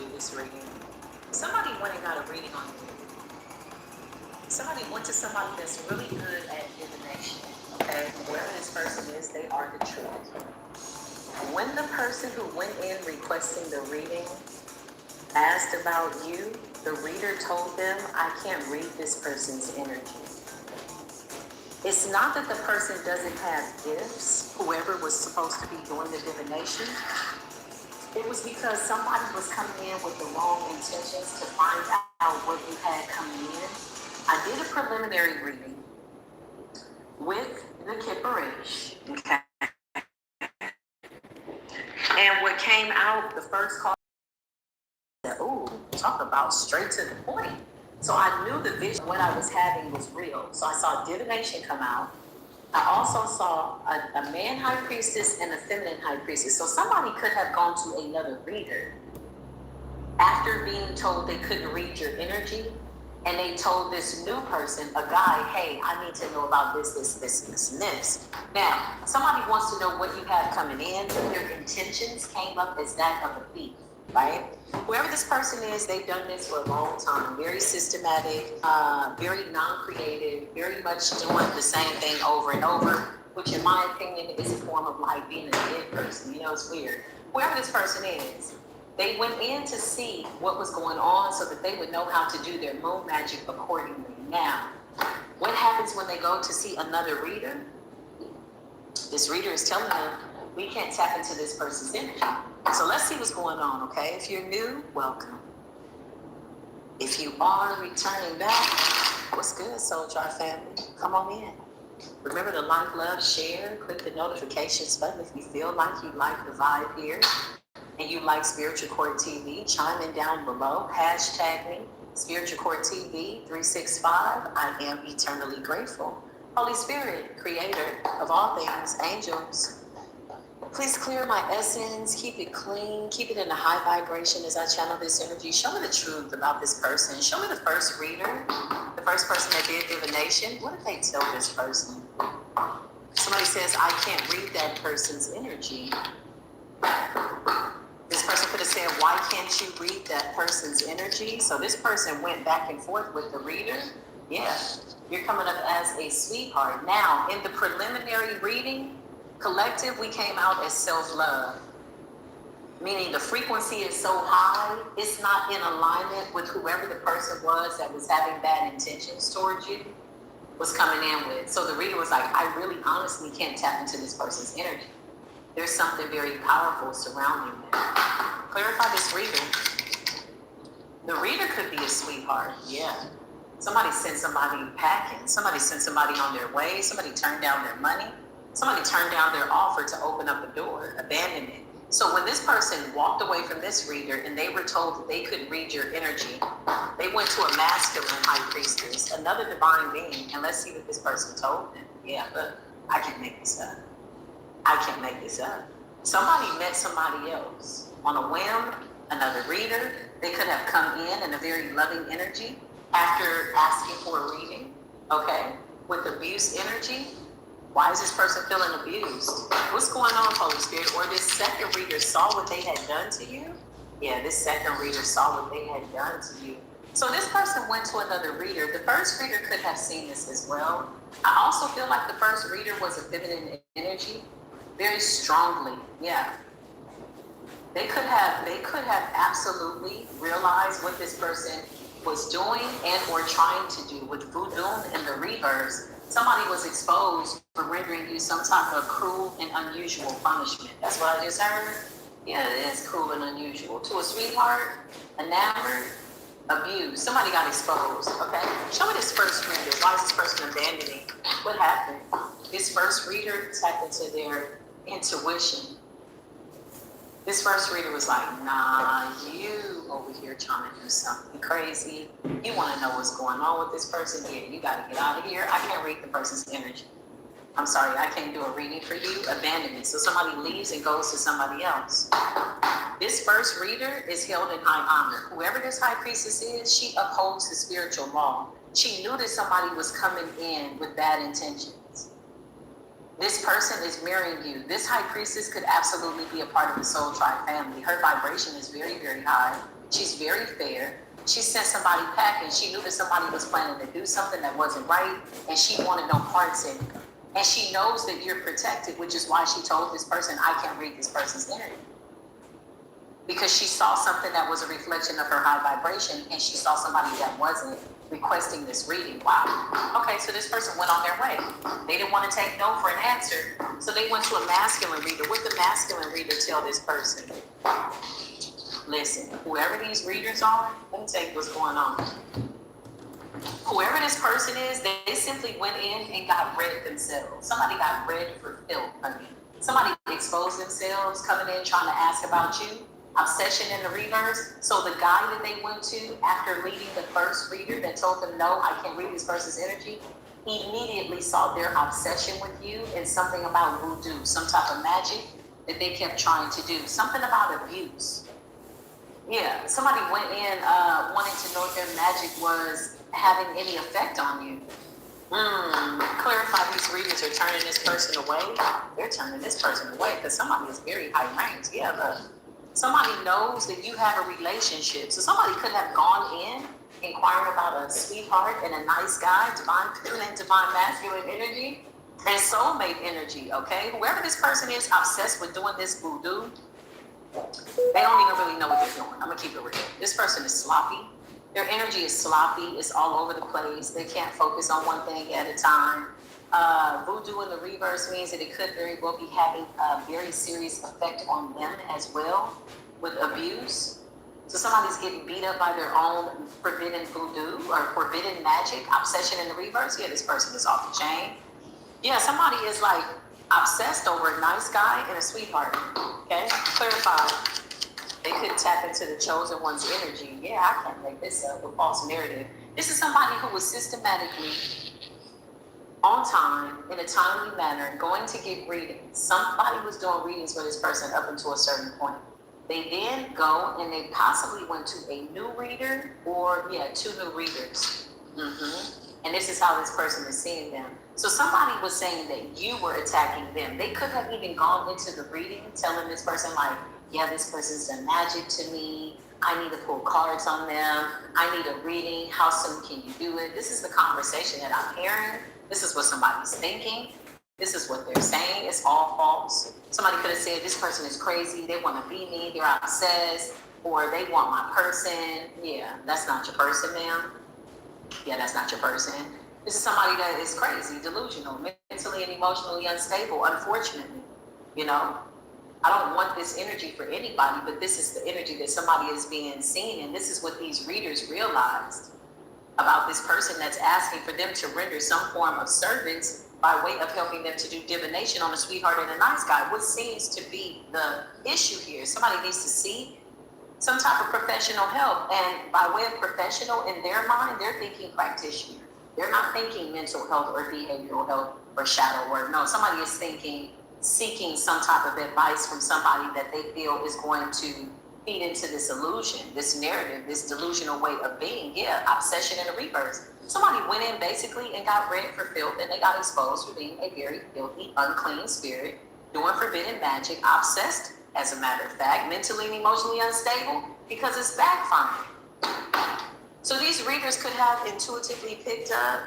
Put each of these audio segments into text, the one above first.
do this reading. Somebody went and got a reading on you. Somebody went to somebody that's really good at divination, okay? Whoever this person is, they are the truth. When the person who went in requesting the reading asked about you, the reader told them, I can't read this person's energy. It's not that the person doesn't have gifts, whoever was supposed to be doing the divination. It was because somebody was coming in with the wrong intentions to find out what you had coming in. I did a preliminary reading with the Kipperish, okay? And what came out, the first call, ooh, talk about straight to the point. So I knew the vision, what I was having was real. So I saw divination come out. I also saw a man high priestess and a feminine high priestess. So somebody could have gone to another reader after being told they couldn't read your energy. And they told this new person, a guy, hey, I need to know about this, and this. Now, somebody wants to know what you have coming in. Their intentions came up as that of a thief, right? Whoever this person is, they've done this for a long time. Very systematic, very non-creative, very much doing the same thing over and over, which in my opinion is a form of like being a dead person. You know, it's weird. Whoever this person is, they went in to see what was going on so that they would know how to do their moon magic accordingly. Now, what happens when they go to see another reader? This reader is telling them, we can't tap into this person's energy. So let's see what's going on, okay? If you're new, welcome. If you are returning back, what's good, Soul Tribe family? Come on in. Remember to like, love, share, click the notifications button if you feel like you like the vibe here. And you like Spiritual Court TV, chime in down below. Hashtag me, Spiritual Court TV 365. I am eternally grateful. Holy Spirit, creator of all things, angels, please clear my essence, keep it clean, keep it in a high vibration as I channel this energy. Show me the truth about this person. Show me the first reader, the first person that did divination. What did they tell this person? Somebody says, I can't read that person's energy. This person could have said, why can't you read that person's energy? So this person went back and forth with the reader. Yeah, you're coming up as a sweetheart. Now, in the preliminary reading, collective, we came out as self-love. Meaning the frequency is so high, it's not in alignment with whoever the person was that was having bad intentions towards you was coming in with. So the reader was like, I really honestly can't tap into this person's energy. There's something very powerful surrounding it. Clarify this reader. The reader could be a sweetheart, yeah. Somebody sent somebody packing. Somebody sent somebody on their way. Somebody turned down their money. Somebody turned down their offer to open up a door, abandonment. So when this person walked away from this reader and they were told that they couldn't read your energy, they went to a masculine high priestess, another divine being, and let's see what this person told them. Yeah, but I can't make this up. I can't make this up. Somebody met somebody else on a whim, another reader. They could have come in a very loving energy after asking for a reading, okay, with abuse energy. Why is this person feeling abused? What's going on, Holy Spirit? Or this second reader saw what they had done to you? Yeah, this second reader saw what they had done to you. So this person went to another reader. The first reader could have seen this as well. I also feel like the first reader was a feminine energy. Very strongly, yeah. They could have absolutely realized what this person was doing and or trying to do with voodoo and the reverse. Somebody was exposed for rendering you some type of cruel and unusual punishment. That's what I just heard. Yeah, it is cruel and unusual. To a sweetheart, enamored, abused. Somebody got exposed, okay? Show me this first reader. Why is this person abandoning? What happened? This first reader tapped into their intuition. This first reader was like, nah, you over here trying to do something crazy. You want to know what's going on with this person? Yeah, you got to get out of here. I can't read the person's energy. I'm sorry, I can't do a reading for you. Abandonment. So somebody leaves and goes to somebody else. This first reader is held in high honor. Whoever this high priestess is, she upholds the spiritual law. She knew that somebody was coming in with bad intentions. This person is mirroring you. This high priestess could absolutely be a part of the Soul Tribe family. Her vibration is very, very high. She's very fair. She sent somebody packing. She knew that somebody was planning to do something that wasn't right, and she wanted no parts in it. And she knows that you're protected, which is why she told this person, I can't read this person's energy. Because she saw something that was a reflection of her high vibration, and she saw somebody that wasn't requesting this reading. Wow. Okay, so this person went on their way. They didn't want to take no for an answer, so they went to a masculine reader. What did the masculine reader tell this person? Listen, whoever these readers are, let me tell you what's going on. Whoever this person is, they simply went in and got read themselves. Somebody got read for filth, honey. Somebody exposed themselves, coming in trying to ask about you. Obsession in the reverse. So the guy that they went to after reading the first reader that told them, no, I can't read this person's energy, immediately saw their obsession with you and something about voodoo, some type of magic that they kept trying to do. Something about abuse. Yeah, somebody went in wanting to know if their magic was having any effect on you. Clarify, these readers are turning this person away. They're turning this person away because somebody is very high ranked. Yeah, look. Somebody knows that you have a relationship. So somebody could have gone in, inquiring about a sweetheart and a nice guy, divine feminine, divine masculine energy, and soulmate energy, okay? Whoever this person is obsessed with doing this voodoo, they don't even really know what they're doing. I'm gonna keep it real. This person is sloppy. Their energy is sloppy. It's all over the place. They can't focus on one thing at a time. Voodoo in the reverse means that it could very well be having a very serious effect on them as well with abuse. So somebody's getting beat up by their own forbidden voodoo or forbidden magic, obsession in the reverse. Yeah, this person is off the chain. Yeah, somebody is like obsessed over a nice guy and a sweetheart. Okay, clarify. They could tap into the chosen one's energy. Yeah, I can't make this up with false narrative. This is somebody who was systematically on time, in a timely manner, going to get readings. Somebody was doing readings for this person up until a certain point. They then go and they possibly went to a new reader or, two new readers. And this is how this person is seeing them. So somebody was saying that you were attacking them. They could have even gone into the reading telling this person like, yeah, this person's done magic to me. I need to pull cards on them. I need a reading. How soon can you do it? This is the conversation that I'm hearing. This is what somebody's thinking. This is what they're saying. It's all false. Somebody could have said, this person is crazy. They want to be me. They're obsessed. Or they want my person. Yeah, that's not your person, ma'am. Yeah, that's not your person. This is somebody that is crazy, delusional, mentally and emotionally unstable, unfortunately. You know, I don't want this energy for anybody, but this is the energy that somebody is being seen. And this is what these readers realized about this person that's asking for them to render some form of service by way of helping them to do divination on a sweetheart and a nice guy. What seems to be the issue here? Somebody needs to see some type of professional help. And by way of professional, in their mind, they're thinking practitioner. They're not thinking mental health or behavioral health or shadow work. No, somebody is thinking, seeking some type of advice from somebody that they feel is going to feed into this illusion, this narrative, this delusional way of being. Yeah, obsession in the reverse. Somebody went in basically and got read for filth, and they got exposed for being a very filthy, unclean spirit, doing forbidden magic, obsessed, as a matter of fact, mentally and emotionally unstable, because it's backfiring. So these readers could have intuitively picked up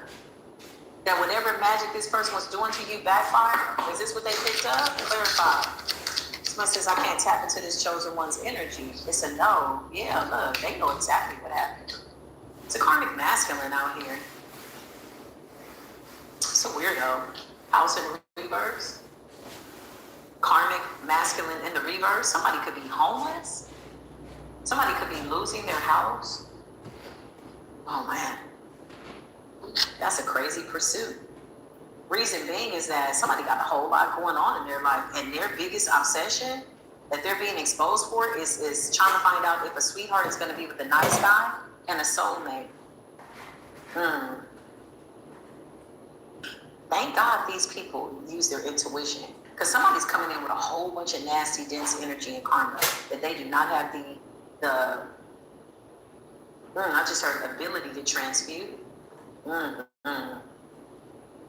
that whatever magic this person was doing to you backfired. Is this what they picked up? Clarify. Someone says, I can't tap into this chosen one's energy. It's a no. Yeah, look, they know exactly what happened. It's a karmic masculine out here. It's a weirdo. House in reverse. Karmic masculine in the reverse. Somebody could be homeless. Somebody could be losing their house. Oh man, that's a crazy pursuit. Reason being is that somebody got a whole lot going on in their life, and their biggest obsession that they're being exposed for is trying to find out if a sweetheart is going to be with a nice guy and a soulmate. Thank God these people use their intuition, because somebody's coming in with a whole bunch of nasty, dense energy and karma that they do not have I just heard ability to transmute.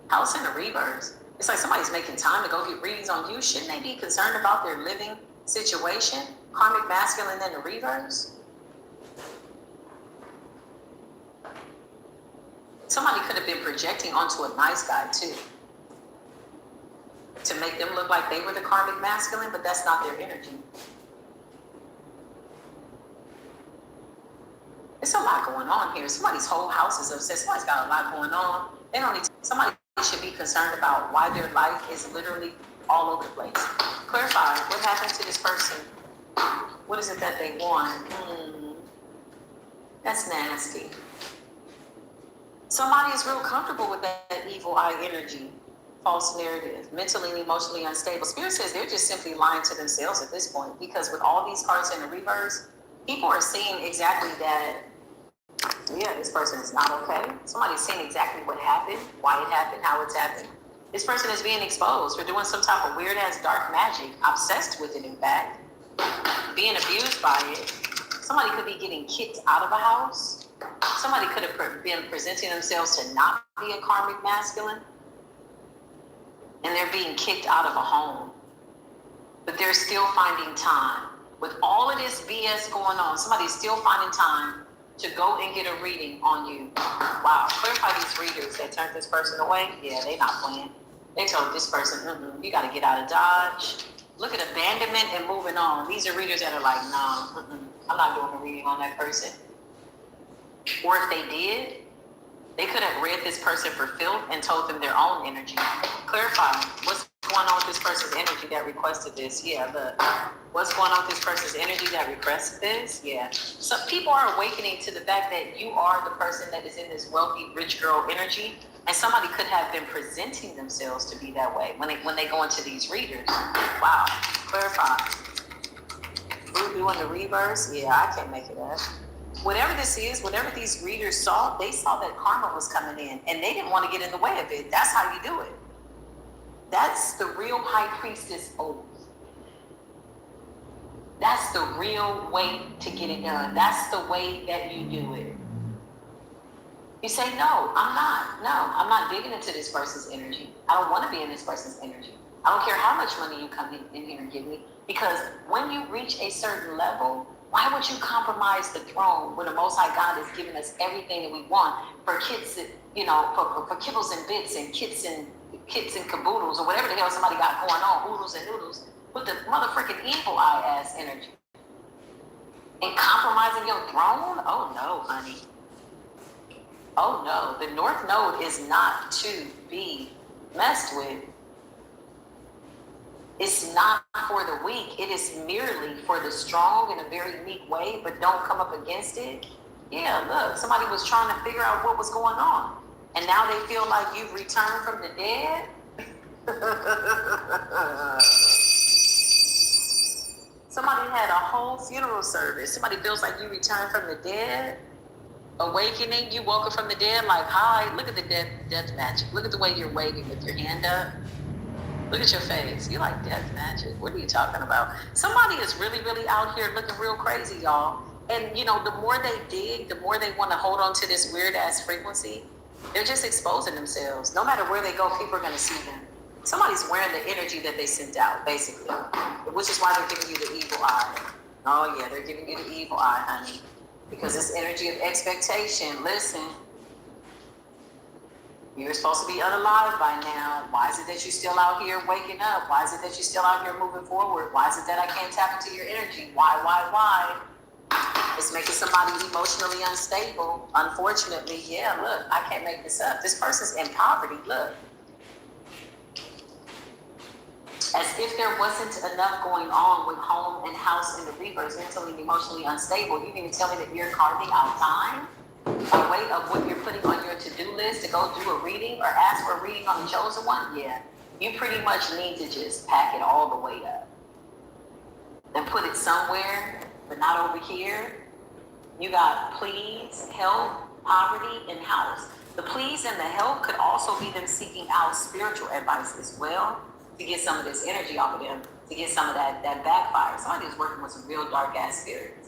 House in the reverse. It's like somebody's making time to go get readings on you. Shouldn't they be concerned about their living situation? Karmic masculine in the reverse. Somebody could have been projecting onto a nice guy too, to make them look like they were the karmic masculine, but that's not their energy. There's a lot going on here. Somebody's whole house is upset. Somebody's got a lot going on. They don't need to, somebody should be concerned about why their life is literally all over the place. Clarify, what happened to this person? What is it that they want? That's nasty. Somebody is real comfortable with that evil eye energy, false narrative, mentally and emotionally unstable. Spirit says they're just simply lying to themselves at this point, because with all these cards in the reverse, people are seeing exactly that, yeah, this person is not okay. Somebody's seeing exactly what happened, why it happened, how it's happened. This person is being exposed for doing some type of weird-ass dark magic, obsessed with it, in fact, being abused by it. Somebody could be getting kicked out of a house. Somebody could have been presenting themselves to not be a karmic masculine, and they're being kicked out of a home. But they're still finding time. With all of this BS going on, somebody's still finding time to go and get a reading on you. Wow, clarify these readers that turned this person away. Yeah, they not playing. They told this person, you got to get out of Dodge. Look at abandonment and moving on. These are readers that are like, no, I'm not doing a reading on that person. Or if they did, they could have read this person for filth and told them their own energy. Clarify, what's going on with this person's energy that requested this? Yeah, look. What's going on with this person's energy that requested this? Yeah. So people are awakening to the fact that you are the person that is in this wealthy, rich girl energy, and somebody could have been presenting themselves to be that way when they go into these readers. Wow. Clarify. Voodoo in the reverse? Yeah, I can't make it up. Whatever this is, whatever these readers saw, they saw that karma was coming in, and they didn't want to get in the way of it. That's how you do it. That's the real high priestess oath. That's the real way to get it done. That's the way that you do it. You say, no, I'm not. No, I'm not digging into this person's energy. I don't want to be in this person's energy. I don't care how much money you come in here and give me, because when you reach a certain level, why would you compromise the throne when the Most High God has given us everything that we want for kids that, for kibbles and bits and kits and caboodles or whatever the hell somebody got going on, oodles and noodles, with the motherfucking evil eye ass energy. And compromising your throne? Oh no, honey. Oh no, the North Node is not to be messed with. It's not for the weak. It is merely for the strong in a very meek way, but don't come up against it. Yeah, look, somebody was trying to figure out what was going on, and now they feel like you've returned from the dead. Somebody had a whole funeral service. Somebody feels like you returned from the dead. Awakening, you woke up from the dead like, hi, look at the death magic. Look at the way you're waving with your hand up. Look at your face. You're like, death magic. What are you talking about? Somebody is really, really out here looking real crazy, y'all. And, the more they dig, the more they want to hold on to this weird-ass frequency. They're just exposing themselves. No matter where they go, people are going to see them. Somebody's wearing the energy that they sent out, basically, which is why they're giving you the evil eye. Oh, yeah, they're giving you the evil eye, honey. Because this energy of expectation, listen, you're supposed to be unalive by now. Why is it that you're still out here waking up? Why is it that you're still out here moving forward? Why is it that I can't tap into your energy? Why? It's making somebody emotionally unstable. Unfortunately, yeah, look, I can't make this up. This person's in poverty, look. As if there wasn't enough going on with home and house in the reverse, mentally and emotionally unstable. You mean to tell me that you're carving out time by way of what you're putting on your to-do list to go do a reading or ask for a reading on the chosen one? Yeah, you pretty much need to just pack it all the way up and put it somewhere, but not over here. You got please, health, poverty, and house. The please and the health could also be them seeking out spiritual advice as well, to get some of this energy off of them, to get some of that backfire. Somebody is working with some real dark ass spirits.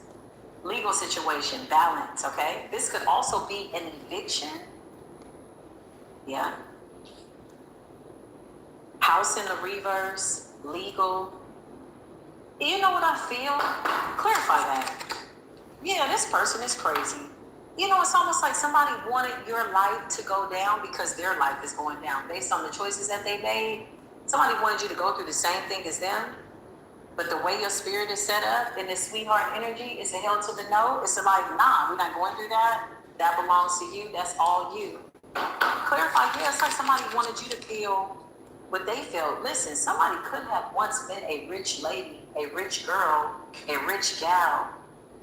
Legal situation, balance, okay? This could also be an eviction. Yeah. House in the reverse, legal. You know what I feel? Clarify that. Yeah, this person is crazy. You know, it's almost like somebody wanted your life to go down because their life is going down based on the choices that they made. Somebody wanted you to go through the same thing as them, but the way your spirit is set up and this sweetheart energy is a hell to the no. It's like, nah, we're not going through that. That belongs to you. That's all you. Clarify, yeah, it's like somebody wanted you to feel what they felt. Listen, somebody could have once been a rich lady, a rich girl, a rich gal,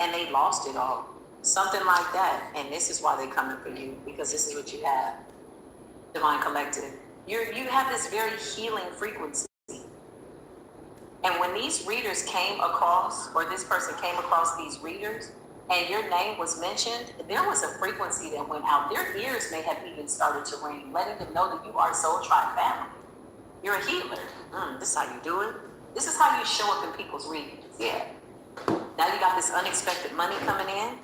and they lost it all. Something like that. And this is why they're coming for you, because this is what you have. Divine Collective. You have this very healing frequency. And when these readers came across, or this person came across these readers, and your name was mentioned, there was a frequency that went out. Their ears may have even started to ring, letting them know that you are Soul Tribe family. You're a healer. This is how you do it. This is how you show up in people's readings. Yeah. Now you got this unexpected money coming in.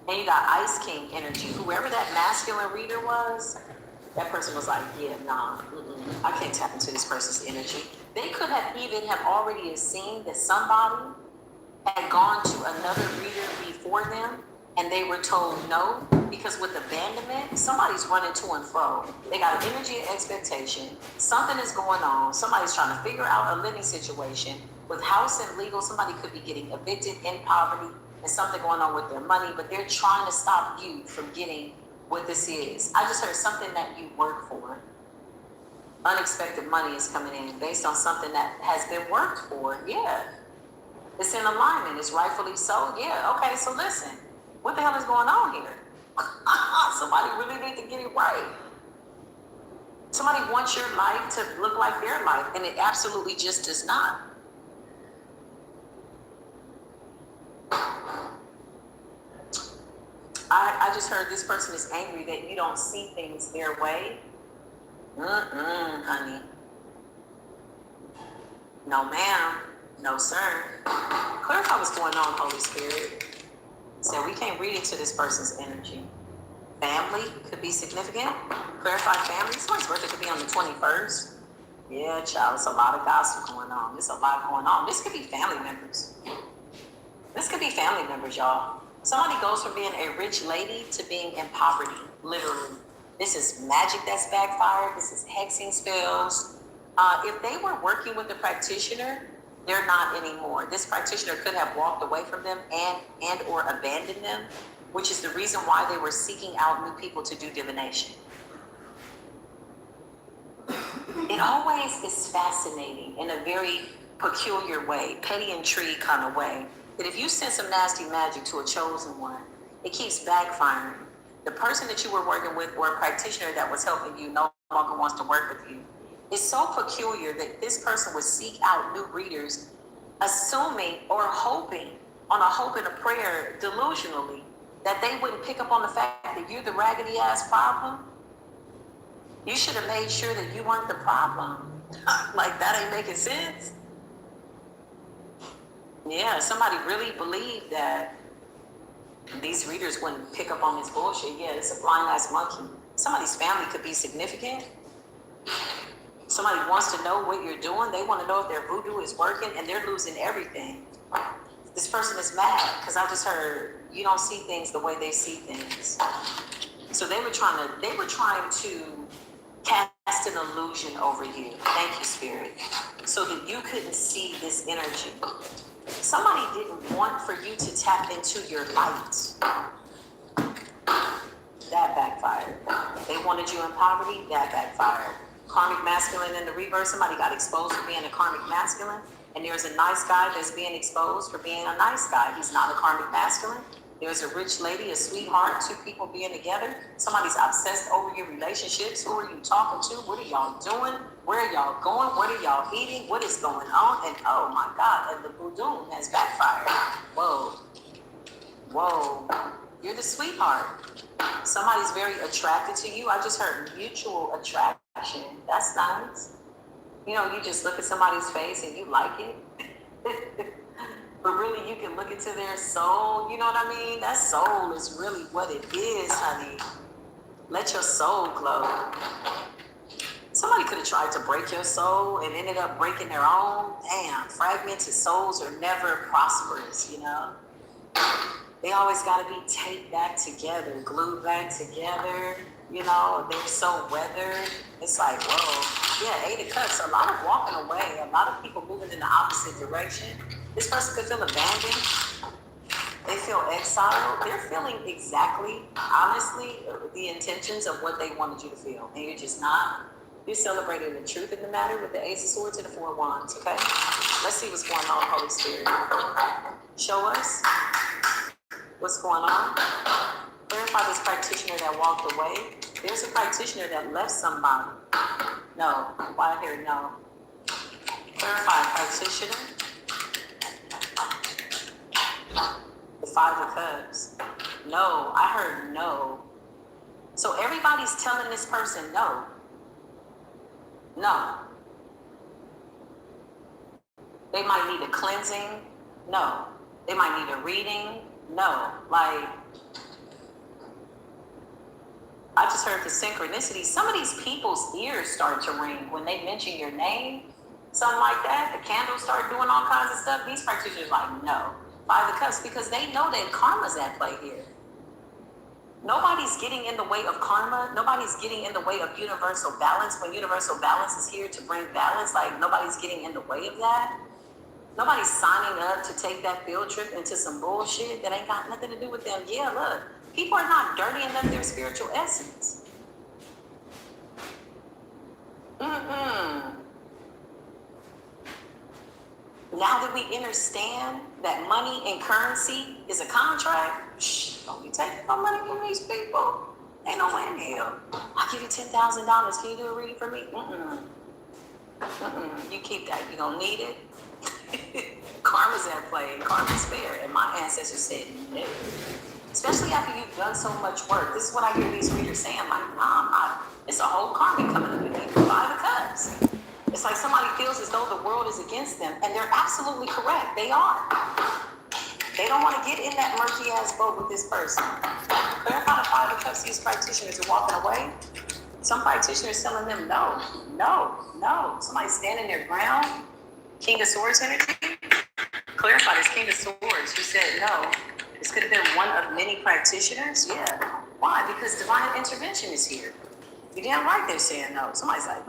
And you got Ice King energy. Whoever that masculine reader was, that person was like, yeah, nah, I can't tap into this person's energy. They could have even have already seen that somebody had gone to another reader before them and they were told no, because with abandonment, somebody's running to and fro. They got an energy of expectation. Something is going on. Somebody's trying to figure out a living situation. With house and legal, somebody could be getting evicted, in poverty, and something going on with their money, but they're trying to stop you from getting what this is. I just heard something that you work for. Unexpected money is coming in based on something that has been worked for. Yeah. It's in alignment. It's rightfully so. Yeah. Okay. So listen, what the hell is going on here? Somebody really need to get it right. Somebody wants your life to look like their life, and it absolutely just does not. I just heard this person is angry that you don't see things their way. Honey. No, ma'am. No, sir. Clarify what's going on, Holy Spirit. So we can't read into this person's energy. Family could be significant. Clarify family. Somebody's birthday could be on the 21st. Yeah, child, it's a lot of gossip going on. There's a lot going on. This could be family members. This could be family members, y'all. Somebody goes from being a rich lady to being in poverty, literally. This is magic that's backfired. This is hexing spells. If they were working with a practitioner, they're not anymore. This practitioner could have walked away from them and or abandoned them, which is the reason why they were seeking out new people to do divination. It always is fascinating in a very peculiar way, petty intrigue kind of way, that if you send some nasty magic to a chosen one, it keeps backfiring. The person that you were working with or a practitioner that was helping you no longer wants to work with you. It's so peculiar that this person would seek out new readers, assuming or hoping on a hope and a prayer delusionally that they wouldn't pick up on the fact that you're the raggedy ass problem. You should have made sure that you weren't the problem. Like, that ain't making sense. Yeah, somebody really believed that these readers wouldn't pick up on this bullshit. Yeah, it's a blind ass monkey. Somebody's family could be significant. Somebody wants to know what you're doing. They want to know if their voodoo is working, and they're losing everything. This person is mad because I just heard you don't see things the way they see things. So they were trying to cast an illusion over you. Thank you, Spirit. So that you couldn't see this energy. Somebody didn't want for you to tap into your light. That backfired. They wanted you in poverty. That backfired. Karmic masculine in the reverse. Somebody got exposed for being a karmic masculine. And there's a nice guy that's being exposed for being a nice guy. He's not a karmic masculine. There's a rich lady, a sweetheart, two people being together. Somebody's obsessed over your relationships. Who are you talking to? What are y'all doing? Where are y'all going? What are y'all eating? What is going on? And oh my God, and the voodoo has backfired. Whoa. Whoa. You're the sweetheart. Somebody's very attracted to you. I just heard mutual attraction. That's nice. You know, you just look at somebody's face and you like it. But really, you can look into their soul. You know what I mean? That soul is really what it is, honey. Let your soul glow. Somebody could have tried to break your soul and ended up breaking their own. Damn, fragmented souls are never prosperous, you know? They always got to be taped back together, glued back together. You know, they're so weathered. It's like, whoa. Yeah, 8 of Cups. A lot of walking away. A lot of people moving in the opposite direction. This person could feel abandoned. They feel exiled. They're feeling exactly, honestly, the intentions of what they wanted you to feel. And you're just not. You're celebrating the truth in the matter with the Ace of Swords and the 4 of Wands, okay? Let's see what's going on, Holy Spirit. Show us what's going on. Clarify this practitioner that walked away. There's a practitioner that left somebody. No. Why I hear no? Clarify practitioner. The 5 of Cups. No. I heard no. So everybody's telling this person no. No. They might need a cleansing. No. They might need a reading. No. Like, I just heard the synchronicity. Some of these people's ears start to ring when they mention your name, something like that. The candles start doing all kinds of stuff. These practitioners are like, no. 5 of Cups, because they know that karma's at play here. Nobody's getting in the way of karma. Nobody's getting in the way of universal balance. When universal balance is here to bring balance, like nobody's getting in the way of that. Nobody's signing up to take that field trip into some bullshit that ain't got nothing to do with them. Yeah, look, people are not dirtying up their spiritual essence. Now that we understand that money and currency is a contract, don't be taking no money from these people. Ain't no way in hell. I'll give you $10,000. Can you do a reading for me? You keep that. You don't need it. Karma's at play. Karma's fair. And my ancestors said no. Especially after you've done so much work. This is what I hear these readers saying. Like, nah, I'm not. It's a whole karmic coming up with me. 5 of Cups. It's like somebody feels as though the world is against them. And they're absolutely correct. They are. They don't want to get in that murky ass boat with this person. Clarify the 5 of Cups. These practitioners are walking away. Some practitioners telling them no, no, no. Somebody standing their ground. King of Swords energy. Clarify this King of Swords who said no. This could have been one of many practitioners. Yeah. Why? Because divine intervention is here. You damn right they're saying no. Somebody's like,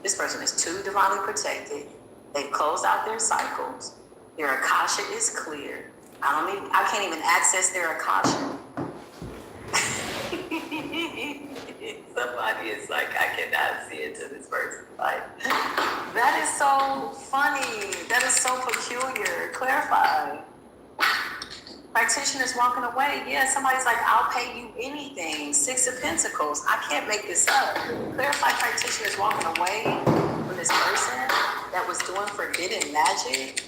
This person is too divinely protected. They've closed out their cycles. Their Akasha is clear. I can't even access their Akasha. Somebody is like, I cannot see into this person. Like, that is so funny. That is so peculiar. Clarify. Practitioners walking away. Yeah, somebody's like, I'll pay you anything. 6 of Pentacles. I can't make this up. Clarify practitioners walking away from this person that was doing forbidden magic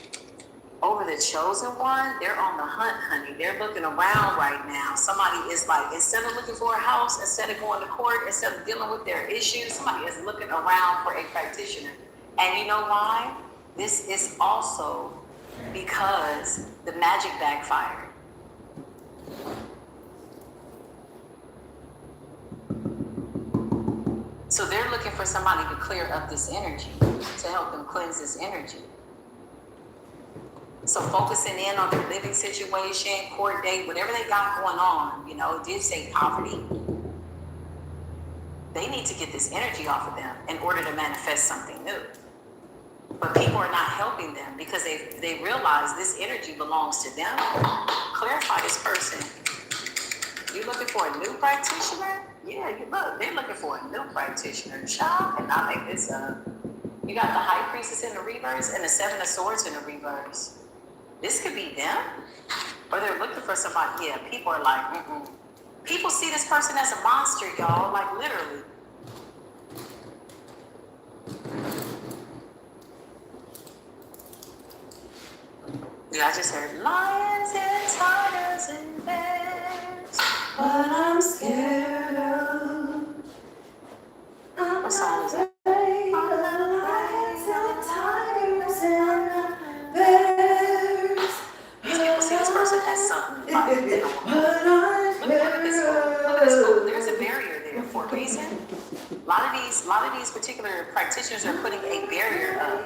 over the chosen one. They're on the hunt, honey. They're looking around right now. Somebody is like, instead of looking for a house, instead of going to court, instead of dealing with their issues, somebody is looking around for a practitioner. And you know why? This is also because the magic backfired. So they're looking for somebody to clear up this energy, to help them cleanse this energy. So focusing in on their living situation, court date, whatever they got going on, you know, it did say poverty. They need to get this energy off of them in order to manifest something new. But people are not helping them because they realize this energy belongs to them. Clarify this person. You looking for a new practitioner? Yeah, they're looking for a new practitioner. Child, cannot make this up. You got the High Priestess in the reverse and the 7 of Swords in the reverse. This could be them, or they're looking for somebody. Yeah, people are like, People see this person as a monster, y'all, like literally. Yeah, I just heard lions and tigers and bears, but I'm scared of. What song is that? Lions and tigers and bears. These people see this person as something. Look at this. Look at this. There's a barrier there for a reason. A lot of these particular practitioners are putting a barrier up.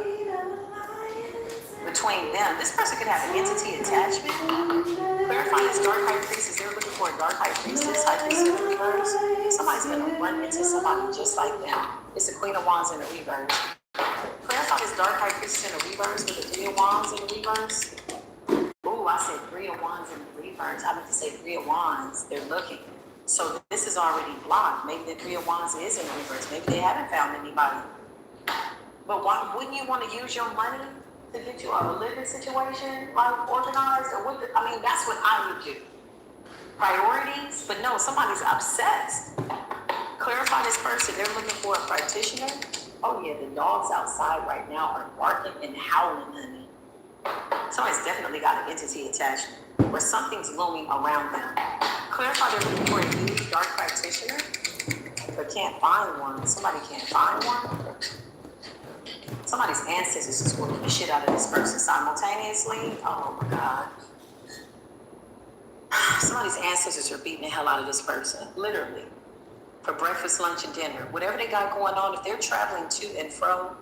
between them. This person could have an entity attachment. Clarify this dark high priestess. They're looking for a dark high priestess, high priestess in the reverse. Somebody's gonna run into somebody just like them. It's the Queen of Wands in the reverse. Clarify this dark high priestess in the reverse with the Three of Wands in the reverse. Ooh, I said Three of Wands in the reverse. I meant to say Three of Wands. They're looking. So this is already blocked. Maybe the Three of Wands is in the reverse. Maybe they haven't found anybody. But why wouldn't you want to use your money to get you a living situation, like organized? Or what I mean, that's what I would do. Priorities, but no, somebody's obsessed. Clarify this person. They're looking for a practitioner. Oh yeah, the dogs outside right now are barking and howling, honey. Somebody's definitely got an entity attachment, or something's looming around them. Clarify they're looking for a new dark practitioner, but can't find one. Somebody can't find one. Somebody's ancestors is working the shit out of this person simultaneously. Oh my God. Somebody's ancestors are beating the hell out of this person, literally. For breakfast, lunch, and dinner. Whatever they got going on, if they're traveling to and fro,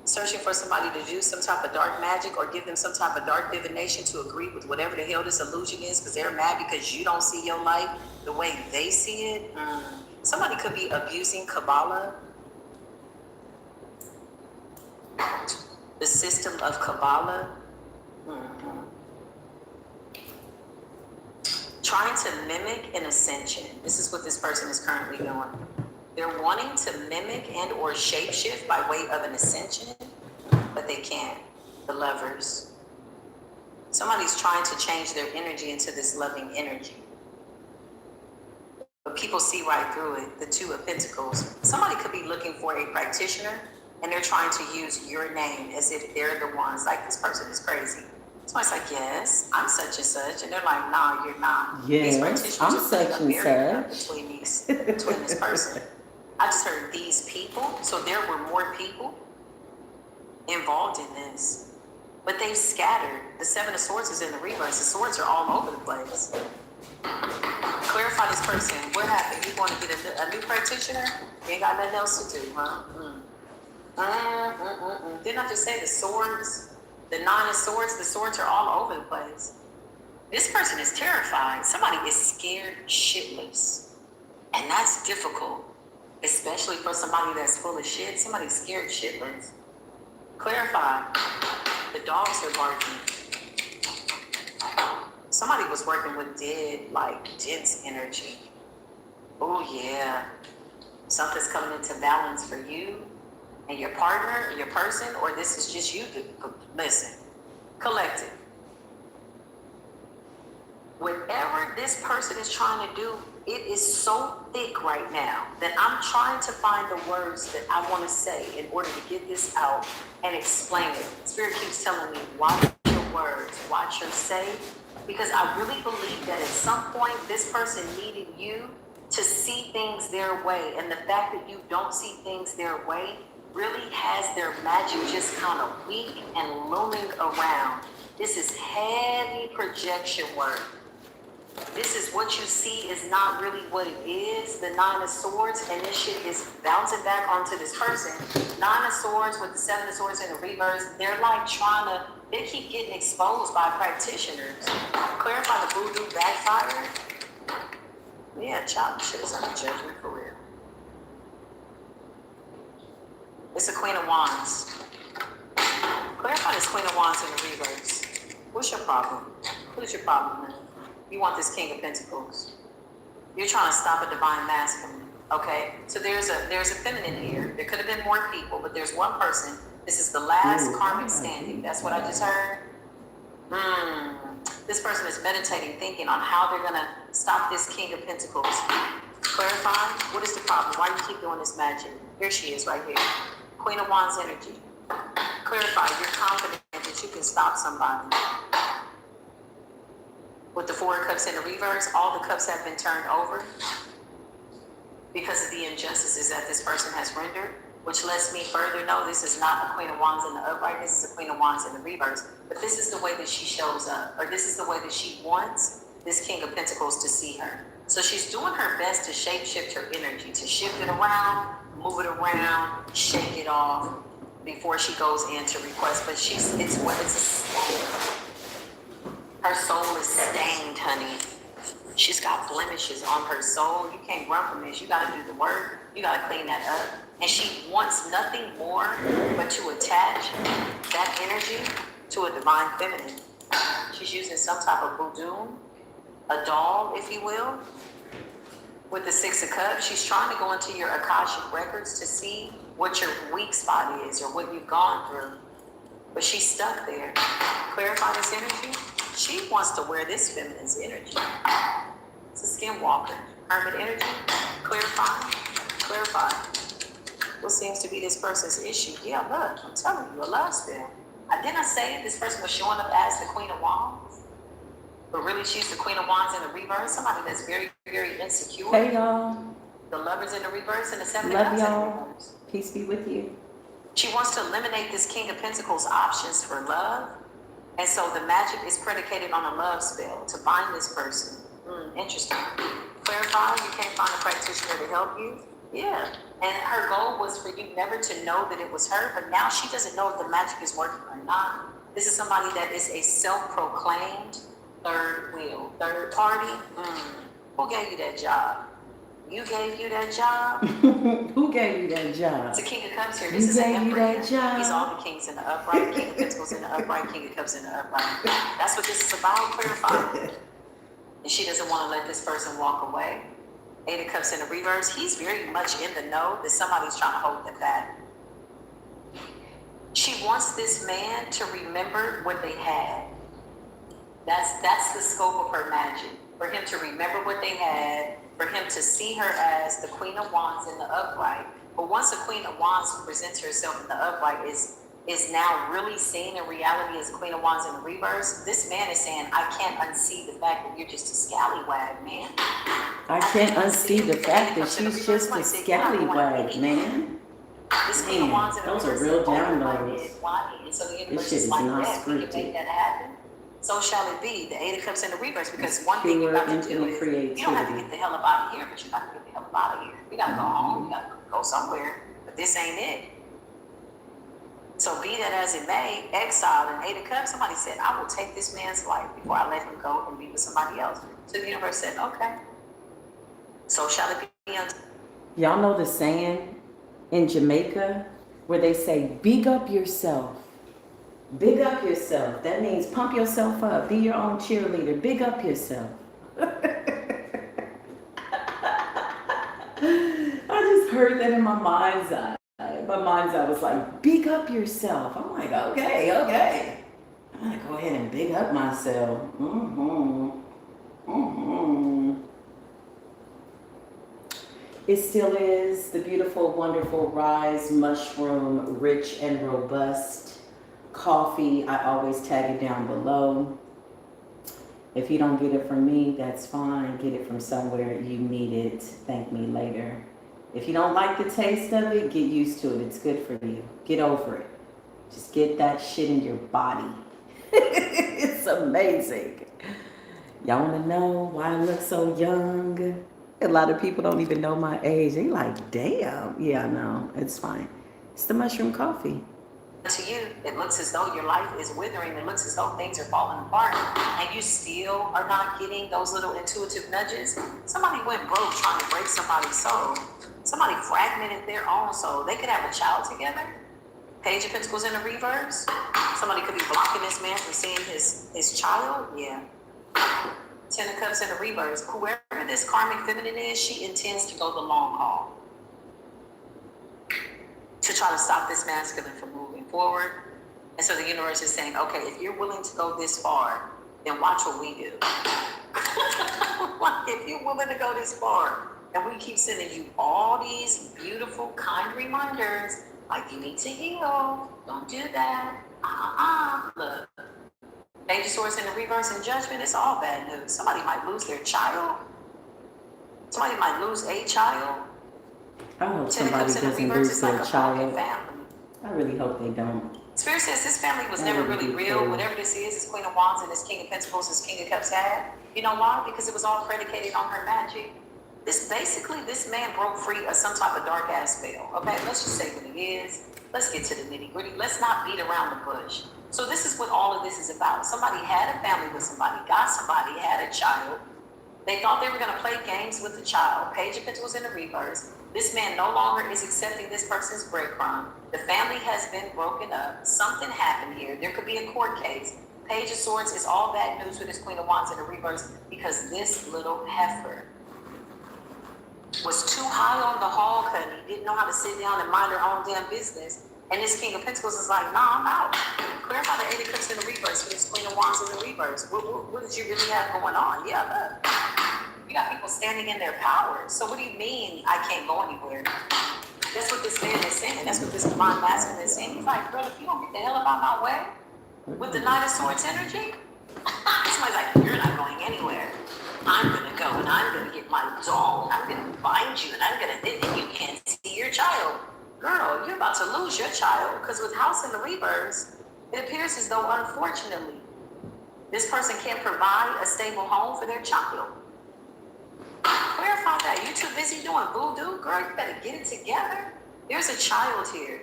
searching for somebody to do some type of dark magic or give them some type of dark divination to agree with whatever the hell this illusion is, because they're mad because you don't see your life the way they see it. Somebody could be abusing Kabbalah. The system of Kabbalah. Trying to mimic an ascension. This is what this person is currently doing. They're wanting to mimic and or shapeshift by way of an ascension, but they can't. The Lovers. Somebody's trying to change their energy into this loving energy. But people see right through it. The Two of Pentacles. Somebody could be looking for a practitioner and they're trying to use your name as if they're the ones. Like, this person is crazy. Somebody's like, yes, I'm such and such. And they're like, nah, you're not. Yes, I'm such and such. Between this person. I just heard these people. So there were more people involved in this. But they've scattered. The Seven of Swords is in the reverse. The swords are all over the place. Clarify this person. What happened? You want to get a new practitioner? You ain't got nothing else to do, huh? Didn't I just say the swords? The Nine of Swords, the swords are all over the place. This person is terrified. Somebody is scared shitless. And that's difficult, especially for somebody that's full of shit. Somebody's scared shitless. Clarify. The dogs are barking. Somebody was working with dead, like dense energy. Oh yeah. Something's coming into balance for you and your partner, or your person, or this is just you. Listen, collective. Whatever this person is trying to do, it is so thick right now that I'm trying to find the words that I want to say in order to get this out and explain it. Spirit keeps telling me, watch your words, watch your say, because I really believe that at some point this person needed you to see things their way, and the fact that you don't see things their way really has their magic just kind of weak and looming around. This is heavy projection work. This is what you see is not really what it is. The Nine of Swords, and this shit is bouncing back onto this person. Nine of Swords with the Seven of Swords in the reverse. They're like they keep getting exposed by practitioners. Clarify the voodoo backfire. Yeah, child, shit is under judgment for real. It's the Queen of Wands. Clarify this Queen of Wands in the reverse. What's your problem? What's your problem, man? You want this King of Pentacles. You're trying to stop a divine masculine. Okay? So there's a feminine here. There could have been more people, but there's one person. This is the last karmic standing. That's what I just heard. This person is meditating, thinking on how they're going to stop this King of Pentacles. Clarify. What is the problem? Why do you keep doing this magic? Here she is right here. Queen of Wands energy. Clarify. You're confident that you can stop somebody. With the Four of Cups in the reverse, all the cups have been turned over because of the injustices that this person has rendered, which lets me further know this is not a Queen of Wands in the upright, this is a Queen of Wands in the reverse. But this is the way that she shows up, or this is the way that she wants this King of Pentacles to see her. So she's doing her best to shape shift her energy, to shift it around, move it around, shake it off. before she goes in to request. But her soul is stained, honey. She's got blemishes on her soul. You can't run from this. You got to do the work. You got to clean that up. And she wants nothing more but to attach that energy to a divine feminine. She's using some type of voodoo, a doll, if you will. With the Six of Cups, she's trying to go into your Akashic records to see what your weak spot is or what you've gone through. But she's stuck there. Clarify this energy. She wants to wear this feminine's energy. It's a skinwalker. Hermit energy. Clarify. Clarify. What seems to be this person's issue? Yeah, look, I'm telling you, a love spell. Didn't I say this person was showing up as the Queen of Wands? But really, she's the Queen of Wands in the reverse. Somebody that's very, very insecure. Hey, y'all. The Lovers in the reverse and the Seven of Love Cups in the y'all. reverse. Peace be with you. She wants to eliminate this King of Pentacles options for love. And so the magic is predicated on a love spell to bind this person. Interesting. Clarify, you can't find a practitioner to help you. Yeah. And her goal was for you never to know that it was her, but now she doesn't know if the magic is working or not. This is somebody that is a self-proclaimed third wheel, third party. Who gave you that job? You gave you that job? Who gave you that job? It's a King of Cups here. This is an Emperor. That job? He's all the kings in the upright. King of Pentacles in the upright. King of Cups in the upright. That's what this is about. Clarify. And she doesn't want to let this person walk away. Eight of Cups in the reverse. He's very much in the know that somebody's trying to hold them back. She wants this man to remember what they had. That's the scope of her magic. For him to remember what they had, for him to see her as the Queen of Wands in the upright. But once the Queen of Wands who presents herself in the upright is now really seen in reality as the Queen of Wands in the reverse, this man is saying, I can't unsee the fact that you're just a scallywag, man. I can't unsee the fact that she's just a scallywag, man. This Queen of Wands in the Those are reverse real is, oh, downloads. and so the This universe shit is is like not that. We can scripted. make that happen. So shall it be. The Eight of Cups in the reverse. Because one thing you Pure got to do infinite is, creativity. you don't have to get the hell up out of here, but you got to get the hell up out of here. You got to go home. You got to go somewhere. But this ain't it. So be that as it may, exiled in Eight of Cups, somebody said, I will take this man's life before I let him go and be with somebody else. So the universe said, okay. So shall it be unto. Y'all know the saying in Jamaica where they say, big up yourself. Big up yourself. That means pump yourself up. Be your own cheerleader. Big up yourself. I just heard that in my mind's eye. My mind's eye was like, big up yourself. I'm like, okay. I'm going to go ahead and big up myself. It still is the beautiful, wonderful Rise Mushroom, rich and robust coffee. I always tag it down below. If you don't get it from me, that's fine. Get it from somewhere you need it. Thank me later. If you don't like the taste of it, get used to it. It's good for you. Get over it. Just get that shit in your body. It's amazing. Y'all want to know why I look so young? A lot of people don't even know my age. They like, damn. Yeah, I know. It's fine. It's the mushroom coffee. To you, it looks as though your life is withering. It looks as though things are falling apart, and you still are not getting those little intuitive nudges. Somebody went broke trying to break somebody's soul. Somebody fragmented their own soul. They could have a child together. Page of Pentacles in the reverse. Somebody could be blocking this man from seeing his child. Yeah. Ten of Cups in the reverse. Whoever this karmic feminine is, she intends to go the long haul to try to stop this masculine from moving forward. And so the universe is saying, okay, if you're willing to go this far, then watch what we do. If you're willing to go this far, and we keep sending you all these beautiful, kind reminders, like you need to heal, don't do that, look. Page of Swords in the reverse and Judgment, it's all bad news. Somebody might lose their child. Somebody might lose a child. I hope somebody doesn't lose their child. I really hope they don't. Spirit says this family was never really real. Whatever this is Queen of Wands and this King of Pentacles, this King of Cups had. You know why? Because it was all predicated on her magic. This man broke free of some type of dark ass spell. Okay, let's just say what it is. Let's get to the nitty gritty. Let's not beat around the bush. So this is what all of this is about. Somebody had a family with somebody, got somebody, had a child. They thought they were going to play games with the child. Page of Pentacles in the reverse. This man no longer is accepting this person's breadcrumb. The family has been broken up. Something happened here. There could be a court case. Page of Swords is all bad news for this Queen of Wands in the reverse because this little heifer was too high on the hog, honey. Didn't know how to sit down and mind her own damn business. And this King of Pentacles is like, nah, I'm out. Clarify the 8 of Cups in the reverse for this Queen of Wands in the reverse. What did you really have going on? Yeah, look. You got people standing in their power. So what do you mean I can't go anywhere? That's what this man is saying. That's what this divine masculine is saying. He's like, brother, if you don't get the hell about my way with the Knight of Swords energy, somebody's like, you're not going anywhere. I'm going to go and I'm going to get my doll. I'm going to find you and I'm going to, and you can't see your child. Girl, you're about to lose your child because with House in the reverse, it appears as though, unfortunately, this person can't provide a stable home for their child. Clarify that. You too busy doing voodoo? Girl, you better get it together. There's a child here.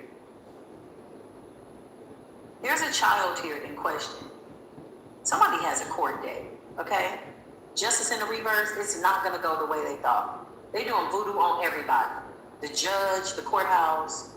There's a child here in question. Somebody has a court date, okay? Justice in the reverse, it's not going to go the way they thought. They're doing voodoo on everybody. The judge, the courthouse,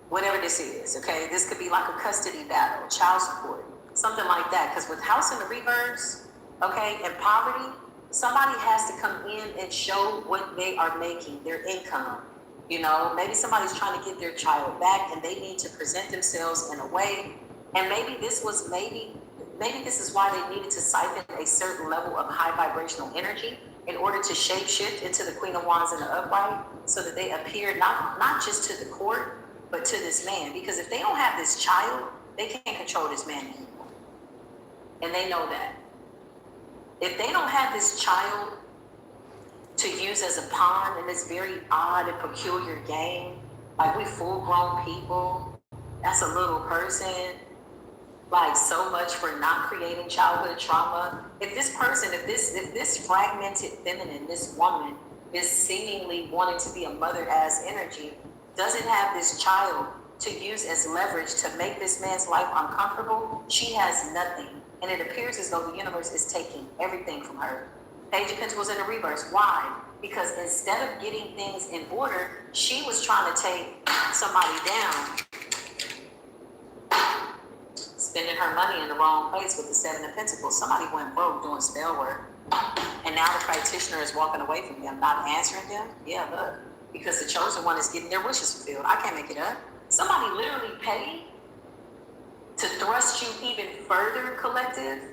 whatever this is, okay? This could be like a custody battle, child support, something like that. Because with House in the reverse, okay, and poverty, somebody has to come in and show what they are making, their income. You know, maybe somebody's trying to get their child back and they need to present themselves in a way. And maybe this was, maybe this is why they needed to siphon a certain level of high vibrational energy in order to shape-shift into the Queen of Wands in the upright so that they appear not just to the court, but to this man. Because if they don't have this child, they can't control this man anymore. And they know that. If they don't have this child to use as a pawn in this very odd and peculiar game, like we full-grown people, that's a little person, like so much for not creating childhood trauma. If this person, if this fragmented feminine, this woman is seemingly wanting to be a mother-ass energy, doesn't have this child to use as leverage to make this man's life uncomfortable, she has nothing. And it appears as though the universe is taking everything from her. Page of Pentacles in the reverse. Why? Because instead of getting things in order, she was trying to take somebody down, spending her money in the wrong place with the 7 of Pentacles. Somebody went broke doing spell work. And now the practitioner is walking away from them, not answering them. Yeah, look. Because the chosen one is getting their wishes fulfilled. I can't make it up. Somebody literally paid to thrust you even further, collective,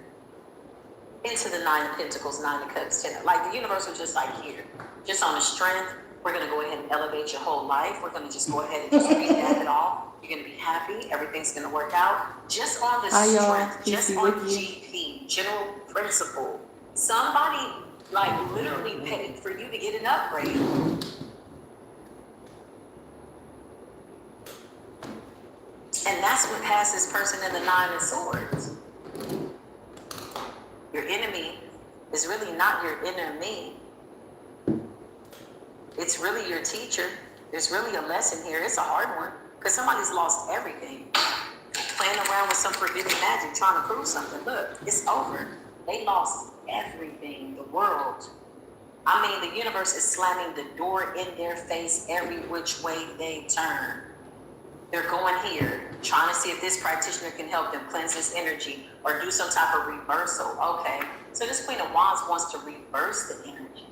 into the 9 of Pentacles, 9 of Cups, 10. Like the universe was just like, here, just on the strength, we're going to go ahead and elevate your whole life. We're going to just go ahead and just revamp it all. You're going to be happy. Everything's going to work out. Just on the strength, just on GP, general principle. Somebody, like, literally paid for you to get an upgrade. And that's what has this person in the 9 of Swords. Your enemy is really not your inner me. It's really your teacher. There's really a lesson here. It's a hard one because somebody's lost everything. Playing around with some forbidden magic, trying to prove something. Look, it's over. They lost everything, the world. I mean, the universe is slamming the door in their face every which way they turn. They're going here, trying to see if this practitioner can help them cleanse this energy or do some type of reversal. Okay, so this Queen of Wands wants to reverse the energy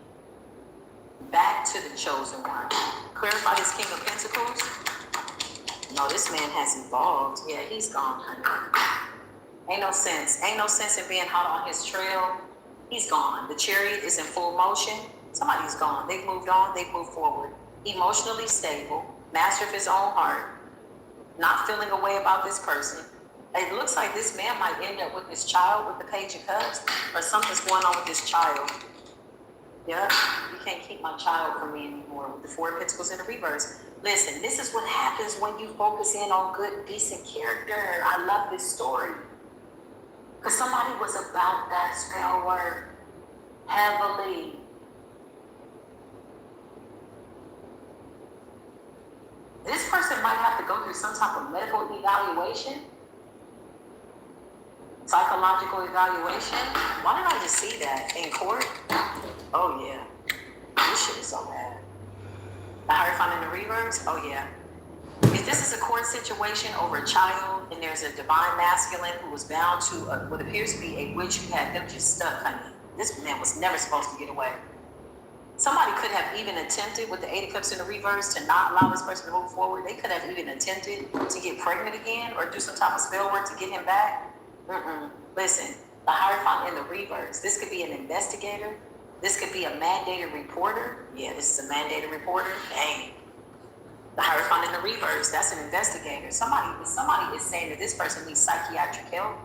back to the chosen one. Clarify this King of Pentacles. No, this man has evolved. Yeah, he's gone, honey. Ain't no sense. Ain't no sense in being hot on his trail. He's gone. The Chariot is in full motion. Somebody's gone. They've moved on. They've moved forward. Emotionally stable. Master of his own heart. Not feeling a way about this person. It looks like this man might end up with this child with the Page of Cups, or something's going on with this child. Yeah, you can't keep my child from me anymore with the 4 of Pentacles in the reverse. Listen, this is what happens when you focus in on good, decent character. I love this story. Because somebody was about that spell work heavily. This person might have to go through some type of medical evaluation, psychological evaluation. Why did I just see that in court? Oh yeah, this shit is so bad. The Hierophant in the reverse. Oh yeah. If this is a court situation over a child and there's a divine masculine who was bound to what appears to be a witch who had them just stuck, honey. This man was never supposed to get away. Somebody could have even attempted with the Eight of Cups in the reverse to not allow this person to move forward. They could have even attempted to get pregnant again or do some type of spell work to get him back. Listen, the Hierophant in the reverse. This could be an investigator. This could be a mandated reporter. Yeah, this is a mandated reporter. Dang. The Hierophant in the reverse, that's an investigator. Somebody is saying that this person needs psychiatric help.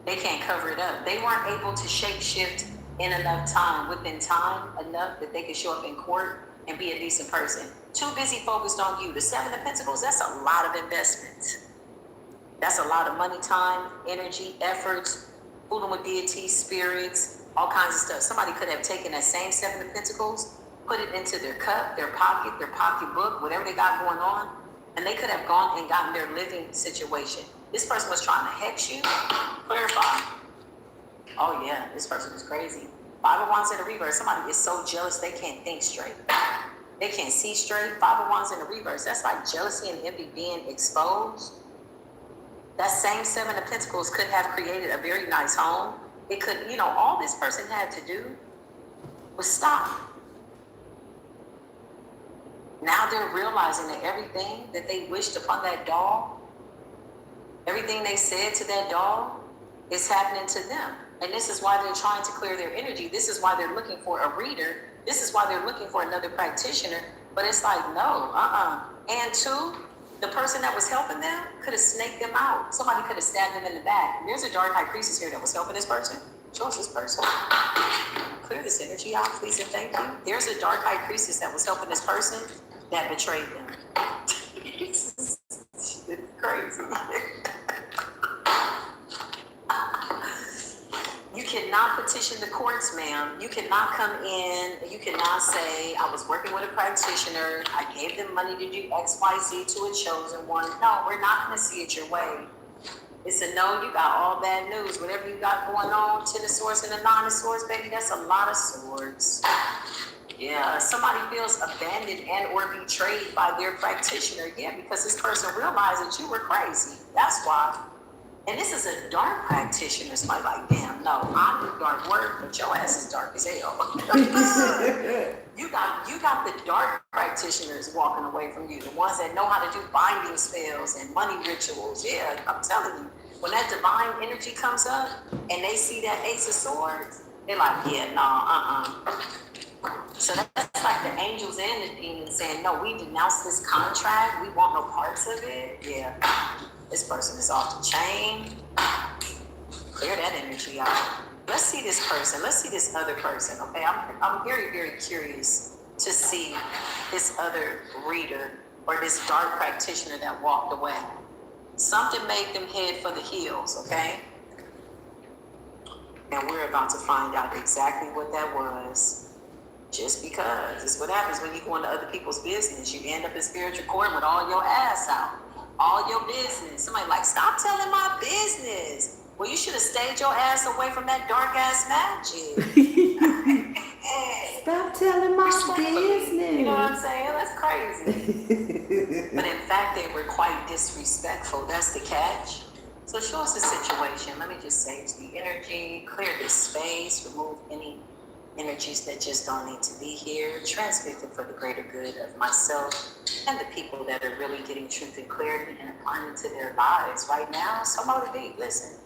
They can't cover it up. They weren't able to shapeshift in enough time, within time enough that they could show up in court and be a decent person. Too busy focused on you. The Seven of Pentacles, that's a lot of investment. That's a lot of money, time, energy, efforts, fooling with deities, spirits, all kinds of stuff. Somebody could have taken that same Seven of Pentacles, put it into their cup, their pocketbook, whatever they got going on, and they could have gone and gotten their living situation. This person was trying to hex you. Clarify. Oh yeah, this person is crazy. Five of Wands in the reverse. Somebody is so jealous they can't think straight. They can't see straight. Five of Wands in the reverse. That's like jealousy and envy being exposed. That same Seven of Pentacles could have created a very nice home. It could, all this person had to do was stop. Now they're realizing that everything that they wished upon that doll, everything they said to that doll is happening to them. And this is why they're trying to clear their energy. This is why they're looking for a reader. This is why they're looking for another practitioner. But it's like, no, And two, the person that was helping them could have snaked them out. Somebody could have stabbed them in the back. There's a dark high priestess here that was helping this person. Show us this person. Clear this energy out, please and thank you. There's a dark high priestess that was helping this person that betrayed them. It's crazy. You cannot petition the courts, ma'am. You cannot come in. You cannot say, I was working with a practitioner. I gave them money to do X, Y, Z to a chosen one. No, we're not going to see it your way. It's a no, you got all bad news. Whatever you got going on, Ten of Swords and a Nine of Swords, baby, that's a lot of swords. Yeah, somebody feels abandoned and or betrayed by their practitioner. Yeah, because this person realized that you were crazy. That's why. And this is a dark practitioner. Somebody like, damn, no, I do dark work, but your ass is dark as hell. You got the dark practitioners walking away from you, the ones that know how to do binding spells and money rituals. Yeah, I'm telling you, when that divine energy comes up and they see that Ace of Swords, they're like, yeah, no, So that's like the angels and the demons saying, no, we denounce this contract. We want no parts of it. Yeah. This person is off the chain. Clear that energy out. Let's see this person. Let's see this other person. Okay, I'm very, very curious to see this other reader or this dark practitioner that walked away. Something made them head for the hills, okay? And we're about to find out exactly what that was. Just because. It's what happens when you go into other people's business. You end up in spiritual court with all your ass out. All your business. Somebody like, stop telling my business. Well, you should have stayed your ass away from that dark ass magic. Stop telling my business. You know what I'm saying? That's crazy. But in fact, they were quite disrespectful. That's the catch. So show us the situation. Let me just sage the energy, clear this space, remove any energies that just don't need to be here, transmute them for the greater good of myself and the people that are really getting truth and clarity and applying it to their lives right now. So motivate, listen.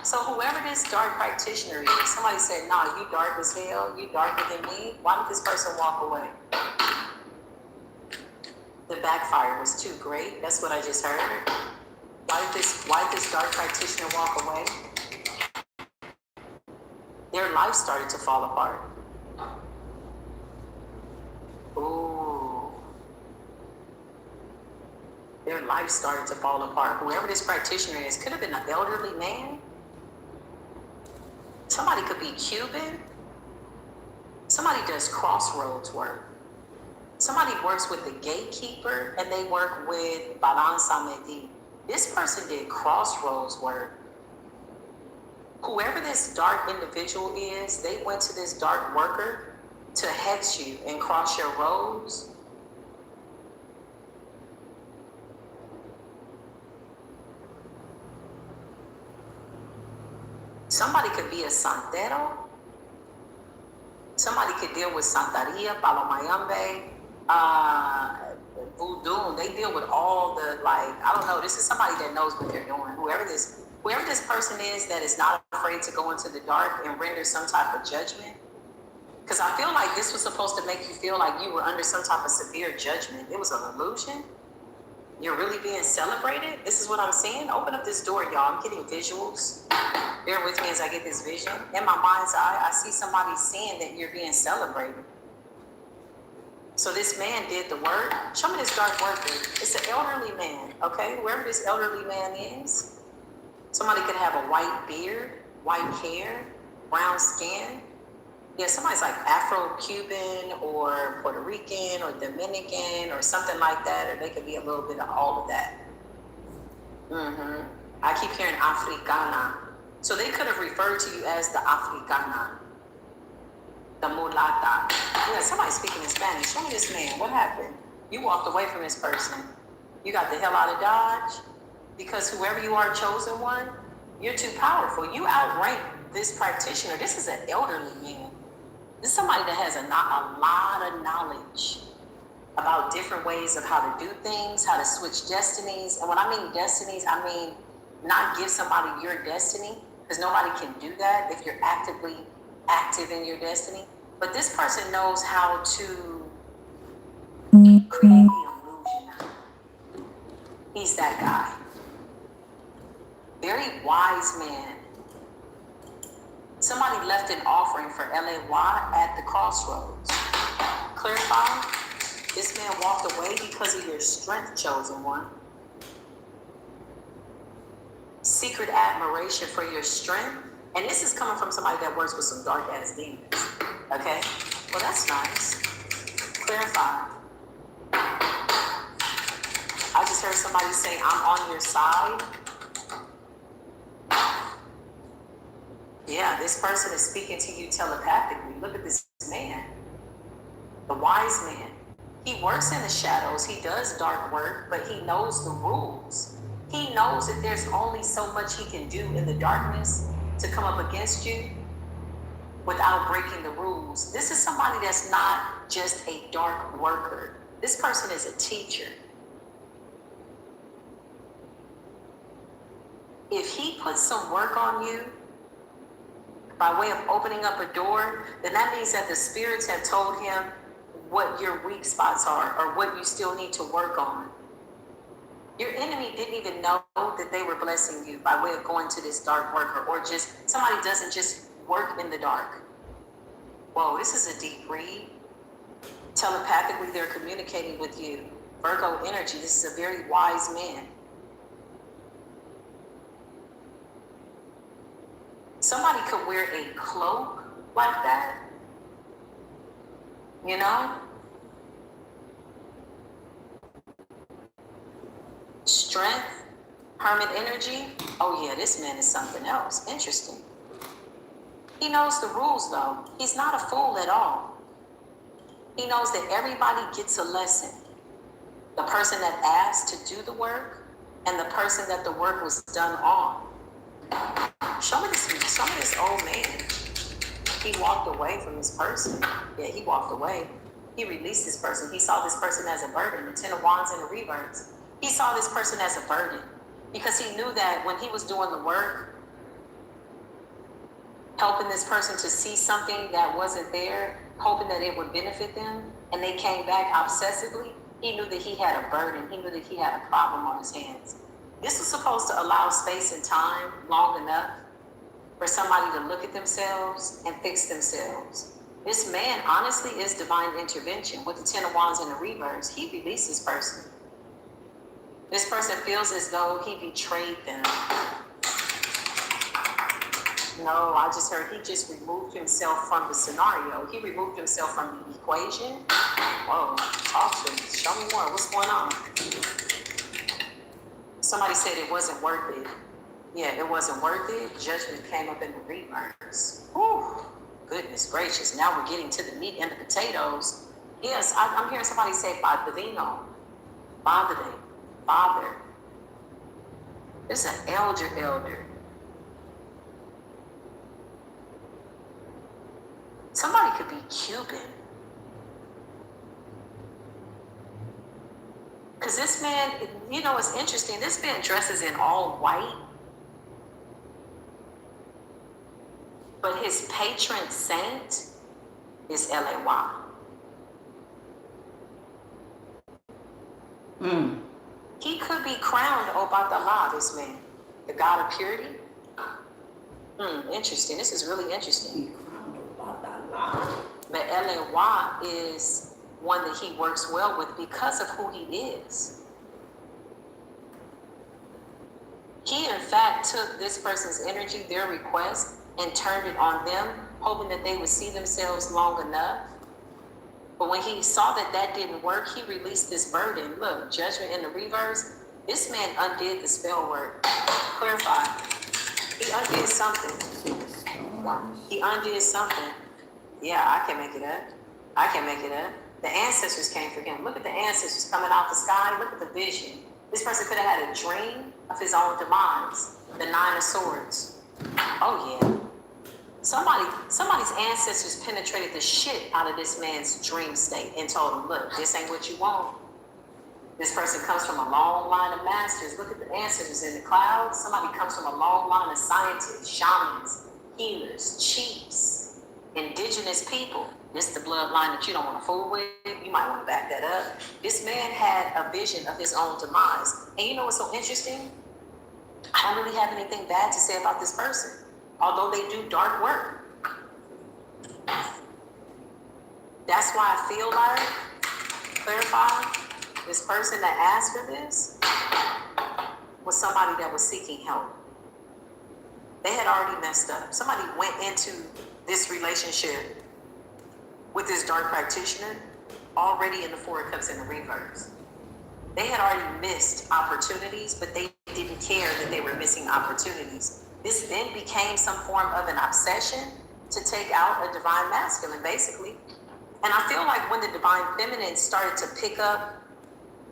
So whoever this dark practitioner is, somebody said, no, you dark as hell, you darker than me. Why did this person walk away? The backfire was too great. That's what I just heard. Why did this dark practitioner walk away? Their life started to fall apart. Ooh. Their life started to fall apart. Whoever this practitioner is could have been an elderly man. Somebody could be Cuban. Somebody does crossroads work. Somebody works with the gatekeeper and they work with balance samedi. This person did crossroads work. Whoever this dark individual is, they went to this dark worker to hex you and cross your roads. Somebody could be a santero. Somebody could deal with Santeria, Palomayambe, voodoo. They deal with all the, like, I don't know, this is somebody that knows what they're doing. Whoever this person is that is not afraid to go into the dark and render some type of judgment. Because I feel like this was supposed to make you feel like you were under some type of severe judgment. It was an illusion. You're really being celebrated. This is what I'm saying. Open up this door, y'all. I'm getting visuals. Bear with me as I get this vision. In my mind's eye, I see somebody saying that you're being celebrated. So this man did the work. Show me this dark worker. It's an elderly man, okay? Whoever this elderly man is, somebody could have a white beard, white hair, brown skin. Yeah, somebody's like Afro Cuban or Puerto Rican or Dominican or something like that, or they could be a little bit of all of that. I keep hearing Africana. So they could have referred to you as the Africana, the mulata. Yeah, somebody's speaking in Spanish. Show me this man. What happened? You walked away from this person. You got the hell out of Dodge because whoever you are, chosen one, you're too powerful. You outrank this practitioner. This is an elderly man. This is somebody that has a lot of knowledge about different ways of how to do things, how to switch destinies. And when I mean destinies, I mean not give somebody your destiny, because nobody can do that if you're actively active in your destiny. But this person knows how to create the illusion. He's that guy. Very wise man. Somebody left an offering for LAY at the crossroads. Clarify, this man walked away because of your strength, chosen one. Secret admiration for your strength. And this is coming from somebody that works with some dark ass demons. Okay? Well, that's nice. Clarify. I just heard somebody say, I'm on your side. Yeah, this person is speaking to you telepathically. Look at this man. The wise man. He works in the shadows. He does dark work, but he knows the rules. He knows that there's only so much he can do in the darkness to come up against you without breaking the rules. This is somebody that's not just a dark worker. This person is a teacher. If he puts some work on you by way of opening up a door, then that means that the spirits have told him what your weak spots are or what you still need to work on. Your enemy didn't even know that they were blessing you by way of going to this dark worker, or just somebody doesn't just work in the dark. Whoa, this is a deep read. Telepathically, they're communicating with you. Virgo energy, this is a very wise man. Somebody could wear a cloak like that, you know? Strength, hermit energy. Oh yeah, this man is something else. Interesting. He knows the rules though. He's not a fool at all. He knows that everybody gets a lesson. The person that asked to do the work and the person that the work was done on. Show me this old man. He walked away from this person. Yeah, he walked away. He released this person. He saw this person as a burden. The Ten of Wands and the Reverse. He saw this person as a burden because he knew that when he was doing the work, helping this person to see something that wasn't there, hoping that it would benefit them, and they came back obsessively, he knew that he had a burden. He knew that he had a problem on his hands. This was supposed to allow space and time long enough for somebody to look at themselves and fix themselves. This man honestly is divine intervention. With the Ten of Wands in the Reverse, he released this person. This person feels as though he betrayed them. No, I just heard he just removed himself from the scenario. He removed himself from the equation. Whoa, talk to me. Show me more. What's going on? Somebody said it wasn't worth it. Yeah, it wasn't worth it. Judgment came up in the reverse. Whew. Goodness gracious. Now we're getting to the meat and the potatoes. Yes, I'm hearing somebody say padrino. Father. It's an elder. Somebody could be Cuban. Because this man, you know, it's interesting. This man dresses in all white. But his patron saint is LAY. He could be crowned Obatala, this man, the god of purity. Interesting. This is really interesting. But LAY is one that he works well with because of who he is. He, in fact, took this person's energy, their request, and turned it on them, hoping that they would see themselves long enough. But when he saw that that didn't work, he released this burden. Look, judgment in the reverse. This man undid the spell work. Clarify. He undid something. He undid something. Yeah, I can make it up. The ancestors came for him. Look at the ancestors coming out the sky. Look at the vision. This person could have had a dream of his own demise. The 9 of Swords. Oh, yeah. Somebody's ancestors penetrated the shit out of this man's dream state and told him, look, this ain't what you want. This person comes from a long line of masters. Look at the ancestors in the clouds. Somebody comes from a long line of scientists, shamans, healers, chiefs, indigenous people. This is the bloodline that you don't want to fool with. You might want to back that up. This man had a vision of his own demise. And you know what's so interesting? I don't really have anything bad to say about this person, although they do dark work. That's why I feel like, clarify, this person that asked for this was somebody that was seeking help. They had already messed up. Somebody went into this relationship with this dark practitioner already in the 4 of Cups in the reverse. They had already missed opportunities, but they didn't care that they were missing opportunities. This then became some form of an obsession to take out a divine masculine, basically. And I feel like when the divine feminine started to pick up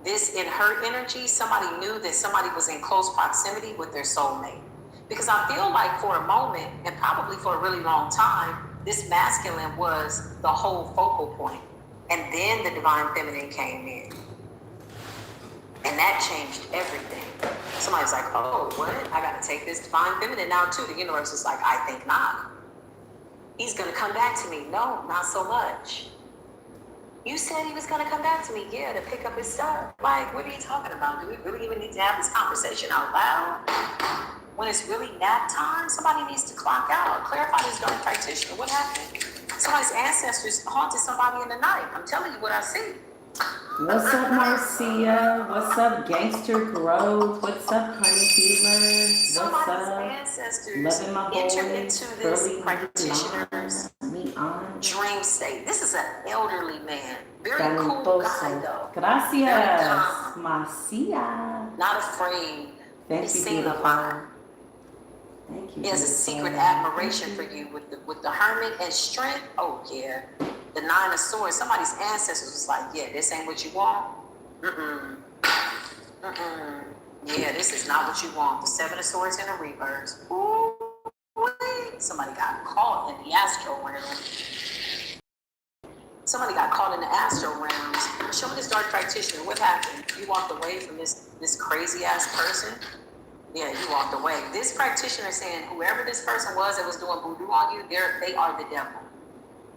this in her energy, somebody knew that somebody was in close proximity with their soulmate. Because I feel like for a moment, and probably for a really long time, this masculine was the whole focal point. And then the divine feminine came in. And that changed everything. Somebody's like, oh, what? I got to take this divine feminine now too. The universe is like, I think not. He's going to come back to me. No, not so much. You said he was going to come back to me. Yeah, to pick up his stuff. Like, what are you talking about? Do we really even need to have this conversation out loud? When it's really nap time, somebody needs to clock out. Clarify this dark practitioner. What happened? Somebody's ancestors haunted somebody in the night. I'm telling you what I see. What's up, Marcia? What's up, Gangster Grove? What's up, Honey Fever? What's Somebody's up? ancestors Loving my entered boys. into this Early practitioner's me on. dream state. This is an elderly man. Very cool guy, though. Gracias, Marcia. Not afraid. Thank He's you, seen a beautiful. lot. Thank you. He has a secret admiration for you with the hermit and strength. Oh, yeah. The 9 of Swords. Somebody's ancestors was like, yeah, this ain't what you want. Yeah, this is not what you want. The 7 of Swords in a reverse. Ooh, somebody got caught in the astral realm. Somebody got caught in the astral realms. Show me this dark practitioner. What happened? You walked away from this crazy ass person? Yeah, you walked away. This practitioner is saying whoever this person was that was doing voodoo on you, they are the devil.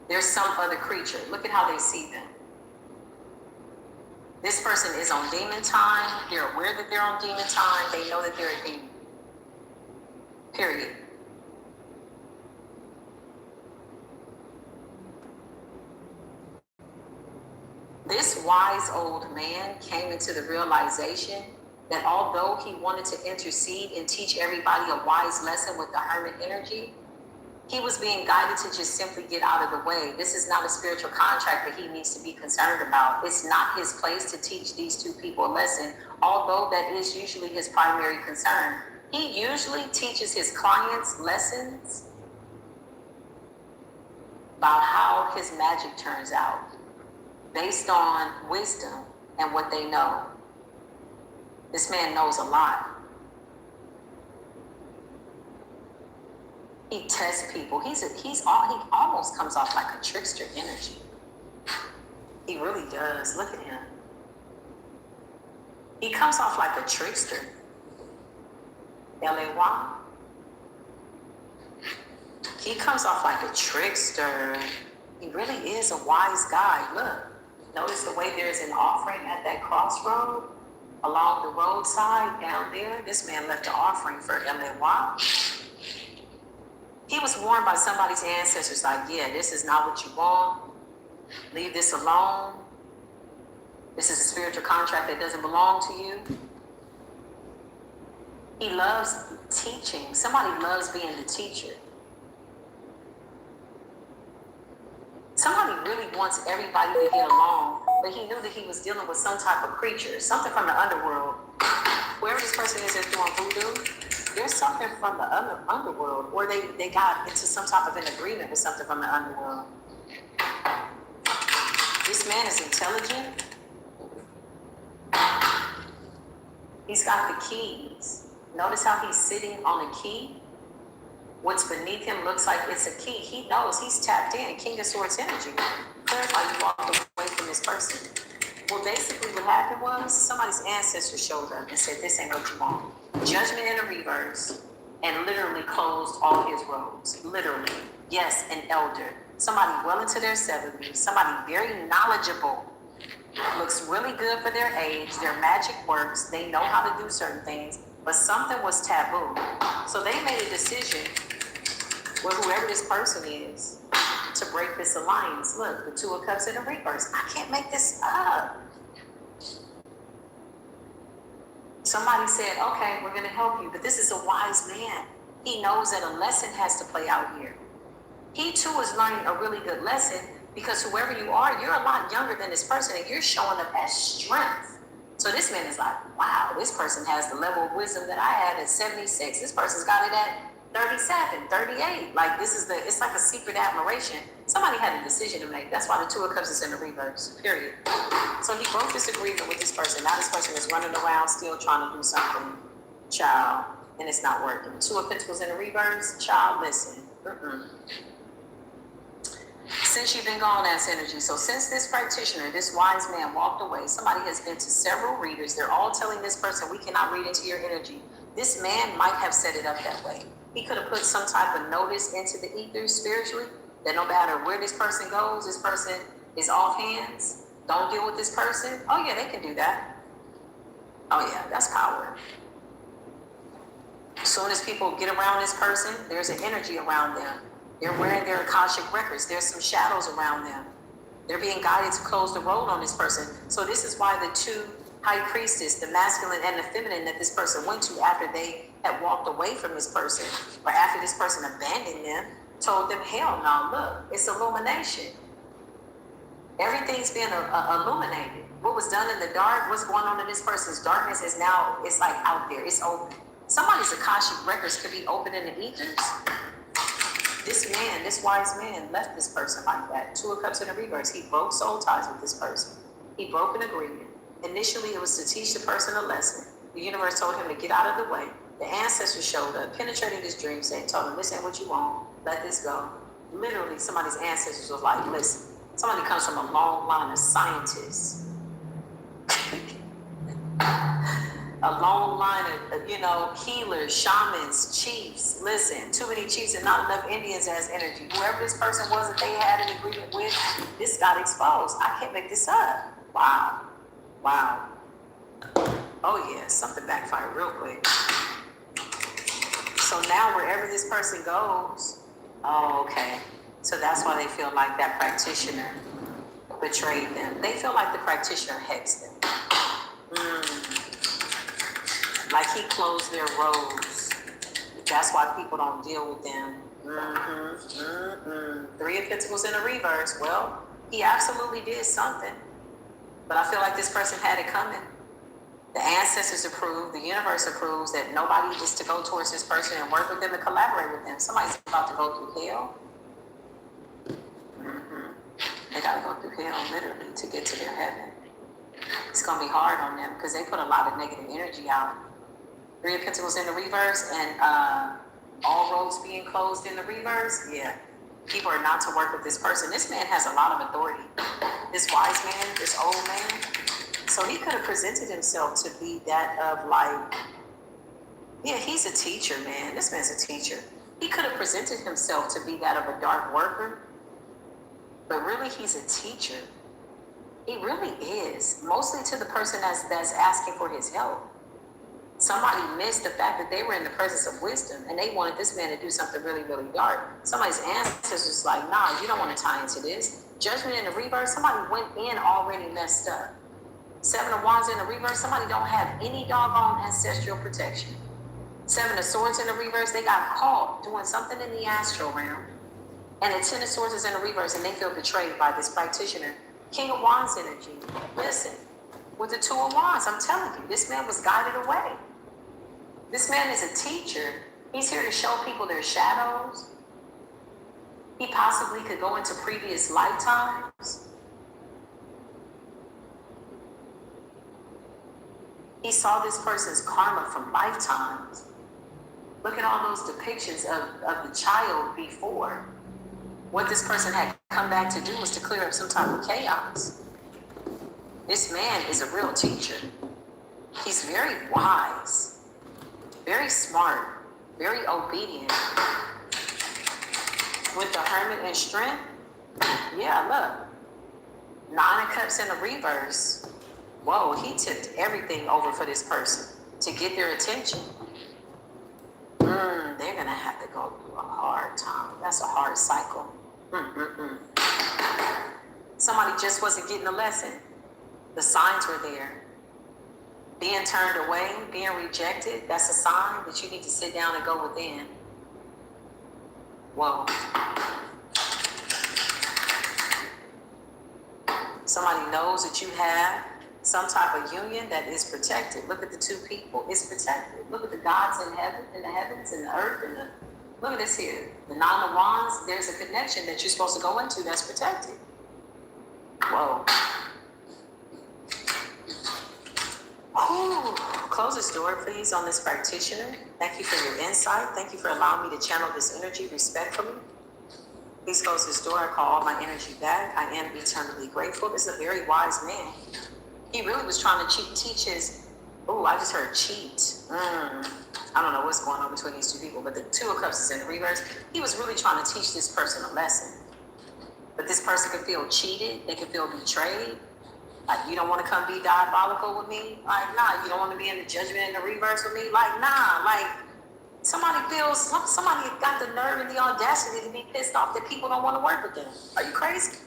There's some other creature. Look at how they see them. This person is on demon time. They're aware that they're on demon time. They know that they're a demon. Period. This wise old man came into the realization that although he wanted to intercede and teach everybody a wise lesson with the hermit energy, He was being guided to just simply get out of the way. This is not a spiritual contract that he needs to be concerned about. It's not his place to teach these two people a lesson, although that is usually his primary concern. He usually teaches his clients lessons about how his magic turns out based on wisdom and what they know. This man knows a lot. He tests people. He almost comes off like a trickster energy. He really does. Look at him. He comes off like a trickster. L-A-Y. He comes off like a trickster. He really is a wise guy. Look, notice the way there's an offering at that crossroad along the roadside down there. This man left an offering for L-A-Y. He was warned by somebody's ancestors, like, yeah, this is not what you want. Leave this alone. This is a spiritual contract that doesn't belong to you. He loves teaching. Somebody loves being the teacher. Somebody really wants everybody to get along, but he knew that he was dealing with some type of creature, something from the underworld. Whoever this person is that's doing voodoo, there's something from the underworld, or they got into some type of an agreement with something from the underworld. This man is intelligent. He's got the keys. Notice how he's sitting on a key. What's beneath him looks like it's a key. He knows he's tapped in. King of Swords energy. Clarify, you walked away from this person. Well, basically what happened was somebody's ancestor showed up and said, this ain't what you want. Judgment in a reverse, and literally closed all his roads. Literally. Yes, an elder. Somebody well into their 70s. Somebody very knowledgeable. Looks really good for their age. Their magic works. They know how to do certain things. But something was taboo. So they made a decision with whoever this person is to break this alliance. Look, the Two of Cups in a reverse. I can't make this up. Somebody said, okay, we're going to help you. But this is a wise man. He knows that a lesson has to play out here. He too is learning a really good lesson, because whoever you are, you're a lot younger than this person and you're showing up as strength. So this man is like, wow, this person has the level of wisdom that I had at 76. This person's got it at 37, 38. Like it's like a secret admiration. Somebody had a decision to make. That's why the Two of Cups is in the reverse, period. So he broke this agreement with this person. Now this person is running around still trying to do something, child, and it's not working. Two of Pentacles in the reverse, child, listen. Since you've been gone, as energy. So since this practitioner, this wise man walked away, somebody has been to several readers. They're all telling this person, we cannot read into your energy. This man might have set it up that way. He could have put some type of notice into the ether spiritually, that no matter where this person goes, this person is off hands. Don't deal with this person. Oh yeah, they can do that. Oh yeah, that's power. As soon as people get around this person, there's an energy around them. They're wearing their Akashic records. There's some shadows around them. They're being guided to close the road on this person. So this is why the two high priestess, the masculine and the feminine that this person went to after they had walked away from this person, or after this person abandoned them, told them, hell no, look, it's illumination. Everything's being illuminated. What was done in the dark, what's going on in this person's darkness is now, it's like out there, it's open. Somebody's Akashic records could be open in the ethers. This man, this wise man left this person like that. Two of Cups in the reverse. He broke soul ties with this person. He broke an agreement. Initially, it was to teach the person a lesson. The universe told him to get out of the way. The ancestors showed up, penetrated his dream state, told him, this ain't what you want. Let this go. Literally, somebody's ancestors was like, listen, somebody comes from a long line of scientists. A long line of, healers, shamans, chiefs. Listen, too many chiefs and not enough Indians as energy. Whoever this person was that they had an agreement with, this got exposed. I can't make this up. Wow. Oh yeah, something backfired real quick. So now wherever this person goes, oh, okay. So that's why they feel like that practitioner betrayed them. They feel like the practitioner hexed them. Like he closed their roads. That's why people don't deal with them. Three of Pentacles in the reverse. Well, he absolutely did something. But I feel like this person had it coming. The ancestors approve, the universe approves that nobody is to go towards this person and work with them and collaborate with them. Somebody's about to go through hell. They got to go through hell literally to get to their heaven. It's going to be hard on them because they put a lot of negative energy out. Three of Pentacles in the reverse and all roads being closed in the reverse. Yeah, people are not to work with this person. This man has a lot of authority. This wise man, this old man. So he could have presented himself to be that of like, yeah, he's a teacher, man. This man's a teacher. He could have presented himself to be that of a dark worker. But really, he's a teacher. He really is. Mostly to the person that's asking for his help. Somebody missed the fact that they were in the presence of wisdom and they wanted this man to do something really, really dark. Somebody's ancestors was like, nah, you don't want to tie into this. Judgment in the reverse, somebody went in already messed up. Seven of Wands in the reverse, somebody don't have any doggone ancestral protection. Seven of Swords in the reverse, they got caught doing something in the astral realm. And the Ten of Swords is in the reverse and they feel betrayed by this practitioner. King of Wands energy. Listen, with the Two of Wands, I'm telling you, this man was guided away. This man is a teacher. He's here to show people their shadows. He possibly could go into previous lifetimes. He saw this person's karma from lifetimes. Look at all those depictions of the child before. What this person had come back to do was to clear up some type of chaos. This man is a real teacher. He's very wise, very smart, very obedient. With the Hermit and Strength, yeah, look. Nine of Cups in the reverse. Whoa, he tipped everything over for this person to get their attention. They're going to have to go through a hard time. That's a hard cycle. Somebody just wasn't getting the lesson. The signs were there. Being turned away, being rejected, that's a sign that you need to sit down and go within. Whoa. Somebody knows that you have some type of union that is protected. Look at the two people. It's protected. Look at the gods in heaven, in the heavens, and the earth, and the look at this here. The Nine of Wands, there's a connection that you're supposed to go into that's protected. Whoa. Whew. Close this door, please, on this practitioner. Thank you for your insight. Thank you for allowing me to channel this energy respectfully. Please close this door. I call all my energy back. I am eternally grateful. This is a very wise man. He really was trying to teach his, I just heard cheat. I don't know what's going on between these two people, but the Two of Cups is in the reverse. He was really trying to teach this person a lesson. But this person could feel cheated. They could feel betrayed. Like, you don't want to come be diabolical with me? Like, nah. You don't want to be in the judgment in the reverse with me? Like, nah. Like, somebody got the nerve and the audacity to be pissed off that people don't want to work with them. Are you crazy?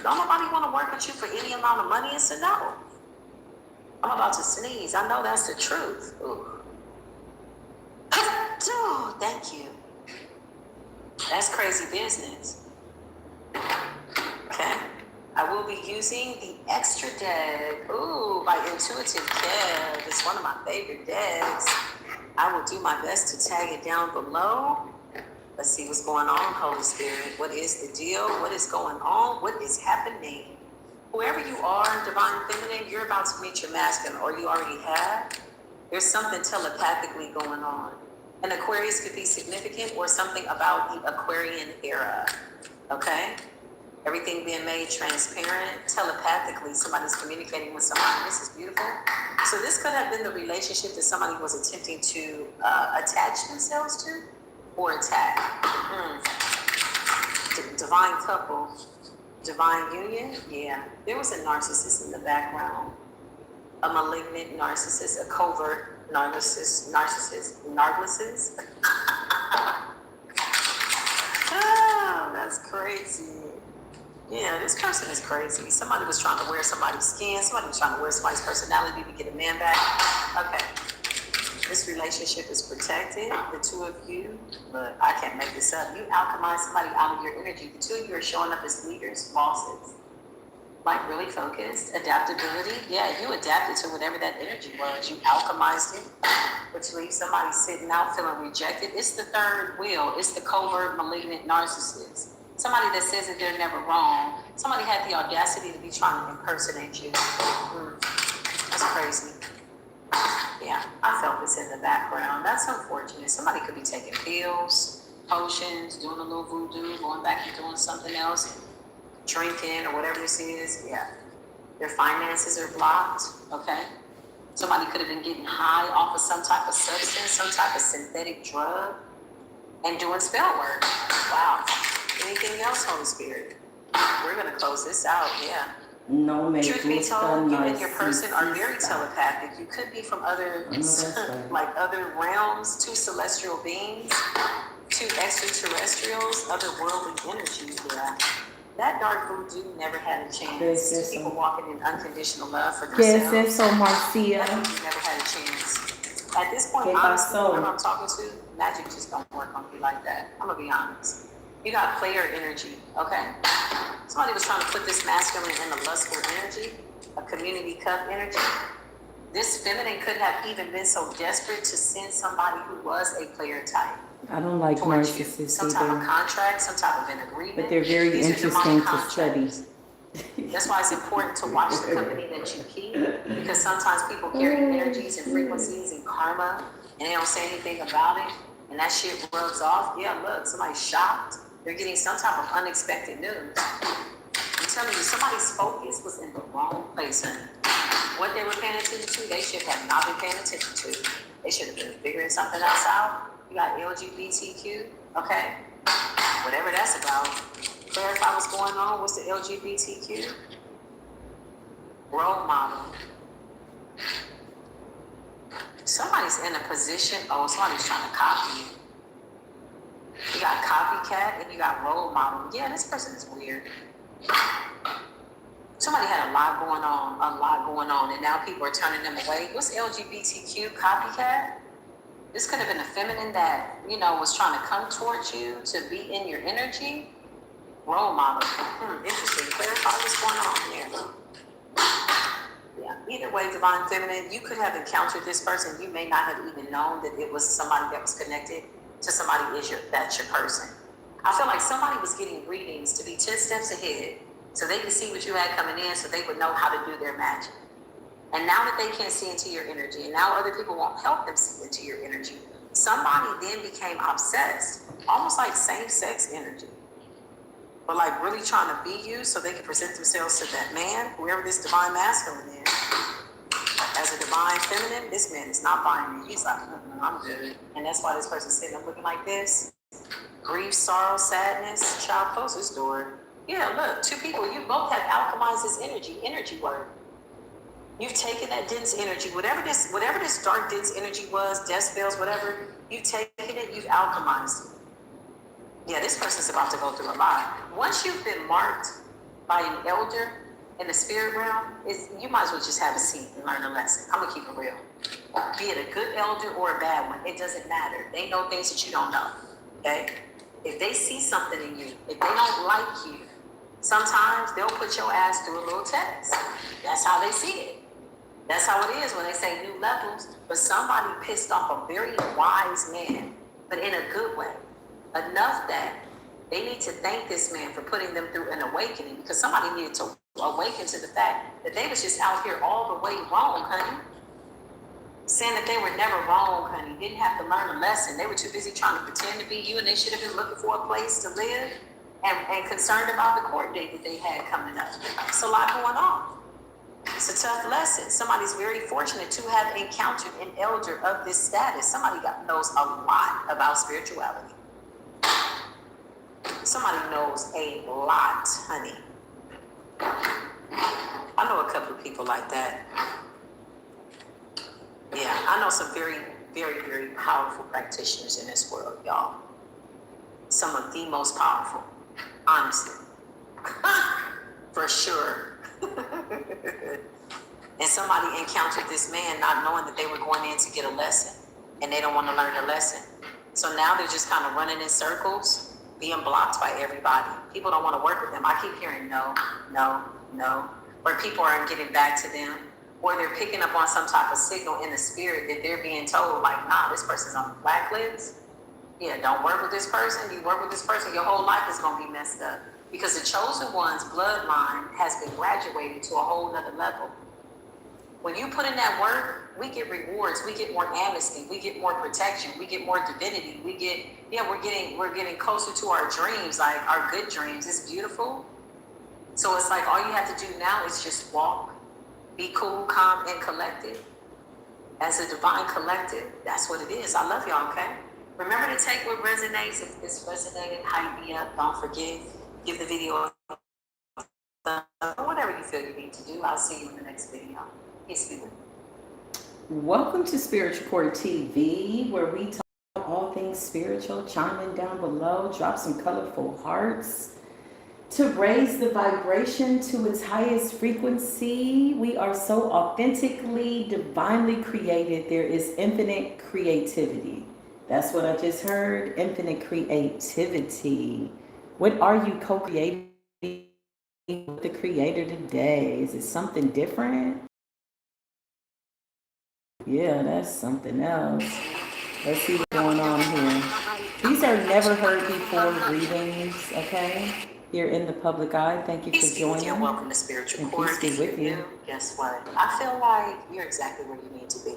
Don't nobody want to work with you for any amount of money? It's a no. I'm about to sneeze. I know that's the truth. Ooh. Thank you. That's crazy business. Okay. I will be using the extra deck. Ooh, by Intuitive Kev. It's one of my favorite decks. I will do my best to tag it down below. Let's see what's going on, Holy Spirit. What is the deal? What is going on? What is happening? Whoever you are, Divine Feminine, you're about to meet your masculine, or you already have. There's something telepathically going on. An Aquarius could be significant, or something about the Aquarian era. Okay? Everything being made transparent, telepathically, somebody's communicating with somebody. This is beautiful. So this could have been the relationship that somebody was attempting to attach themselves to or attack. Divine couple, divine union. Yeah, there was a narcissist in the background. A malignant narcissist, a covert narcissist. Oh, that's crazy. Yeah, this person is crazy. Somebody was trying to wear somebody's skin. Somebody was trying to wear somebody's personality to get a man back. Okay. This relationship is protected, the two of you, but I can't make this up. You alchemize somebody out of your energy. The two of you are showing up as leaders, bosses, like really focused, adaptability. Yeah, you adapted to whatever that energy was. You alchemized it, which leaves somebody sitting out feeling rejected. It's the third wheel. It's the covert, malignant narcissist. Somebody that says that they're never wrong. Somebody had the audacity to be trying to impersonate you. That's crazy. Yeah, I felt this in the background. That's unfortunate. Somebody could be taking pills, potions, doing a little voodoo, going back and doing something else, drinking or whatever this is. Yeah, their finances are blocked. Okay, somebody could have been getting high off of some type of substance, some type of synthetic drug, and doing spell work. Wow. Anything else, Holy Spirit? We're gonna close this out. Yeah. No me Truth be gusta told, you and your person are very narcisista. telepathic. You could be from other, right. like other realms, two celestial beings, two extraterrestrials, otherworldly energies. Yeah. That dark voodoo never had a chance. Yes, People walking in unconditional love for ¿Qué es themselves. eso, Marcia? That voodoo never had a chance. At this point, ¿Qué honestly, pasó? whoever I'm talking to, magic just don't work on me like that. I'm gonna be honest. You got player energy, okay? Somebody was trying to put this masculine and the lustful energy, a community cup energy. This feminine could have even been so desperate to send somebody who was a player type I don't like towards you. narcissists Some type of either, contract, some type of an agreement. but they're very These are interesting demonic to study. contracts. That's why it's important to watch the company that you keep, because sometimes people carry energies and frequencies and karma, and they don't say anything about it, and that shit rubs off. Yeah, look, somebody's shocked. They're getting some type of unexpected news. I'm telling you, somebody's focus was in the wrong place, honey. What they were paying attention to, they should have not been paying attention to. They should have been figuring something else out. You got LGBTQ, okay? Whatever that's about. Clarify what's going on. What's the LGBTQ? Role model. Somebody's in a position, somebody's trying to copy you. You got copycat and you got role model. Yeah, this person is weird. Somebody had a lot going on, and now people are turning them away. What's LGBTQ copycat? This could have been a feminine that, was trying to come towards you to be in your energy. Role model. Interesting. Clarify what's going on here. Yeah. Either way, divine feminine, you could have encountered this person. You may not have even known that it was somebody that was connected to somebody that's your person. I feel like somebody was getting readings to be 10 steps ahead so they could see what you had coming in so they would know how to do their magic. And now that they can't see into your energy, and now other people won't help them see into your energy, somebody then became obsessed, almost like same-sex energy, but like really trying to be you so they can present themselves to that man, whoever this divine masculine is. As a divine feminine, this man is not buying me. He's like, I'm good. And that's why this person's sitting up looking like this. Grief, sorrow, sadness. Child, close this door. Yeah, look, two people, you both have alchemized this energy work. You've taken that dense energy, whatever this dark dense energy was, death spells, whatever, you've taken it, you've alchemized it. Yeah, this person's about to go through a lot. Once you've been marked by an elder in the spirit realm, you might as well just have a seat and learn a lesson. I'm gonna keep it real. Be it a good elder or a bad one, it doesn't matter. They know things that you don't know, okay? If they see something in you, if they don't like you, sometimes they'll put your ass through a little test. That's how they see it. That's how it is when they say new levels. But somebody pissed off a very wise man, but in a good way. Enough that they need to thank this man for putting them through an awakening, because somebody needed to awaken to the fact that they was just out here all the way wrong, honey. Saying that they were never wrong, honey. Didn't have to learn a lesson. They were too busy trying to pretend to be you, and they should have been looking for a place to live and concerned about the court date that they had coming up. It's a lot going on. It's a tough lesson. Somebody's very fortunate to have encountered an elder of this status. Somebody knows a lot about spirituality. Somebody knows a lot, honey. I know a couple of people like that. Yeah, I know some very, very, very powerful practitioners in this world, y'all. Some of the most powerful, honestly. For sure. And somebody encountered this man not knowing that they were going in to get a lesson. and they don't want to learn the lesson. So now they're just kind of running in circles, being blocked by everybody. People don't want to work with them. I keep hearing no, no, no, or people aren't getting back to them, or they're picking up on some type of signal in the spirit that they're being told, like, nah, this person's on the blacklist. Yeah, don't work with this person. You work with this person, your whole life is going to be messed up. Because the chosen one's bloodline has been graduated to a whole nother level. When you put in that work, we get rewards, we get more amnesty, we get more protection, we get more divinity, we're getting closer to our dreams, like our good dreams. It's beautiful. So it's like all you have to do now is just walk, be cool, calm, and collected. As a divine collective, that's what it is. I love y'all, okay? Remember to take what resonates. If it's resonated, hype me up, don't forget, give the video a thumbs up, or whatever you feel you need to do. I'll see you in the next video. Peace be with you. Welcome to Spiritual Core TV, where we talk about all things spiritual. Chime in down below, drop some colorful hearts to raise the vibration to its highest frequency. We are so authentically, divinely created. There is infinite creativity. That's what I just heard, infinite creativity. What are you co-creating with the creator today? Is it something different? Yeah, that's something else. Let's see what's going on here. These are never heard before readings, okay? Here in the public eye. Thank you for joining. Welcome to Spiritual And Core. peace be with you. Guess what? I feel like you're exactly where you need to be.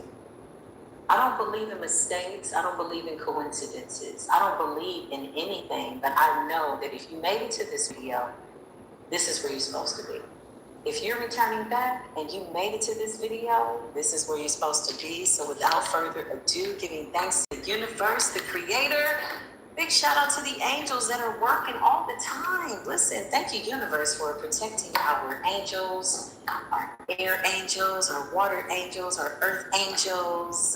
I don't believe in mistakes. I don't believe in coincidences. I don't believe in anything, but I know that if you made it to this video, this is where you're supposed to be. If you're returning back and you made it to this video, this is where you're supposed to be. So without further ado, giving thanks to the universe, the creator. Big shout out to the angels that are working all the time. Listen, thank you, universe, for protecting our angels, our air angels, our water angels, our earth angels,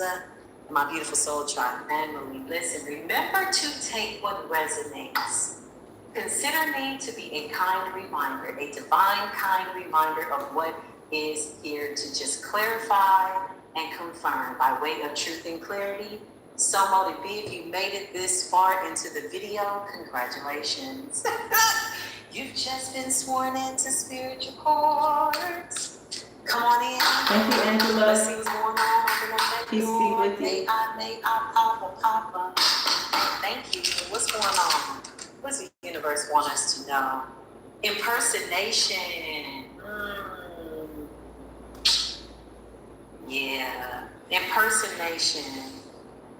my beautiful soul tribe family. Listen, remember to take what resonates. Consider me to be a kind reminder, a divine kind reminder of what is here to just clarify and confirm by way of truth and clarity. So mote it be. If you made it this far into the video, congratulations. You've just been sworn into spiritual courts. Come on in. Thank you, Angela. Let's see what's going on. Peace be with you. May I, Papa. Thank you. What's going on? What does the universe want us to know? Impersonation. Yeah. Impersonation.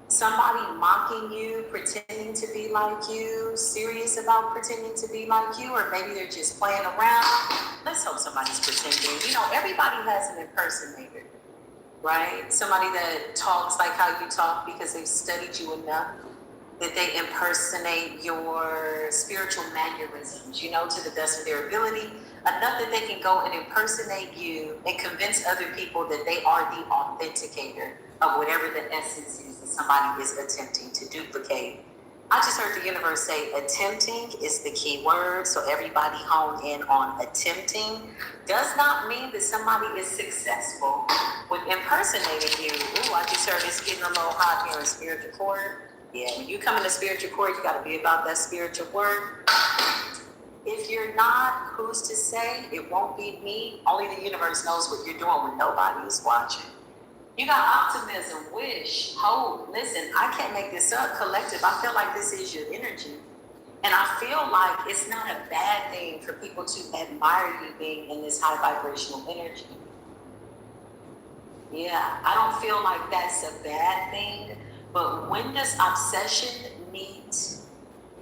Somebody mocking you, pretending to be like you, serious about pretending to be like you, or maybe they're just playing around. Let's hope somebody's pretending. You know, everybody has an impersonator, right? Somebody that talks like how you talk because they've studied you enough that they impersonate your spiritual mannerisms, you know, to the best of their ability, enough that they can go and impersonate you and convince other people that they are the authenticator of whatever the essence is that somebody is attempting to duplicate. I just heard the universe say attempting is the key word, so everybody hone in on attempting. Does not mean that somebody is successful with impersonating you. Ooh, I just heard it's getting a little hot here in spiritual court. Yeah, when you come into spiritual court, you got to be about that spiritual work. If you're not, who's to say? It won't be me. Only the universe knows what you're doing when nobody is watching. You got optimism, wish, hope. Listen, I can't make this up. Collective, I feel like this is your energy. And I feel like it's not a bad thing for people to admire you being in this high vibrational energy. Yeah, I don't feel like that's a bad thing. But when does obsession meet,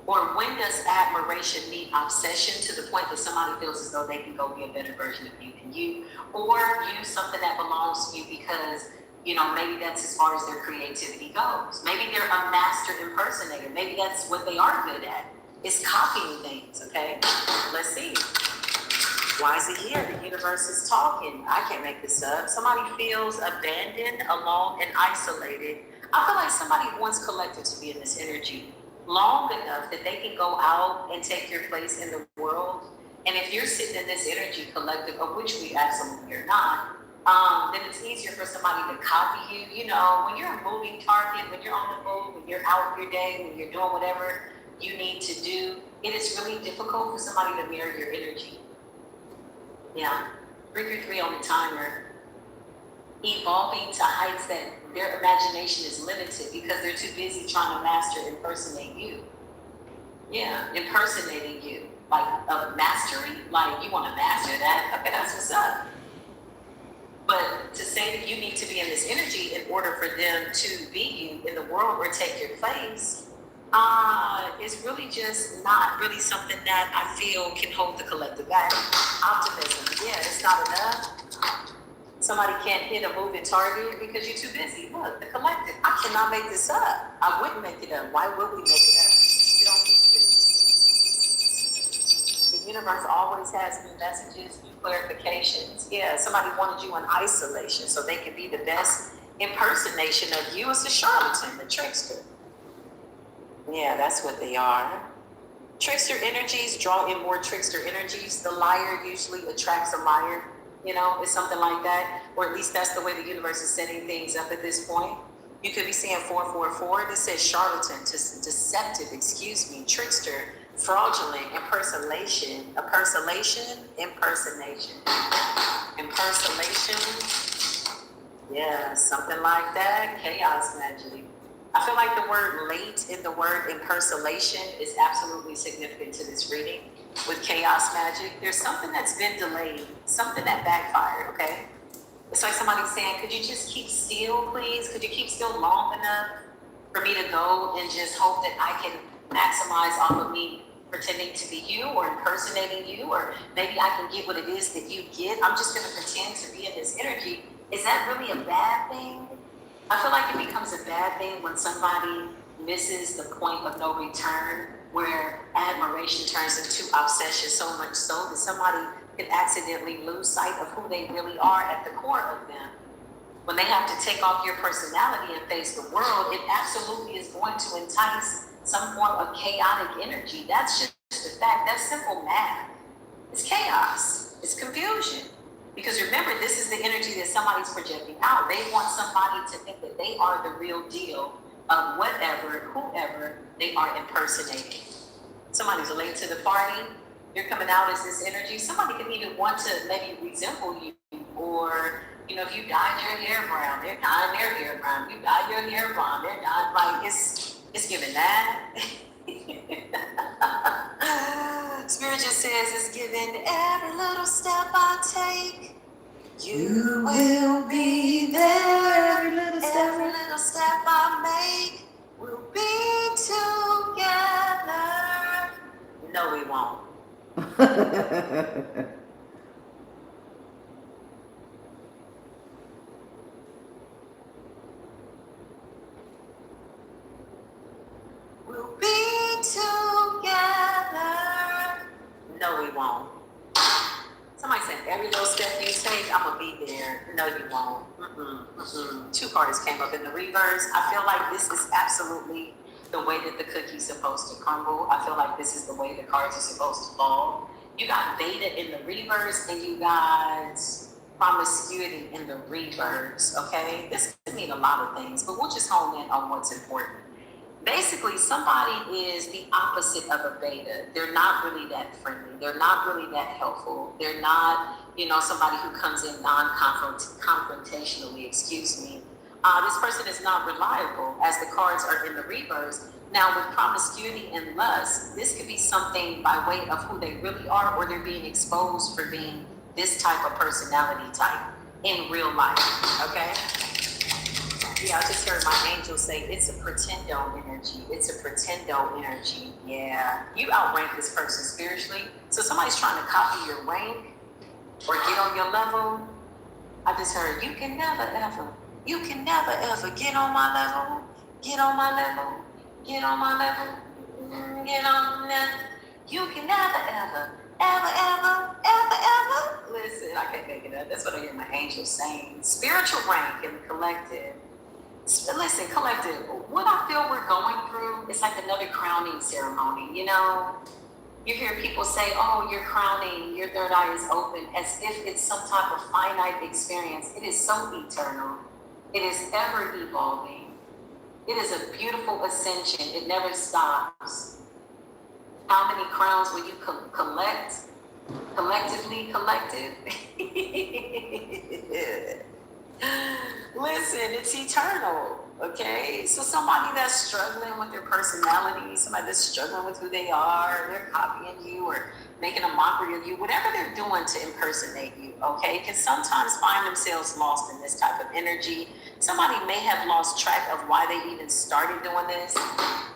or when does admiration meet obsession to the point that somebody feels as though they can go be a better version of you than you, or use something that belongs to you because, you know, maybe that's as far as their creativity goes. Maybe they're a master impersonator. Maybe that's what they are good at. It's copying things, okay? Let's see. Why is it here? The universe is talking. I can't make this up. Somebody feels abandoned, alone, and isolated. I feel like somebody wants collective to be in this energy long enough that they can go out and take your place in the world. And if you're sitting in this energy collective, of which we absolutely are not, then it's easier for somebody to copy you. You know, when you're a moving target, when you're on the move, when you're out your day, when you're doing whatever you need to do, it is really difficult for somebody to mirror your energy. Yeah. 333 on the timer. Evolving to heights that their imagination is limited because they're too busy trying to master impersonate you. Yeah, impersonating you. Like mastery, like you want to master that? Okay, that's what's up. But to say that you need to be in this energy in order for them to be you in the world or take your place, is really just not really something that I feel can hold the collective back. Optimism, yeah, it's not enough. Somebody can't hit a moving target because you're too busy. Look, the collective, I cannot make this up. I wouldn't make it up. Why would we make it up? We don't need to. The universe always has new messages, new clarifications. Yeah, somebody wanted you in isolation so they could be the best impersonation of you as a charlatan, the trickster. Yeah, that's what they are. Trickster energies draw in more trickster energies. The liar usually attracts a liar. You know, it's something like that, or at least that's the way the universe is setting things up at this point. You could be seeing 444. This says charlatan, deceptive, trickster, fraudulent, impersonation, yeah, something like that. Chaos magic. I feel like the word late in the word impersonation is absolutely significant to this reading. With chaos magic, there's something that's been delayed, something that backfired, okay? It's like somebody saying, could you just keep still, please? Could you keep still long enough for me to go and just hope that I can maximize off of me pretending to be you or impersonating you, or maybe I can get what it is that you get. I'm just gonna pretend to be in this energy. Is that really a bad thing? I feel like it becomes a bad thing when somebody misses the point of no return, where admiration turns into obsession, so much so that somebody can accidentally lose sight of who they really are at the core of them. When they have to take off your personality and face the world, it absolutely is going to entice some form of chaotic energy. That's just the fact. That's simple math. It's chaos. It's confusion. Because remember, this is the energy that somebody's projecting out. They want somebody to think that they are the real deal of whatever, whoever they are impersonating. Somebody's late to the party. You're coming out as this energy. Somebody could even want to maybe resemble you, or, you know, if you dyed your hair brown, they're dyeing their hair brown. You dyed your hair blonde, they're dyeing, like, it's giving that. Spirit just says it's giving every little step I take. You will be there. Every little step I make, we'll be together. No, we won't. We'll be together. No, we won't. Somebody said, every little step you take, I'm going to be there. No, you won't. Two cards came up in the reverse. I feel like this is absolutely the way that the cookie's supposed to crumble. I feel like this is the way the cards are supposed to fall. You got beta in the reverse, and you got promiscuity in the reverse, okay? This could mean a lot of things, but we'll just hone in on what's important. Basically, somebody is the opposite of a beta. They're not really that friendly. They're not really that helpful. They're not, you know, somebody who comes in non-confrontationally, this person is not reliable, as the cards are in the reverse. Now, with promiscuity and lust, this could be something by way of who they really are, or they're being exposed for being this type of personality type in real life, okay? Yeah, I just heard my angel say, it's a pretendo energy. It's a pretendo energy. Yeah. You outrank this person spiritually. So somebody's trying to copy your rank or get on your level. I just heard, you can never ever get on my level. Get on my level. Get on my level. Get on that. You can never ever. Listen, I can't make it up. That's what I hear my angel saying. Spiritual rank and collective. Listen, collective, what I feel we're going through is like another crowning ceremony, you know? You hear people say, oh, you're crowning, your third eye is open, as if it's some type of finite experience. It is so eternal. It is ever evolving. It is a beautiful ascension. It never stops. How many crowns will you collect? Collectively collective? Listen, it's eternal, okay? So somebody that's struggling with their personality, somebody that's struggling with who they are, they're copying you or making a mockery of you, whatever they're doing to impersonate you, okay, can sometimes find themselves lost in this type of energy. Somebody may have lost track of why they even started doing this.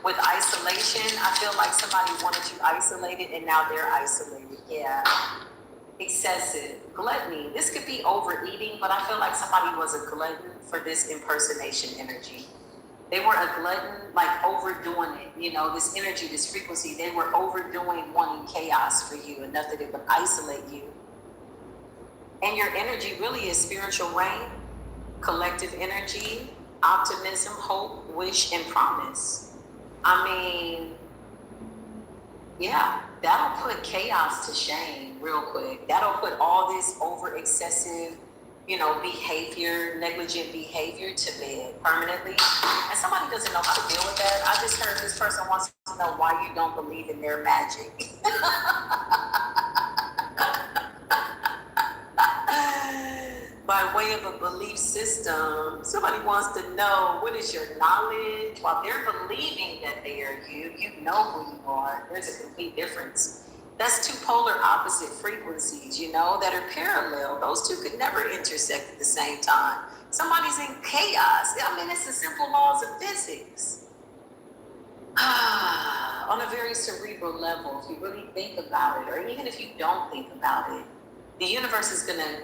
With isolation, I feel like somebody wanted you isolated and now they're isolated, yeah. Excessive gluttony. This could be overeating, but I feel like somebody was a glutton for this impersonation energy. They were a glutton, like overdoing it. You know, this energy, this frequency, they were overdoing wanting chaos for you, enough that it would isolate you. And your energy really is spiritual rain, collective energy, optimism, hope, wish, and promise. I mean, yeah, that'll put chaos to shame real quick. That'll put all this over excessive, you know, behavior, negligent behavior to bed permanently. And somebody doesn't know how to deal with that. I just heard this person wants to know why you don't believe in their magic. By way of a belief system, somebody wants to know, what is your knowledge? While they're believing that they are you, you know who you are. There's a complete difference. That's two polar opposite frequencies, you know, that are parallel. Those two could never intersect at the same time. Somebody's in chaos. I mean, it's the simple laws of physics. On a very cerebral level, if you really think about it, or even if you don't think about it, the universe is going to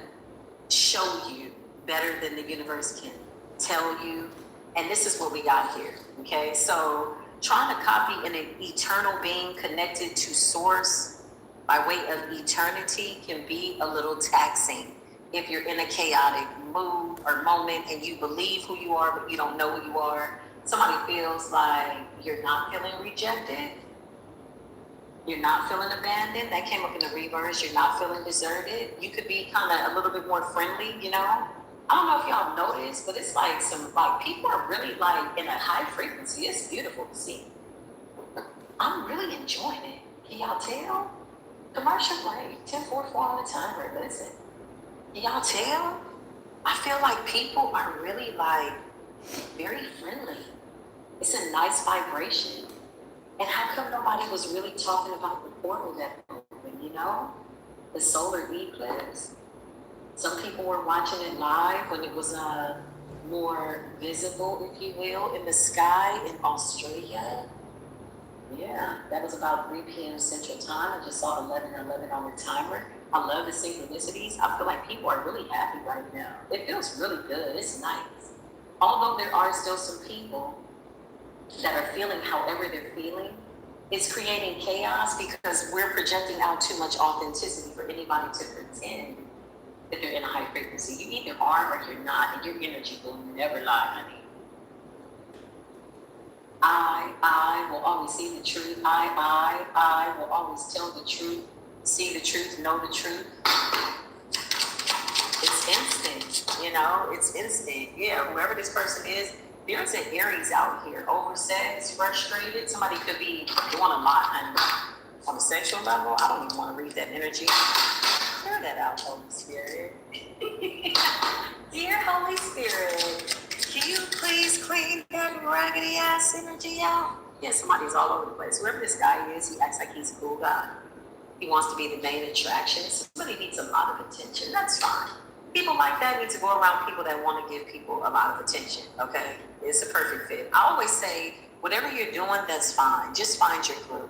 show you better than the universe can tell you. And this is what we got here, okay? So trying to copy an eternal being connected to source by way of eternity can be a little taxing if you're in a chaotic mood or moment and you believe who you are but you don't know who you are. Somebody feels like you're not feeling rejected, you're not feeling abandoned. That came up in the reverse. You're not feeling deserted. You could be kind of a little bit more friendly, you know? I don't know if y'all noticed, but it's like people are really like in a high frequency. It's beautiful to see. I'm really enjoying it. Can y'all tell? Commercial break, 10:44 on the timer. Listen, can y'all tell? I feel like people are really like very friendly. It's a nice vibration. And how come nobody was really talking about the portal that opened, you know? The solar eclipse. Some people were watching it live when it was more visible, if you will, in the sky in Australia. Yeah, that was about 3 p.m. Central Time. I just saw 11:11 on the timer. I love the synchronicities. I feel like people are really happy right now. It feels really good. It's nice. Although there are still some people that are feeling however they're feeling, it's creating chaos because we're projecting out too much authenticity for anybody to pretend that they're in a high frequency. You either are or you're not, and your energy will never lie, honey. I will always see the truth. I will always tell the truth, see the truth, know the truth. It's instant, you know, it's instant. Yeah, whoever this person is, there's an Aries out here, oversexed, frustrated. Somebody could be doing a lot on a sexual level. I don't even want to read that energy. Clear that out, Holy Spirit. Dear Holy Spirit, can you please clean that raggedy ass energy out? Yeah, somebody's all over the place. Whoever this guy is, he acts like he's a cool guy. He wants to be the main attraction. Somebody needs a lot of attention. That's fine. People like that need to go around people that want to give people a lot of attention, okay? It's a perfect fit. I always say, whatever you're doing, that's fine. Just find your group.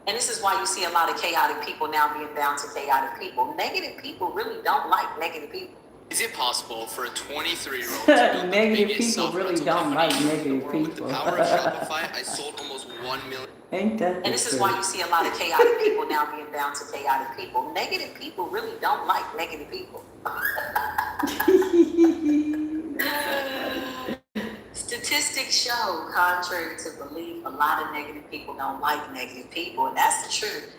And this is why you see a lot of chaotic people now being bound to chaotic people. Negative people really don't like negative people. Is it possible for a 23-year-old to build negative the biggest people really self-rental don't like company in the negative world? people. With the power of Shopify, I sold almost 1 million. Ain't that And this is why you see a lot of chaotic people now being bound to chaotic people. Negative people really don't like negative people. Statistics show, contrary to belief, a lot of negative people don't like negative people, and that's the truth.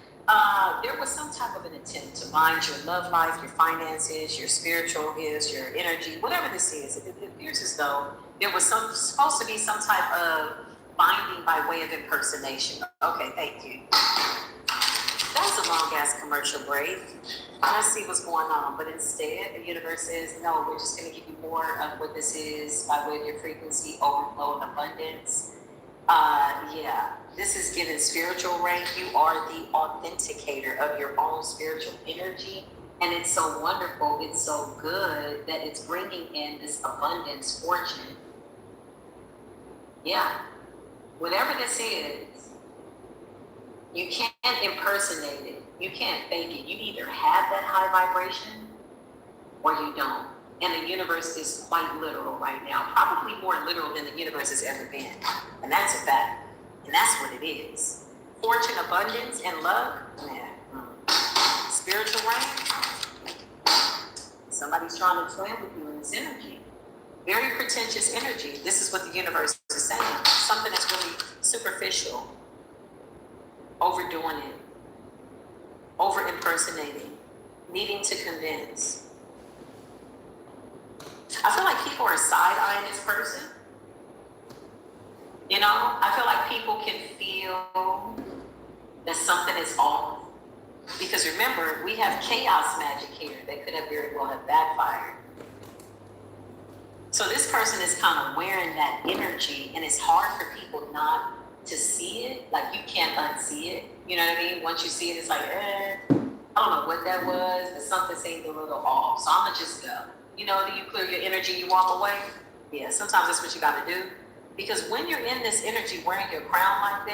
There was some type of an attempt to bind your love life, your finances, your spiritual gifts, your energy, whatever this is. It appears as though there was supposed to be some type of binding by way of impersonation. Okay, thank you. That was a long ass commercial break. Let's see what's going on. But instead, the universe says, no, we're just going to give you more of what this is by way of your frequency, overflow, and abundance. Yeah, this is given spiritual rank. You are the authenticator of your own spiritual energy. And it's so wonderful, it's so good that it's bringing in this abundance, fortune. Yeah, whatever this is, you can't impersonate it. You can't fake it. You either have that high vibration or you don't. And the universe is quite literal right now, probably more literal than the universe has ever been. And that's a fact. And that's what it is. Fortune, abundance, and luck, man. Spiritual rank, somebody's trying to twin with you in this energy. Very pretentious energy. This is what the universe is saying. Something that's really superficial. Overdoing it. Over impersonating. Needing to convince. I feel like people are side-eyeing this person. You know, I feel like people can feel that something is off. Because remember, we have chaos magic here that could have very well have backfired. So this person is kind of wearing that energy, and it's hard for people not to see it. Like, you can't unsee it. You know what I mean? Once you see it, it's like, I don't know what that was, but something seemed a little off. So I'm gonna just go. You know, do you clear your energy, you walk away? Yeah, sometimes that's what you gotta do. Because when you're in this energy wearing your crown like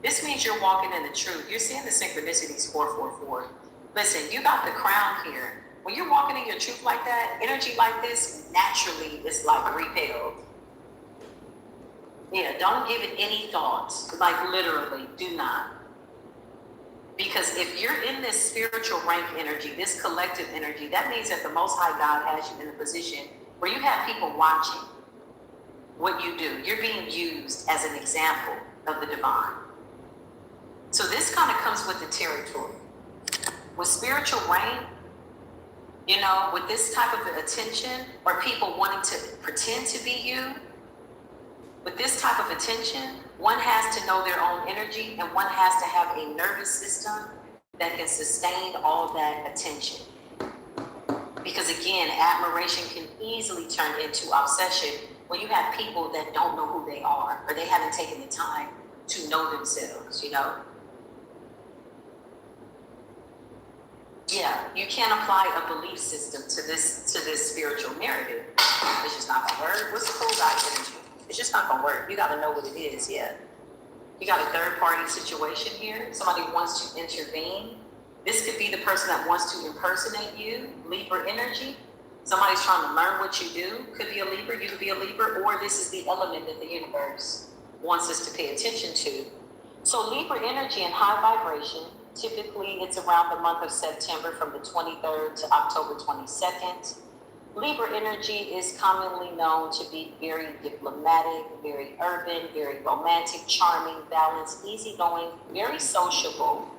this means you're walking in the truth. You're seeing the synchronicities 444. Listen, you got the crown here. When you're walking in your truth like that, energy like this naturally is like repelled. Yeah, don't give it any thoughts. Like literally, do not. Because if you're in this spiritual rank energy, this collective energy, that means that the Most High God has you in a position where you have people watching what you do. You're being used as an example of the divine. So this kind of comes with the territory. With spiritual rank, you know, with this type of attention, or people wanting to pretend to be you, with this type of attention, one has to know their own energy, and one has to have a nervous system that can sustain all that attention. Because again, admiration can easily turn into obsession when you have people that don't know who they are, or they haven't taken the time to know themselves, you know? Yeah, you can't apply a belief system to this spiritual narrative. It's just not gonna work. What's the cool guy energy? It's just not gonna work. You gotta know what it is, yeah. You got a third party situation here. Somebody wants to intervene. This could be the person that wants to impersonate you, Libra energy. Somebody's trying to learn what you do. Could be a Libra, you could be a Libra, or this is the element that the universe wants us to pay attention to. So Libra energy and high vibration, typically it's around the month of September from the 23rd to October 22nd. Libra energy is commonly known to be very diplomatic, very urban, very romantic, charming, balanced, easygoing, very sociable,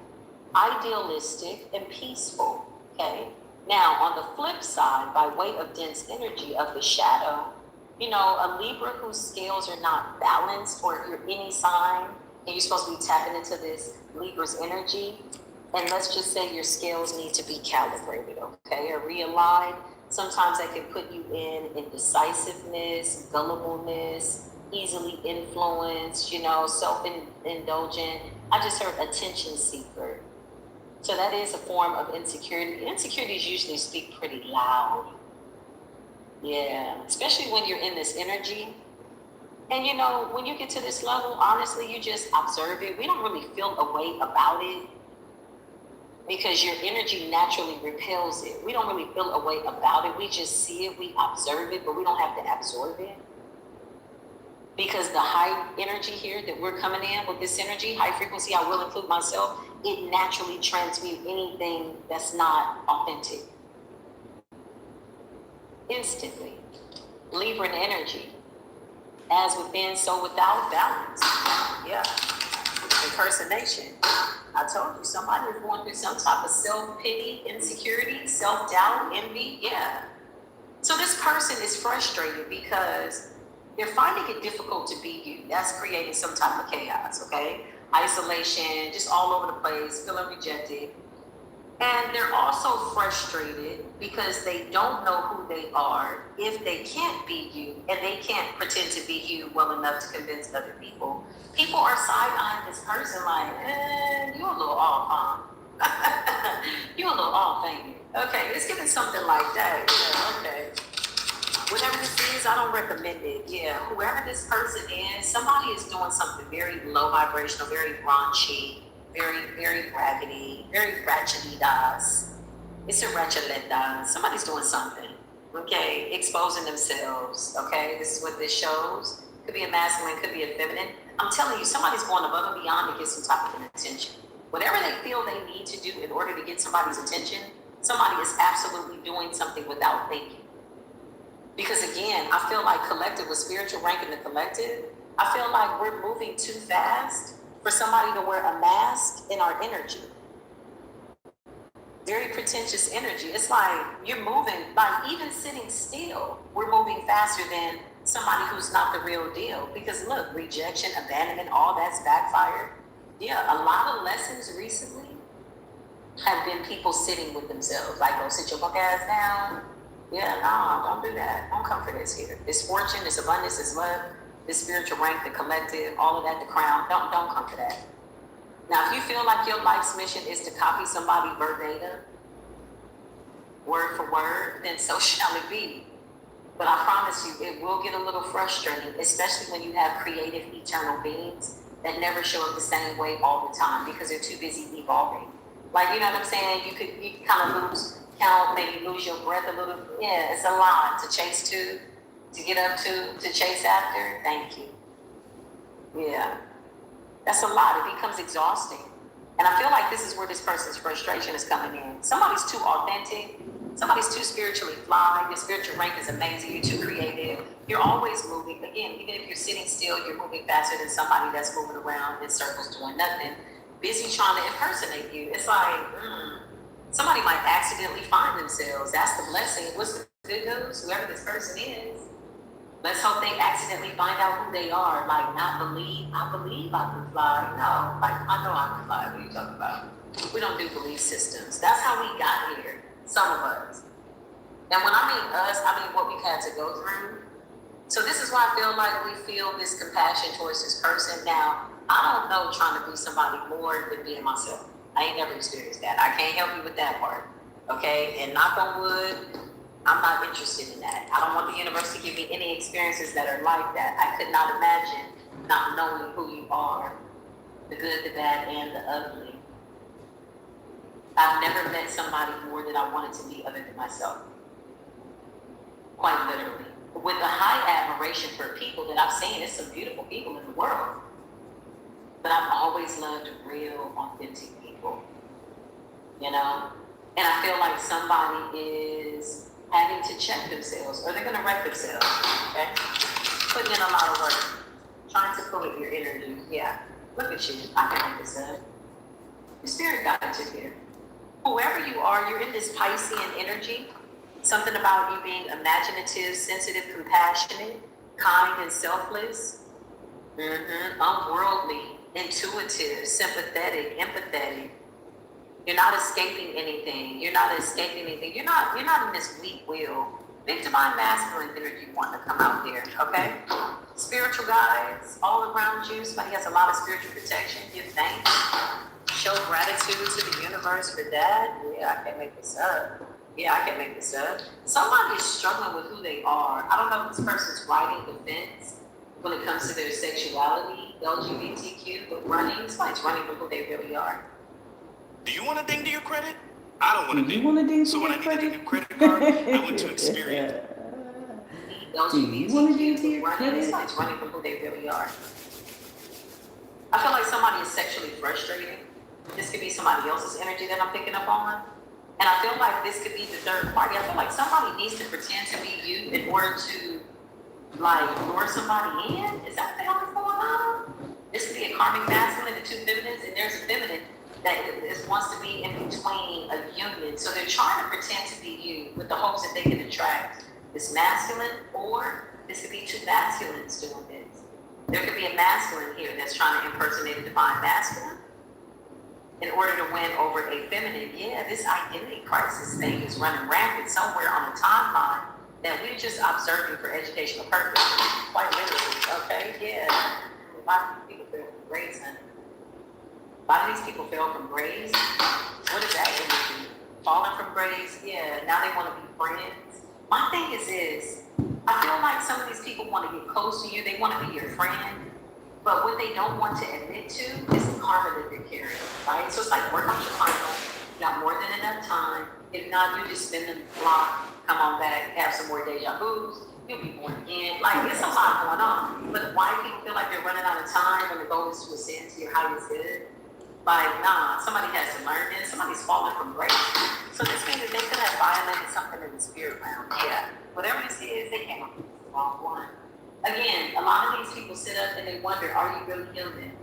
idealistic, and peaceful, okay? Now, on the flip side, by way of dense energy of the shadow, you know, a Libra whose scales are not balanced, or if you're any sign, and you're supposed to be tapping into this Libra's energy, and let's just say your scales need to be calibrated, okay, or realigned. Sometimes that can put you in indecisiveness, gullibleness, easily influenced, you know, self-indulgent. I just heard attention seeker. So that is a form of insecurity. Insecurities usually speak pretty loud. Yeah, especially when you're in this energy. And you know, when you get to this level, honestly, you just observe it. We don't really feel a way about it because your energy naturally repels it. We don't really feel a way about it. We just see it, we observe it, but we don't have to absorb it. Because the high energy here that we're coming in with this energy, high frequency, I will include myself, it naturally transmutes anything that's not authentic. Instantly. Libran energy. As within, so without, balance. Yeah. Impersonation. I told you, somebody is going through some type of self-pity, insecurity, self-doubt, envy. Yeah. So this person is frustrated because they're finding it difficult to be you. That's creating some type of chaos, okay? Isolation, just all over the place, feeling rejected. And they're also frustrated because they don't know who they are if they can't be you and they can't pretend to be you well enough to convince other people. People are side-eyeing this person like, you a little off, huh? You a little off, ain't you? Okay, it's giving something like that. Yeah, okay. Whatever this is, I don't recommend it. Yeah, whoever this person is, somebody is doing something very low vibrational, very raunchy, very raggedy, very ratchety-das. It's a ratchet-das. Somebody's doing something, okay? Exposing themselves, okay? This is what this shows. Could be a masculine, could be a feminine. I'm telling you, somebody's going above and beyond to get some type of attention. Whatever they feel they need to do in order to get somebody's attention, somebody is absolutely doing something without thinking. Because again, I feel like collective, with spiritual rank in the collective, I feel like we're moving too fast for somebody to wear a mask in our energy. Very pretentious energy. It's like you're moving, like even sitting still, we're moving faster than somebody who's not the real deal. Because look, rejection, abandonment, all that's backfired. Yeah, a lot of lessons recently have been people sitting with themselves. Like, go sit your punk ass down. Yeah, no, don't do that. Don't come for this here. It's fortune, it's abundance, it's love, this spiritual rank, the collective, all of that, the crown. Don't come for that. Now, if you feel like your life's mission is to copy somebody verbatim, word for word, then so shall it be. But I promise you, it will get a little frustrating, especially when you have creative, eternal beings that never show up the same way all the time because they're too busy evolving. Like, you know what I'm saying? You can kind of lose count, maybe lose your breath a little. Yeah, it's a lot to chase to get up to chase after. Thank you. Yeah, that's a lot. It becomes exhausting. And I feel like this is where this person's frustration is coming in. Somebody's too authentic. Somebody's too spiritually fly. Your spiritual rank is amazing. You're too creative. You're always moving. Again, even if you're sitting still, you're moving faster than somebody that's moving around in circles doing nothing, busy trying to impersonate you. It's like, somebody might accidentally find themselves. That's the blessing. What's the good news? Whoever this person is, let's hope they accidentally find out who they are. Like, not believe, I believe I can fly. No, like, I know I can fly. What are you talking about? We don't do belief systems. That's how we got here, some of us. And when I mean us, I mean what we've had to go through. So this is why I feel like we feel this compassion towards this person. Now, I don't know trying to be somebody more than being myself. I ain't never experienced that. I can't help you with that part, okay? And knock on wood, I'm not interested in that. I don't want the universe to give me any experiences that are like that. I could not imagine not knowing who you are, the good, the bad, and the ugly. I've never met somebody more that I wanted to be other than myself. Quite literally. With a high admiration for people that I've seen, there's some beautiful people in the world. But I've always loved real, authentic people, you know? And I feel like somebody is having to check themselves, or they're gonna wreck themselves, okay? Putting in a lot of work, trying to pull at your energy. Yeah, look at you, I can make this up. Your spirit guides you here. Whoever you are, you're in this Piscean energy. Something about you being imaginative, sensitive, compassionate, kind, and selfless. Unworldly, intuitive, sympathetic, empathetic. You're not escaping anything. You're not in this weak will. Big divine masculine energy wanting to come out there, okay? Spiritual guides all around you. Somebody has a lot of spiritual protection. Give thanks. Show gratitude to the universe for that. Yeah, I can't make this up. Somebody is struggling with who they are. I don't know if this person's writing defense when it comes to their sexuality, LGBTQ, but somebody's running with who they really are. Do you want a ding to your credit? I don't want a Do you ding. want a ding to So when your I needed a credit? new credit card, I went to Experian. Do you want to ding to your credit? Somebody's running from who they really are. I feel like somebody is sexually frustrated. This could be somebody else's energy that I'm picking up on. And I feel like this could be the third party. I feel like somebody needs to pretend to be you in order to, like, lure somebody in. Is that the hell that's going on? This could be a karmic masculine and two feminines, and there's a feminine that it wants to be in between a union. So they're trying to pretend to be you with the hopes that they can attract this masculine, or this could be two masculines doing this. There could be a masculine here that's trying to impersonate a divine masculine in order to win over a feminine. Yeah, this identity crisis thing is running rampant somewhere on the timeline that we're just observing for educational purposes. Quite literally, okay? Yeah. A lot of people feel from grace, honey. A lot of these people fell from grace. What is that energy? Falling from grace? Yeah, now they want to be friends. My thing is this, I feel like some of these people want to get close to you, they want to be your friend, but what they don't want to admit to is the karma that they're carrying, right? So it's like, work on your karma, you got more than enough time. If not, you just spin the block, come on back, have some more deja vus, you'll be born again. Like, there's a lot going on. But why people feel like they're running out of time when the goal is to ascend to your highest good? Like, nah, somebody has to learn this. Somebody's falling from grace. So this means that they could have violated something in the spirit realm. Yeah. Whatever this is, they came up with the wrong one. Again, a lot of these people sit up and they wonder, are you really human?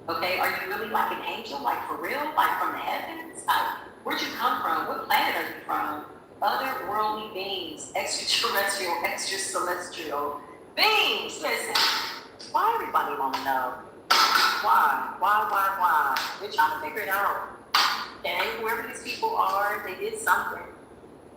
Okay, are you really like an angel? Like for real? Like from the heavens? Like, where'd you come from? What planet are you from? Other worldly beings, extraterrestrial, extracelestial beings. Listen, why everybody want to know? Why? They're trying to figure it out. Okay, whoever these people are, they did something.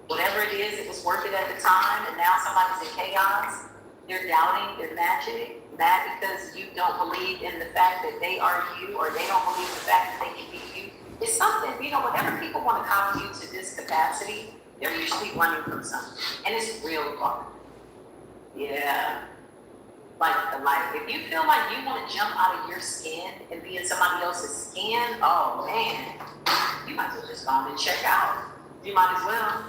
Whatever it is, it was worth it at the time, and now somebody's in chaos. They're doubting their magic, mad because you don't believe in the fact that they are you, or they don't believe the fact that they can be you. It's something, you know, whenever people want to copy you to this capacity, they're usually running from something, and it's real hard. Yeah. Like, if you feel like you want to jump out of your skin and be in somebody else's skin, oh man, you might as well just go on and check out. You might as well.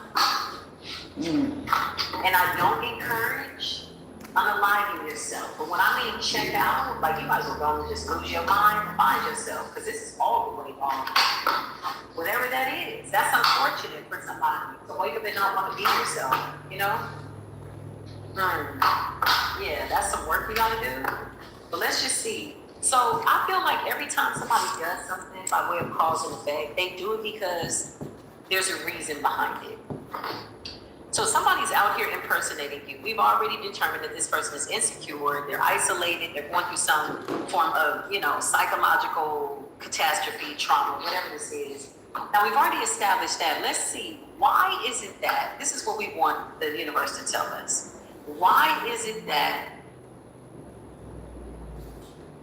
And I don't encourage unaliving yourself. But when I mean check out, like you might as well go and just lose your mind and find yourself, because this is all the way wrong. Whatever that is, that's unfortunate for somebody to wake up and not want to be yourself, you know? Yeah, that's some work we gotta do. But let's just see. So I feel like every time somebody does something by way of cause and effect, they do it because there's a reason behind it. So somebody's out here impersonating you. We've already determined that this person is insecure, they're isolated, they're going through some form of, you know, psychological catastrophe, trauma, whatever this is. Now we've already established that. Let's see, why is it that, this is what we want the universe to tell us. Why is it that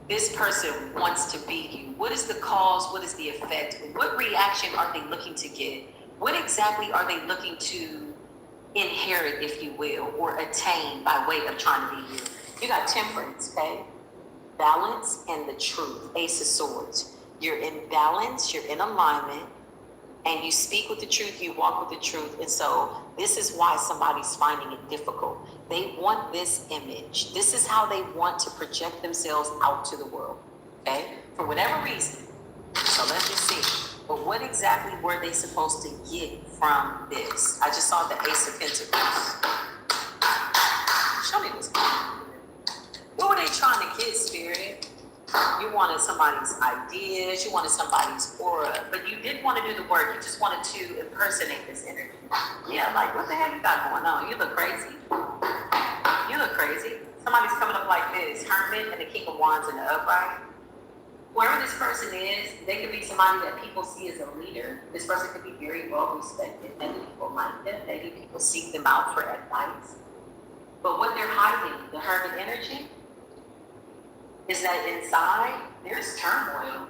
this person wants to be you? What is the cause? What is the effect? What reaction are they looking to get? What exactly are they looking to inherit, if you will, or attain by way of trying to be you? You got temperance, okay? Balance and the truth, Ace of Swords. You're in balance, you're in alignment, and you speak with the truth, you walk with the truth. And so this is why somebody's finding it difficult. They want this image. This is how they want to project themselves out to the world, okay? For whatever reason. So let's just see. But what exactly were they supposed to get from this? I just saw the Ace of Pentacles. Show me what's going on. What were they trying to get, Spirit? You wanted somebody's ideas, you wanted somebody's aura, but you didn't want to do the work. You just wanted to impersonate this energy. Yeah, like, what the hell you got going on? You look crazy. You look crazy. Somebody's coming up like this, Hermit and the King of Wands in the upright. Whoever this person is, they could be somebody that people see as a leader. This person could be very well respected. Maybe people like them. Maybe people seek them out for advice. But what they're hiding, the Hermit energy, is that inside, there's turmoil.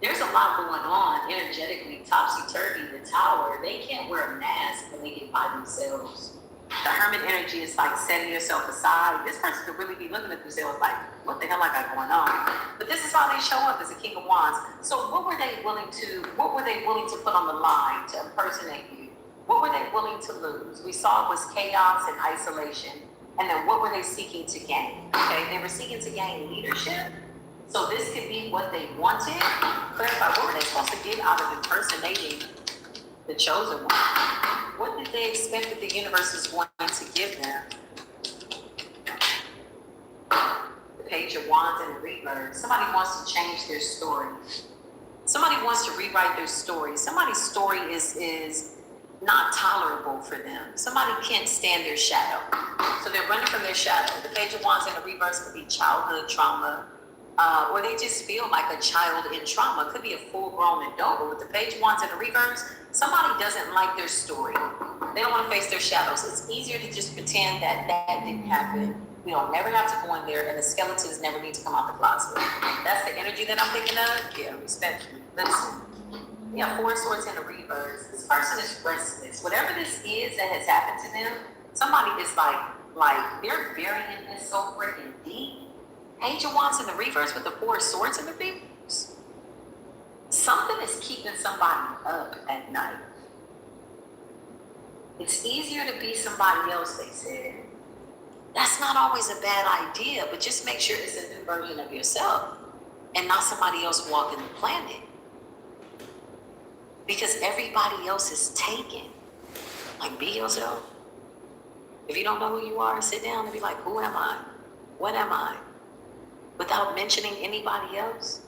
There's a lot going on energetically, topsy-turvy, the tower. They can't wear a mask when they get by themselves. The Hermit energy is like setting yourself aside. This person could really be looking at themselves like, what the hell I got going on? But this is how they show up as a King of Wands. So what were they willing to put on the line to impersonate you? What were they willing to lose? We saw it was chaos and isolation. And then what were they seeking to gain? Okay, they were seeking to gain leadership. So this could be what they wanted. Clarify, what were they supposed to get out of impersonating the chosen one? What did they expect that the universe is wanting to give them? The Page of Wands and the Rebirth. Somebody wants to change their story. Somebody wants to rewrite their story. Somebody's story is not tolerable for them. Somebody can't stand their shadow. So they're running from their shadow. The Page of Wands in the reverse could be childhood trauma, or they just feel like a child in trauma. It could be a full-grown adult, but with the Page of Wands in the reverse, somebody doesn't like their story. They don't want to face their shadows. It's easier to just pretend that that didn't happen. We don't never have to go in there, and the skeletons never need to come out the closet. That's the energy that I'm thinking of. Yeah, respectfully. Listen. Yeah, Four of Swords in the reverse. This person is restless. Whatever this is that has happened to them, somebody is like they're burying this so freaking deep. Page of Wands in the reverse with the Four of Swords in the reverse. Something is keeping somebody up at night. It's easier to be somebody else, they said. That's not always a bad idea, but just make sure it's a new version of yourself and not somebody else walking the planet. Because everybody else is taken. Like, be yourself. If you don't know who you are, sit down and be like, who am I? What am I? Without mentioning anybody else.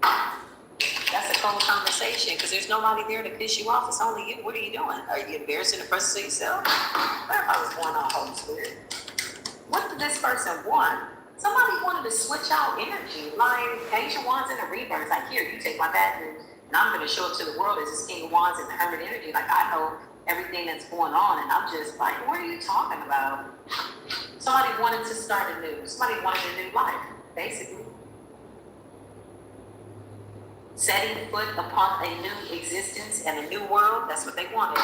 That's a cold conversation because there's nobody there to piss you off. It's only you. What are you doing? Are you embarrassing the presence of yourself? What if I was going on Holy Spirit? What did this person want? Somebody wanted to switch out energy. Like, Page of Wands in the reverse. Like, here, you take my bad news, and I'm going to show it to the world as this King of Wands and the Hermit energy. Like, I know everything that's going on, and I'm just like, what are you talking about? Somebody wanted to start anew. Somebody wanted a new life, basically. Setting foot upon a new existence and a new world, that's what they wanted.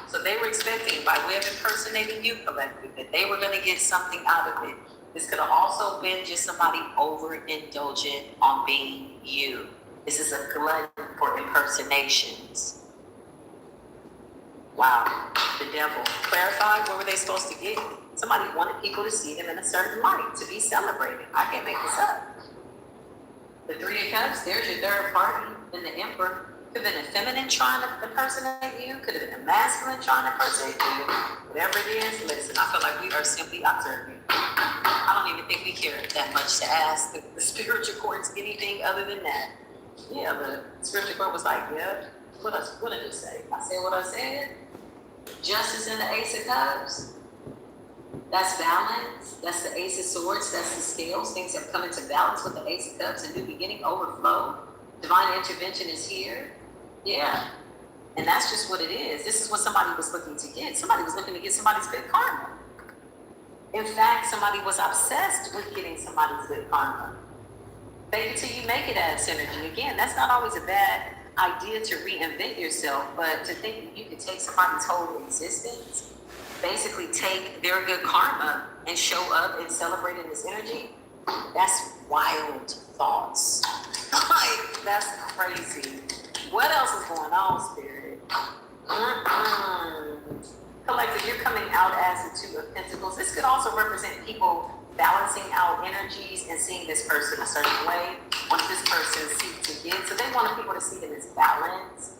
So they were expecting, by way of impersonating you collectively, that they were going to get something out of it. This could have also been just somebody overindulgent on being you. This is a glutton for impersonations. Wow, the devil. Clarify, what were they supposed to get? Somebody wanted people to see them in a certain light, to be celebrated. I can't make this up. The Three of Cups, there's your third party. And the Emperor could have been a feminine trying to impersonate you, could have been a masculine trying to impersonate you. Whatever it is, listen, I feel like we are simply observing. I don't even think we care that much to ask the spiritual courts anything other than that. Yeah, the spiritual court was like, yeah, what did it say? I said what I said. Justice in the Ace of Cups. That's balance. That's the Ace of Swords. That's the scales. Things have come into balance with the Ace of Cups. A new beginning, overflow. Divine intervention is here. Yeah. And that's just what it is. This is what somebody was looking to get. Somebody was looking to get somebody's good karma. In fact, somebody was obsessed with getting somebody's good karma. Fake it till you make it as synergy. Again, that's not always a bad idea to reinvent yourself, but to think that you could take somebody's whole existence, basically take their good karma and show up and celebrate in this energy, that's wild thoughts. Like, that's crazy. What else is going on, Spirit? Collective, you're coming out as the Two of Pentacles. This could also represent people balancing out energies and seeing this person a certain way. What does this person seek to get? So they wanted people to see them as balanced,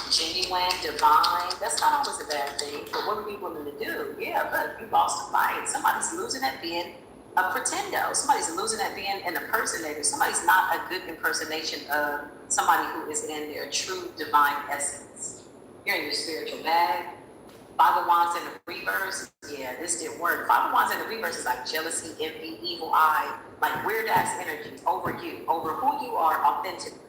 genuine, divine. That's not always a bad thing, but what are we willing to do? Yeah, but you lost a fight. Somebody's losing at being a pretendo. Somebody's losing at being an impersonator. Somebody's not a good impersonation of somebody who is in their true divine essence. You're in your spiritual bag. Five of Wands in the reverse. Yeah, this didn't work. Five of Wands in the reverse is like jealousy, envy, evil eye, like weird ass energy over you, over who you are authentically.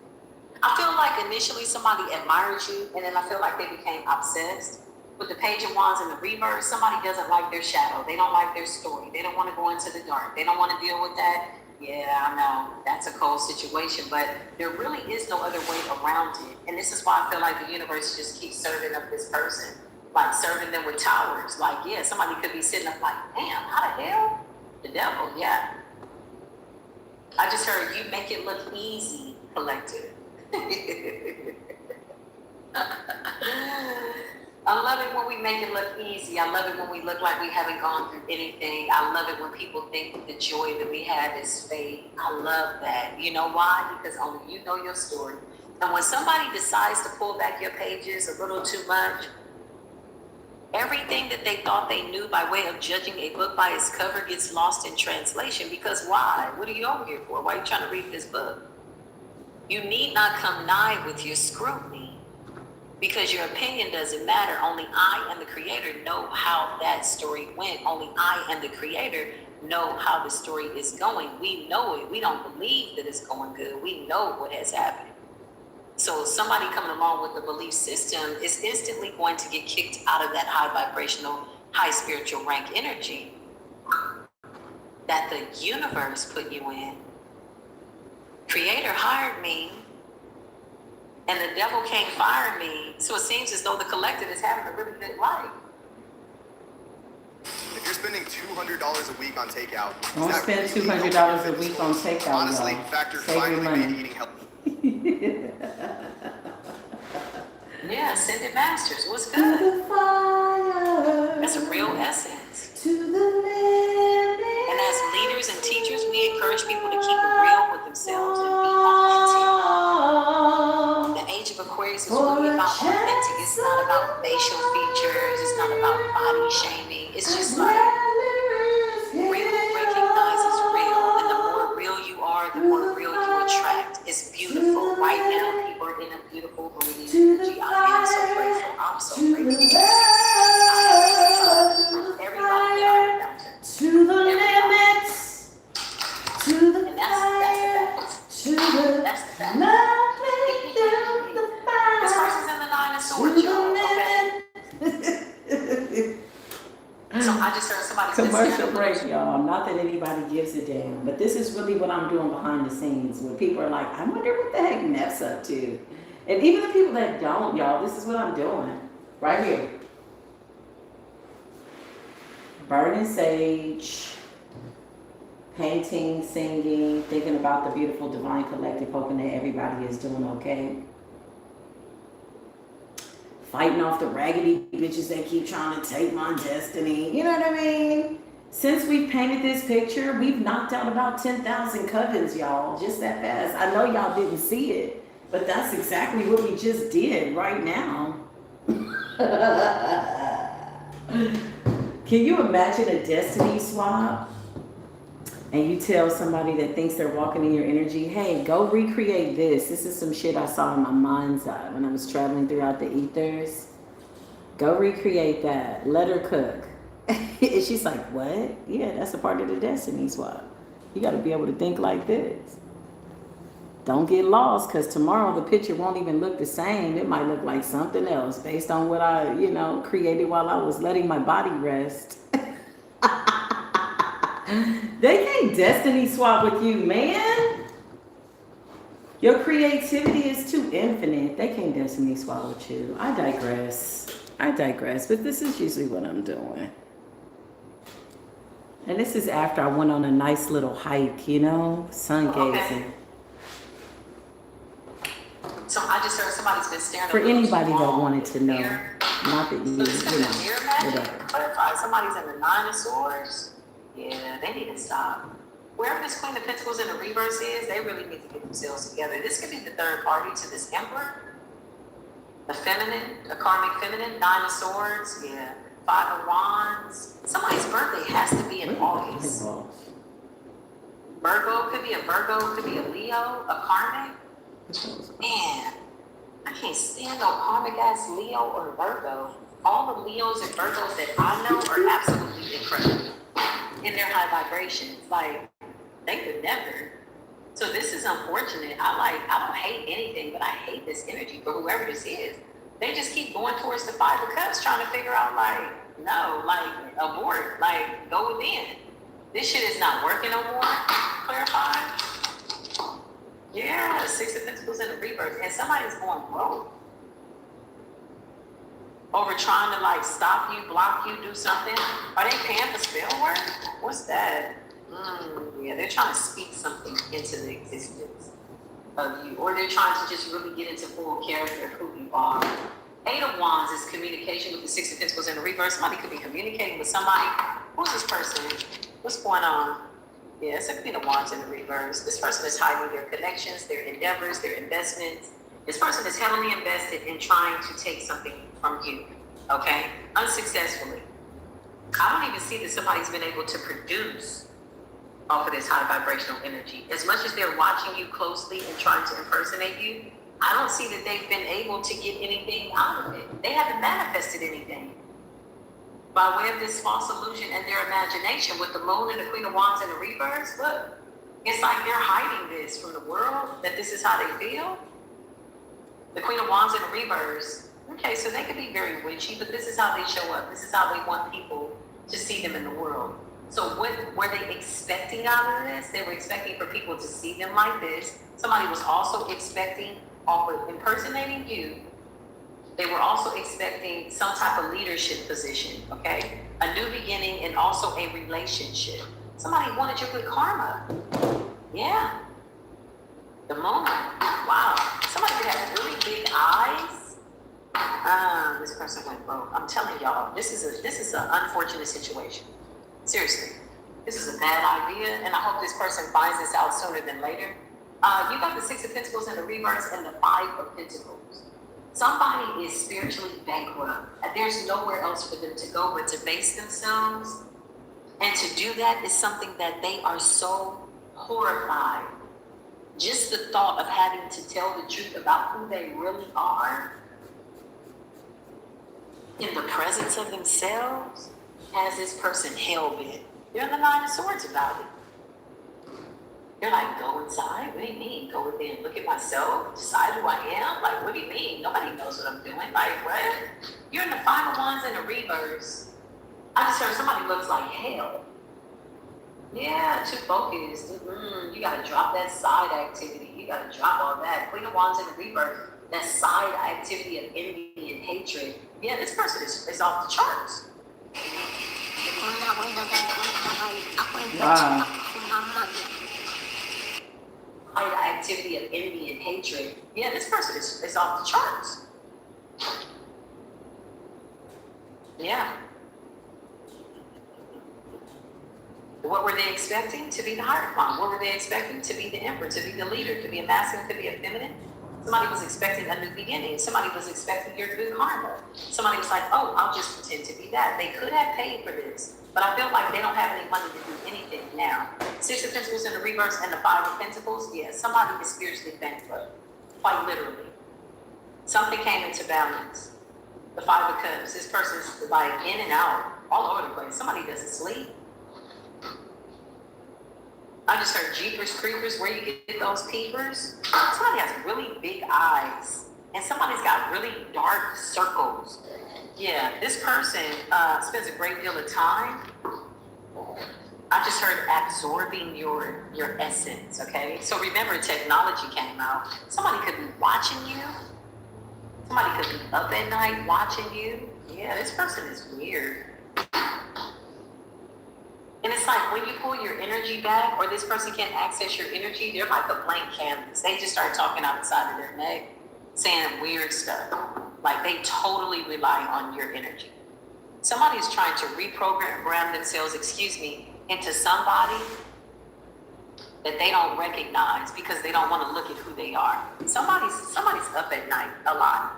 I feel like initially somebody admired you, and then I feel like they became obsessed. With the Page of Wands in the reverse, somebody doesn't like their shadow. They don't like their story. They don't want to go into the dark. They don't want to deal with that. Yeah, I know. That's a cold situation, but there really is no other way around it. And this is why I feel like the universe just keeps serving up this person, like serving them with towers. Like, yeah, somebody could be sitting up like, damn, how the hell? The devil, yeah. I just heard you make it look easy, collective. I love it when we make it look easy. I love it when we look like we haven't gone through anything. I love it when people think the joy that we have is fake. I love that. You know why? Because only you know your story. And when somebody decides to pull back your pages a little too much, everything that they thought they knew by way of judging a book by its cover gets lost in translation. Because why? What are you over here for? Why are you trying to read this book? You need not come nigh with your scrutiny, because your opinion doesn't matter. Only I and the creator know how that story went. Only I and the creator know how the story is going. We know it. We don't believe that it's going good. We know what has happened. So somebody coming along with the belief system is instantly going to get kicked out of that high vibrational, high spiritual rank energy that the universe put you in. Creator hired me, and the devil can't fire me. So it seems as though the collective is having a really good life. If you're spending $200 a week on takeout, Don't spend $200 a week on takeout, honestly, y'all. factor Save your finally money. made eating healthy. Yeah, Ascended Masters, what's To good? the fire. That's a real essence. To the limit. And as leaders and teachers, we encourage people to keep it real with themselves and be authentic. The age of Aquarius is really about authentic. It's not about facial features. It's not about body shaming. It's just like real recognizes real. And the more real you are, the more real you attract. It's beautiful. Right now, people are in a beautiful radiant energy. I am so grateful. I'm so grateful. Everybody that I encounter. To the limits. To the And fire. that's To the that's the fact. nothing down the This fire. person's in the Nine of To Swords, the y'all. Okay. limit. So I just heard somebody Commercial break, y'all. Not that anybody gives a damn, but this is really what I'm doing behind the scenes. When people are like, I wonder what the heck Neff's up to. And even the people that don't, y'all, this is what I'm doing. Right here. Burning sage, painting, singing, thinking about the beautiful divine collective, hoping that everybody is doing okay. Fighting off the raggedy bitches that keep trying to take my destiny. You know what I mean? Since we've painted this picture, we've knocked out about 10,000 covens, y'all, just that fast. I know y'all didn't see it, but that's exactly what we just did right now. Can you imagine a destiny swap? And you tell somebody that thinks they're walking in your energy, hey, go recreate this. This is some shit I saw in my mind's eye when I was traveling throughout the ethers. Go recreate that. Let her cook. And she's like, what? Yeah, that's a part of the destiny swap. You got to be able to think like this. Don't get lost, because tomorrow the picture won't even look the same. It might look like something else based on what I, created while I was letting my body rest. They can't destiny swap with you, man. Your creativity is too infinite. They can't destiny swap with you. I digress, but this is usually what I'm doing. And this is after I went on a nice little hike, sun gazing. So I just heard somebody's been staring. For a little anybody too that long wanted to in the know, mirror. not that So this could be mirror magic. whatever. Clarify. Somebody's in the Nine of Swords. Yeah, they need to stop. Wherever this Queen of Pentacles in the reverse is, they really need to get themselves together. This could be the third party to this Emperor. A feminine, a karmic feminine, Nine of Swords, yeah. Five of Wands. Somebody's birthday has to be in August. Virgo, could be a Virgo, could be a Leo, a karmic. Man, I can't stand no karmic ass Leo or Virgo. All the Leos and Virgos that I know are absolutely incredible in their high vibrations. Like, they could never. So this is unfortunate. I don't hate anything, but I hate this energy for whoever this is. They just keep going towards the Five of Cups, trying to figure out, abort, go within. This shit is not working no more. Clarify. Yeah, Six of Pentacles in the reverse. And somebody's going broke over trying to stop you, block you, do something. Are they paying for spell work? What's that? Yeah, they're trying to speak something into the existence of you, or they're trying to just really get into full character of who you are. Eight of Wands is communication with the Six of Pentacles in the reverse. Somebody could be communicating with somebody. Who's this person? What's going on? Yeah, it's a Queen of Wands in the reverse. This person is hiding their connections, their endeavors, their investments. This person is heavily invested in trying to take something from you, okay? Unsuccessfully. I don't even see that somebody's been able to produce off of this high vibrational energy. As much as they're watching you closely and trying to impersonate you, I don't see that they've been able to get anything out of it. They haven't manifested anything. By way of this false illusion and their imagination with the moon and the Queen of Wands and the reverse, look, it's like they're hiding this from the world, that this is how they feel. The Queen of Wands and the reverse, okay, so they could be very witchy, but this is how they show up. This is how they want people to see them in the world. So what were they expecting out of this? They were expecting for people to see them like this. Somebody was also expecting, off of impersonating you, they were also expecting some type of leadership position, okay? A new beginning and also a relationship. Somebody wanted your good karma. Yeah. The moon. Wow. Somebody could have really big eyes. This person went broke. I'm telling y'all, this is an unfortunate situation. Seriously. This is a bad idea, and I hope this person finds this out sooner than later. You got the Six of Pentacles in the reverse and the Five of Pentacles. Somebody is spiritually bankrupt. There's nowhere else for them to go but to base themselves. And to do that is something that they are so horrified. Just the thought of having to tell the truth about who they really are in the presence of themselves has this person hell-bent. They're in the Nine of Swords about it. They're like, go inside? What do you mean? Go within, look at myself, decide who I am? Like, what do you mean? Nobody knows what I'm doing. Like, what? You're in the Five of Wands and the reverse. I just heard somebody looks like hell. Yeah, too focused. You gotta drop that side activity. You gotta drop all that. Queen of Wands in the reverse, that side activity of envy and hatred. Yeah, this person is off the charts. Wow. Activity of envy and hatred. Yeah, this person is off the charts. Yeah. What were they expecting? To be the Hierophant. What were they expecting? To be the Emperor, to be the leader, to be a masculine, to be a feminine. Somebody was expecting a new beginning. Somebody was expecting your good karma. Somebody was like, oh, I'll just pretend to be that. They could have paid for this, but I feel like they don't have any money to do anything now. Six of Pentacles in the reverse and the Five of Pentacles, yeah, somebody is spiritually bankrupt, quite literally. Something came into balance. The Five of Cups, this person's like in and out, all over the place. Somebody doesn't sleep. I just heard Jeepers Creepers, where you get those peepers. Somebody has really big eyes, and somebody's got really dark circles. Yeah, this person spends a great deal of time. I just heard absorbing your essence, okay? So remember, technology came out. Somebody could be watching you. Somebody could be up at night watching you. Yeah, this person is weird. And it's like when you pull your energy back, or this person can't access your energy, they're like a blank canvas. They just start talking out the side of their neck, saying weird stuff. Like they totally rely on your energy. Somebody is trying to reprogram themselves, into somebody that they don't recognize because they don't want to look at who they are. Somebody's up at night a lot.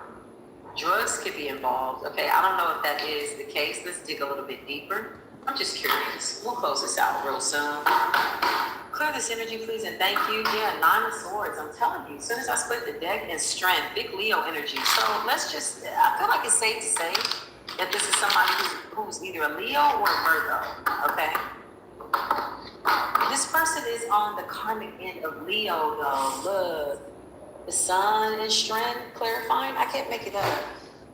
Drugs could be involved. Okay, I don't know if that is the case. Let's dig a little bit deeper. I'm just curious. We'll close this out real soon. Clear this energy, please, and thank you. Yeah, Nine of Swords. I'm telling you, as soon as I split the deck and strength, big Leo energy. So let's just, I feel like it's safe to say that this is somebody who's either a Leo or a Virgo, okay? This person is on the karmic end of Leo, though. Look, the sun and strength, clarifying. I can't make it up.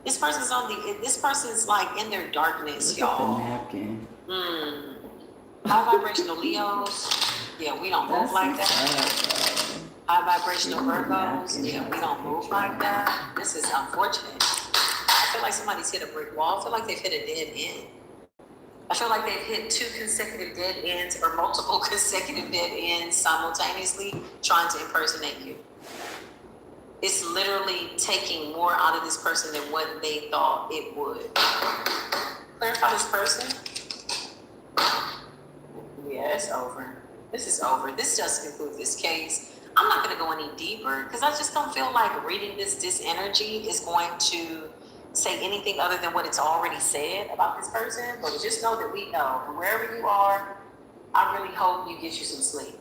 This person's like in their darkness, Look at the y'all. napkin. High vibrational Leos, yeah, we don't move like that. High vibrational Virgos, yeah, we don't move like that. This is unfortunate. I feel like somebody's hit a brick wall. I feel like they've hit a dead end. I feel like they've hit 2 consecutive dead ends or multiple consecutive dead ends simultaneously trying to impersonate you. It's literally taking more out of this person than what they thought it would. Clarify this person. Yeah, it's over. This is over. This just concludes this case. I'm not going to go any deeper because I just don't feel like reading this energy is going to say anything other than what it's already said about this person. But just know that we know. And wherever you are, I really hope you get you some sleep.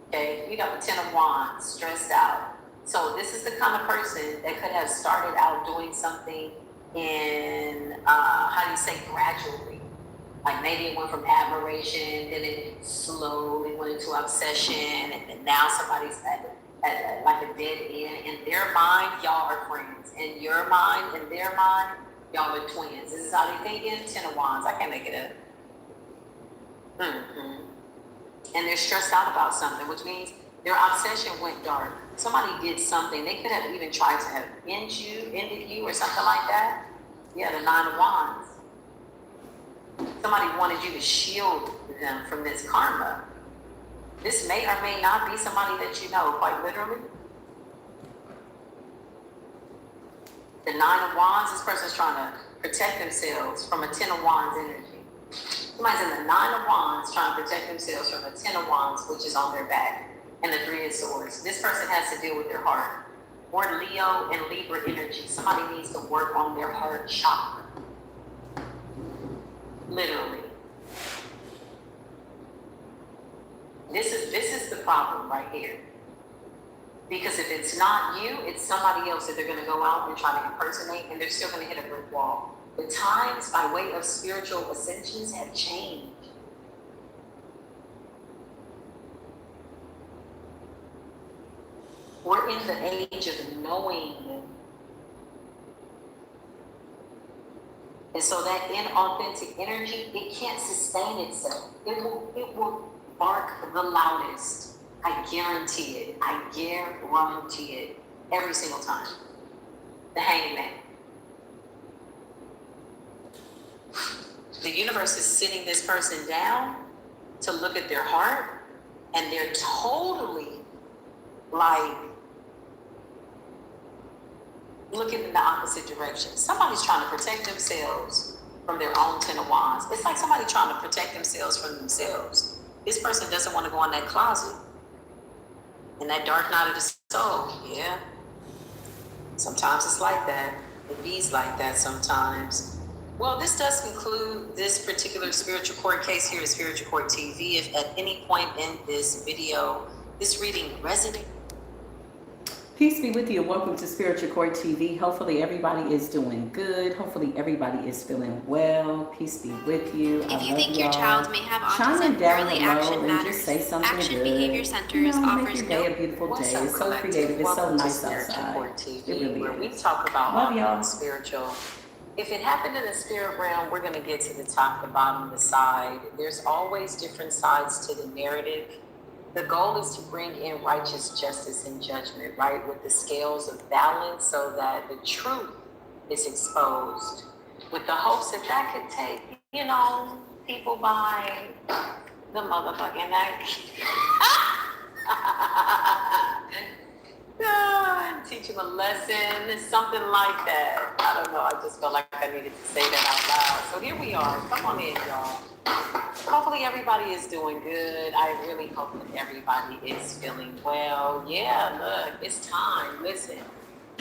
Okay, you got the Ten of Wands, stressed out. So this is the kind of person that could have started out doing something in, how do you say, gradually. Like maybe it went from admiration, then it slowly went into obsession, and then now somebody's at like a dead end. In their mind, y'all are friends. In your mind, in their mind, y'all are twins. This is how they thinking. Ten of Wands. I can't make it up. Mm-hmm. And they're stressed out about something, which means their obsession went dark. Somebody did something. They could have even tried to have ended you or something like that. Yeah, the Nine of Wands. Somebody wanted you to shield them from this karma. This may or may not be somebody that you know, quite literally. The Nine of Wands, this person's trying to protect themselves from a Ten of Wands energy. Somebody's in the Nine of Wands trying to protect themselves from a Ten of Wands, which is on their back, and the Three of Swords. This person has to deal with their heart. More Leo and Libra energy. Somebody needs to work on their heart chakra. Literally. This is the problem right here. Because if it's not you, it's somebody else that they're going to go out and try to impersonate, and they're still going to hit a brick wall. The times by way of spiritual ascensions have changed. We're in the age of knowing. And so that inauthentic energy, it can't sustain itself. It will bark the loudest. I guarantee it. I guarantee it. Every single time. The Hangman. The universe is sitting this person down to look at their heart, and they're totally like looking in the opposite direction. Somebody's trying to protect themselves from their own Ten of Wands. It's like somebody trying to protect themselves from themselves. This person doesn't want to go in that closet. In that dark night of the soul, yeah. Sometimes it's like that. It be's like that sometimes. Well, this does conclude this particular spiritual court case here at Spiritual Court TV. If at any point in this video, this reading resonates. Peace be with you and welcome to Spiritual Court TV. Hopefully everybody is doing good. Hopefully everybody is feeling well. Peace be with you. If you think your child may have autism, early action matters. Say something Action good. Behavior Centers offers make your day a beautiful day. It's so creative. It's so nice outside. It really where we is. talk about Love all y'all. things spiritual. If it happened in the spirit realm, we're going to get to the top, the bottom, the side. There's always different sides to the narrative. The goal is to bring in righteous justice and judgment, right? With the scales of balance so that the truth is exposed. With the hopes that that could take, people by the motherfucking neck. Teach them a lesson, something like that. I don't know, I just felt like I needed to say that out loud. So here we are. Come on in, y'all. Hopefully everybody is doing good. I really hope that everybody is feeling well. Yeah, look, it's time. Listen,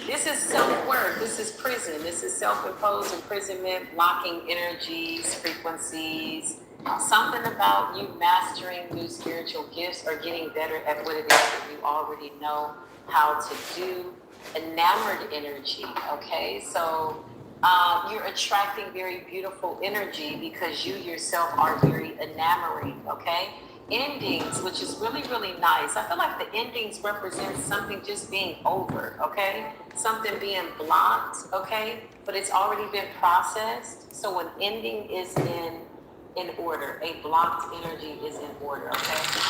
this is self-work. This is prison. This is self-imposed imprisonment, blocking energies, frequencies. Something about you mastering new spiritual gifts or getting better at what it is that you already know how to do. Enamored energy, okay? So you're attracting very beautiful energy because you yourself are very enamoring, okay? Endings, which is really, really nice. I feel like the endings represent something just being over, okay? Something being blocked, okay? But it's already been processed. So an ending is in order. A blocked energy is in order, okay?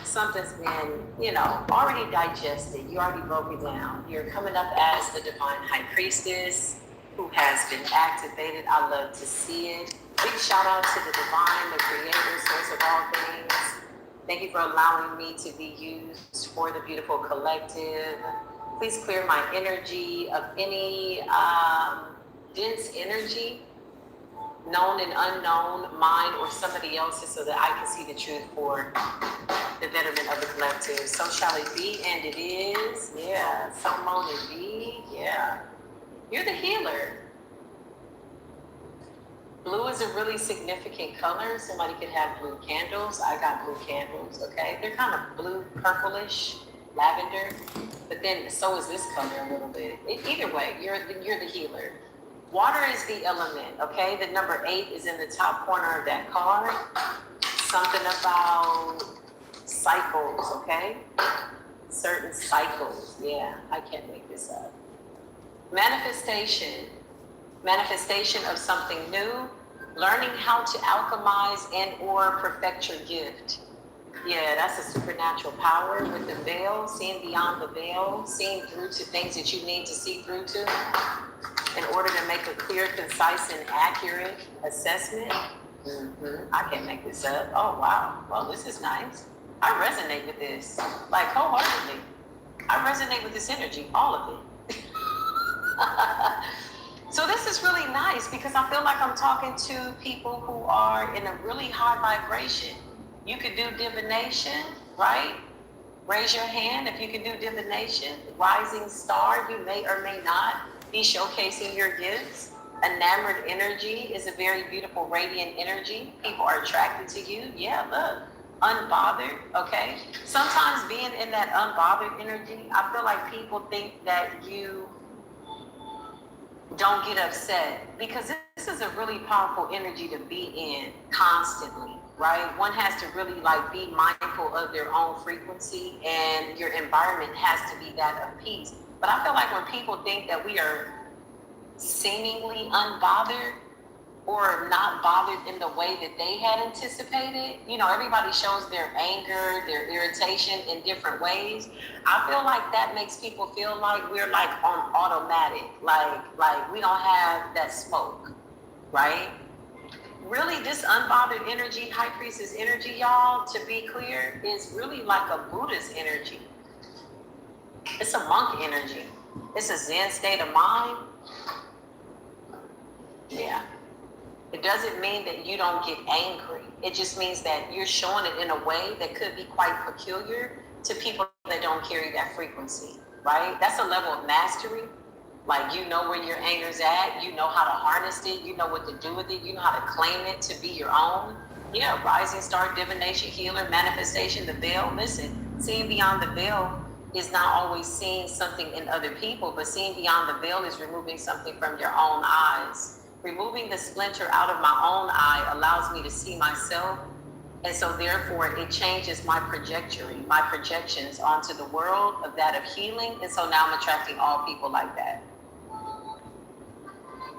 Something's been, already digested. You already broke it down. You're coming up as the divine high priestess who has been activated. I love to see it. Big shout out to the divine, the creator, source of all things. Thank you for allowing me to be used for the beautiful collective. Please clear my energy of any dense energy, known and unknown, mine or somebody else's, so that I can see the truth for the betterment of the collective. So shall it be, and it is. Yeah, so moan it be. Yeah. You're the healer. Blue is a really significant color. Somebody could have blue candles. I got blue candles, okay? They're kind of blue, purplish, lavender. But then so is this color a little bit. Either way, you're the healer. Water is the element, okay? The number 8 is in the top corner of that card. Something about cycles, okay? Certain cycles. Yeah, I can't make this up. Manifestation of something new, learning how to alchemize and or perfect your gift. Yeah, that's a supernatural power with the veil, seeing beyond the veil, seeing through to things that you need to see through to in order to make a clear, concise, and accurate assessment. I can't make this up. Oh, wow. Well, this is nice. I resonate with this, like wholeheartedly. I resonate with this energy, all of it. So this is really nice because I feel like I'm talking to people who are in a really high vibration. You could do divination, right? Raise your hand if you can do divination. Rising star, you may or may not be showcasing your gifts. Enamored energy is a very beautiful, radiant energy. People are attracted to you. Yeah, look. Unbothered, okay? Sometimes being in that unbothered energy, I feel like people think that you don't get upset because this is a really powerful energy to be in constantly, right? One has to really like be mindful of their own frequency, and your environment has to be that of peace. But I feel like when people think that we are seemingly unbothered or not bothered in the way that they had anticipated, you know, everybody shows their anger, their irritation in different ways. I feel like that makes people feel like we're like on automatic, like we don't have that smoke, right? Really, this unbothered energy, high priestess energy, y'all, to be clear, is really like a Buddha's energy. It's a monk energy. It's a Zen state of mind. Yeah. It doesn't mean that you don't get angry. It just means that you're showing it in a way that could be quite peculiar to people that don't carry that frequency, right? That's a level of mastery. Like, you know where your anger's at, you know how to harness it, you know what to do with it, you know how to claim it to be your own. Yeah, rising star, divination, healer, manifestation, the veil. Listen, seeing beyond the veil is not always seeing something in other people, but seeing beyond the veil is removing something from your own eyes. Removing the splinter out of my own eye allows me to see myself. And so therefore it changes my trajectory, my projections onto the world of that of healing. And so now I'm attracting all people like that.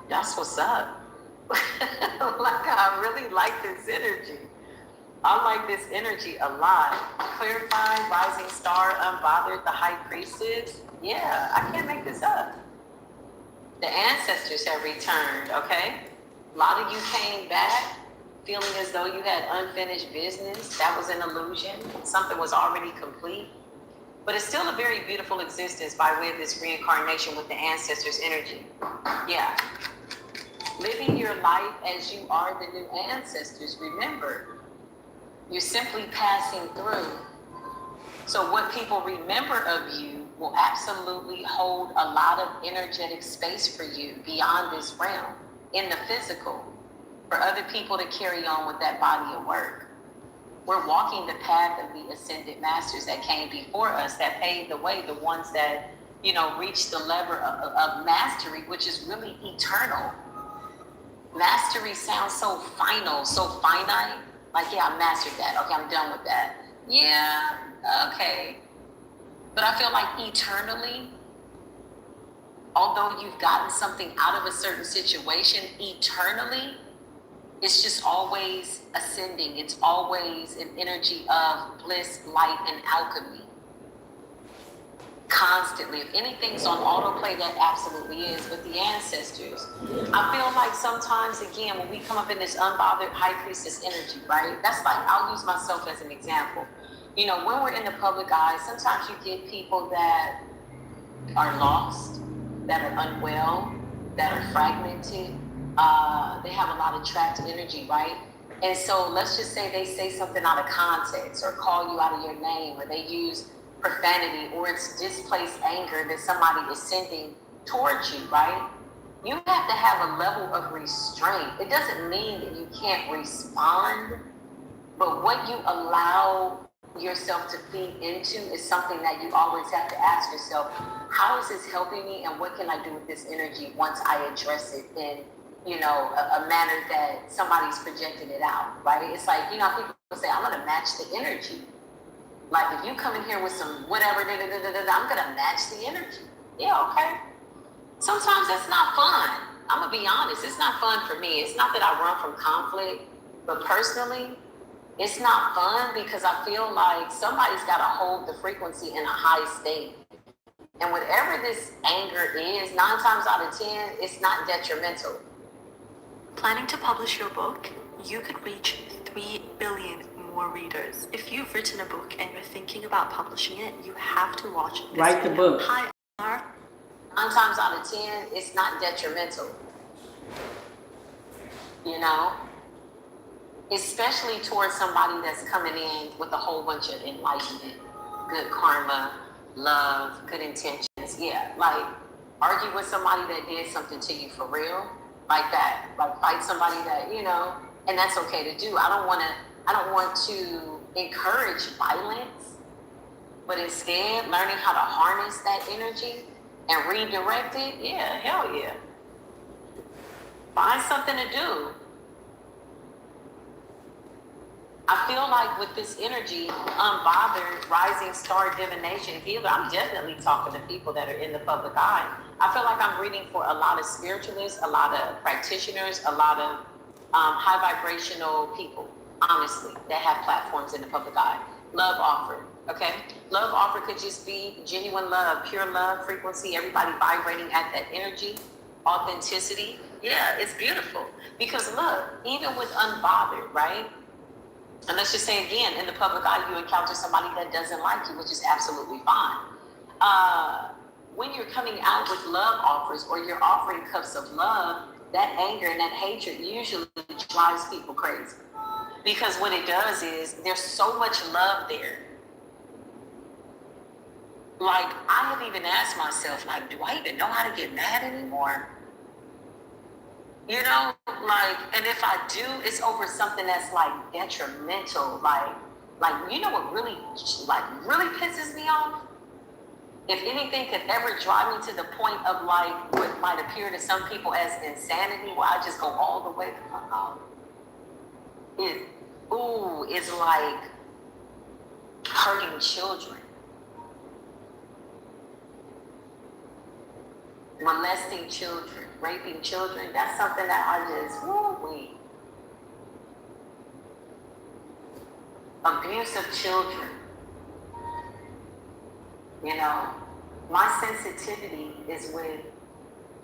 That's what's up. Like, I really like this energy. I like this energy a lot. Clarifying, rising star, unbothered, the high priestess. Yeah, I can't make this up. The ancestors have returned, okay? A lot of you came back feeling as though you had unfinished business. That was an illusion. Something was already complete. But it's still a very beautiful existence by way of this reincarnation with the ancestors' energy. Yeah. Living your life as you are the new ancestors. Remember, you're simply passing through. So what people remember of you will absolutely hold a lot of energetic space for you beyond this realm, in the physical, for other people to carry on with that body of work. We're walking the path of the ascended masters that came before us, that paved the way, the ones that, you know, reached the level of mastery, which is really eternal. Mastery sounds so final, so finite. Like, yeah, I mastered that. Okay, I'm done with that. Yeah, okay. But I feel like eternally, although you've gotten something out of a certain situation, eternally, it's just always ascending. It's always an energy of bliss, light, and alchemy. Constantly. If anything's on autoplay, that absolutely is. But the ancestors, I feel like sometimes, again, when we come up in this unbothered high priestess energy, right? That's like, I'll use myself as an example. You know, when we're in the public eye, sometimes you get people that are lost, that are unwell, that are fragmented. They have a lot of trapped energy, right? And so let's just say they say something out of context or call you out of your name, or they use profanity, or it's displaced anger that somebody is sending towards you, right? you have to have a level of restraint. It doesn't mean that you can't respond, but what you allow yourself to feed into is something that you always have to ask yourself, how is this helping me, and what can I do with this energy once I address it in, you know, a manner that somebody's projecting it out, right? It's like, you know, people say, I'm gonna match the energy. Like, if you come in here with some whatever, I'm gonna match the energy. Yeah, okay. Sometimes that's not fun. I'm gonna be honest, it's not fun for me. It's not that I run from conflict, but personally, it's not fun because I feel like somebody's gotta hold the frequency in a high state. And whatever this anger is, 9 times out of 10, it's not detrimental. Planning to publish your book? You could reach 3 billion more readers. If you've written a book and you're thinking about publishing it, you have to watch this Write the video. book. Hi, Omar. 9 times out of 10, it's not detrimental. You know? Especially towards somebody that's coming in with a whole bunch of enlightenment, good karma, love, good intentions. Yeah, like argue with somebody that did something to you for real, like that. Like fight somebody that, you know, and that's okay to do. I don't want to encourage violence, but instead learning how to harness that energy and redirect it, yeah, hell yeah. Find something to do. I feel like with this energy, unbothered, rising star divination healer, I'm definitely talking to people that are in the public eye. I feel like I'm reading for a lot of spiritualists, a lot of practitioners, a lot of high vibrational people, honestly, that have platforms in the public eye. Love offered, okay? Love offered could just be genuine love, pure love, frequency, everybody vibrating at that energy, authenticity. Yeah, it's beautiful. Because look, even with unbothered, right? And let's just say again, in the public eye, you encounter somebody that doesn't like you, which is absolutely fine. When you're coming out with love offers or you're offering cups of love, that anger and that hatred usually drives people crazy. Because what it does is there's so much love there. Like, I have even asked myself, like, do I even know how to get mad anymore? You know, like, and if I do, it's over something that's like detrimental. Like, you know what really pisses me off? If anything could ever drive me to the point of like what might appear to some people as insanity, where I just go all the way the fuck off. It's like hurting children. Molesting children, raping children, that's something that I just, woo-wee. Abuse of children. You know, my sensitivity is with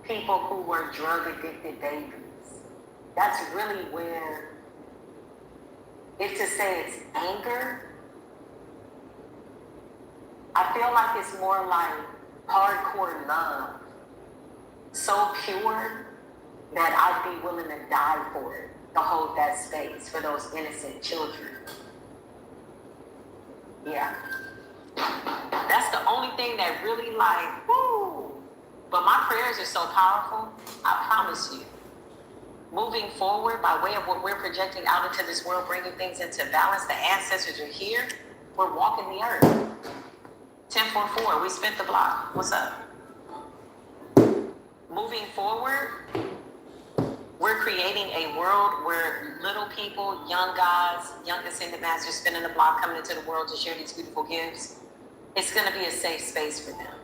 people who were drug addicted babies. That's really where, if to say it's anger, I feel like it's more like hardcore love. So pure that I'd be willing to die for it, to hold that space for those innocent children. Yeah. That's the only thing that really like, woo. But my prayers are so powerful, I promise you. Moving forward by way of what we're projecting out into this world, bringing things into balance, the ancestors are here. We're walking the earth. 1044, we spent the block. What's up? Moving forward, we're creating a world where little people, young guys, young ascended masters spinning the block, coming into the world to share these beautiful gifts. It's going to be a safe space for them.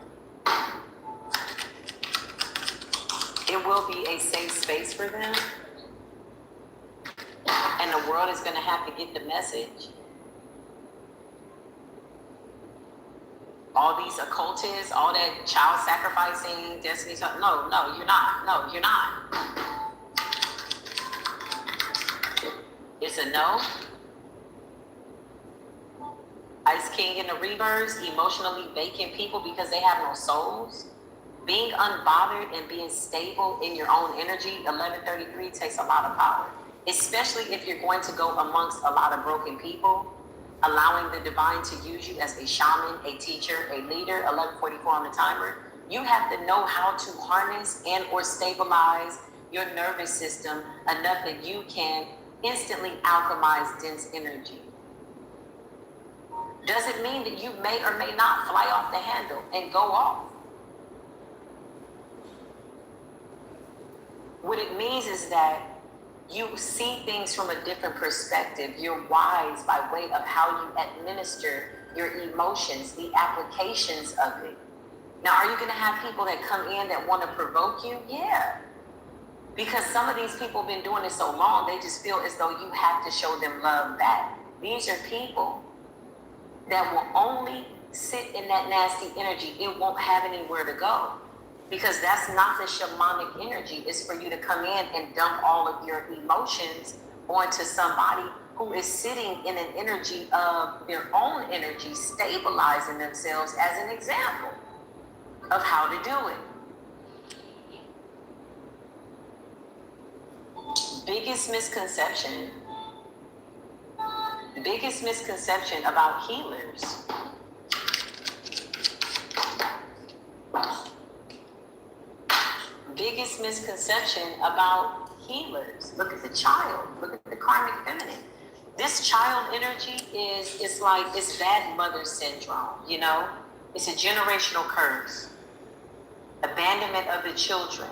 It will be a safe space for them. And the world is going to have to get the message. All these occultists, all that child sacrificing, destiny, no, you're not. No, you're not. It's a no. Ice King in the reverse, emotionally vacant people because they have no souls. Being unbothered and being stable in your own energy, 1133 takes a lot of power. Especially if you're going to go amongst a lot of broken people. Allowing the divine to use you as a shaman, a teacher, a leader, 1144 on the timer. You have to know how to harness and or stabilize your nervous system enough that you can instantly alchemize dense energy. Does it mean that you may or may not fly off the handle and go off? What it means is that you see things from a different perspective. You're wise by way of how you administer your emotions, the applications of it. Now, are you going to have people that come in that want to provoke you? Yeah. Because some of these people have been doing it so long, they just feel as though you have to show them love back. These are people that will only sit in that nasty energy. It won't have anywhere to go. Because that's not the shamanic energy. It's for you to come in and dump all of your emotions onto somebody who is sitting in an energy of their own energy, stabilizing themselves as an example of how to do it. Biggest misconception about healers. Biggest misconception about healers. Look at the child. Look at the karmic feminine. This child energy it's bad mother syndrome, you know? It's a generational curse. Abandonment of the children.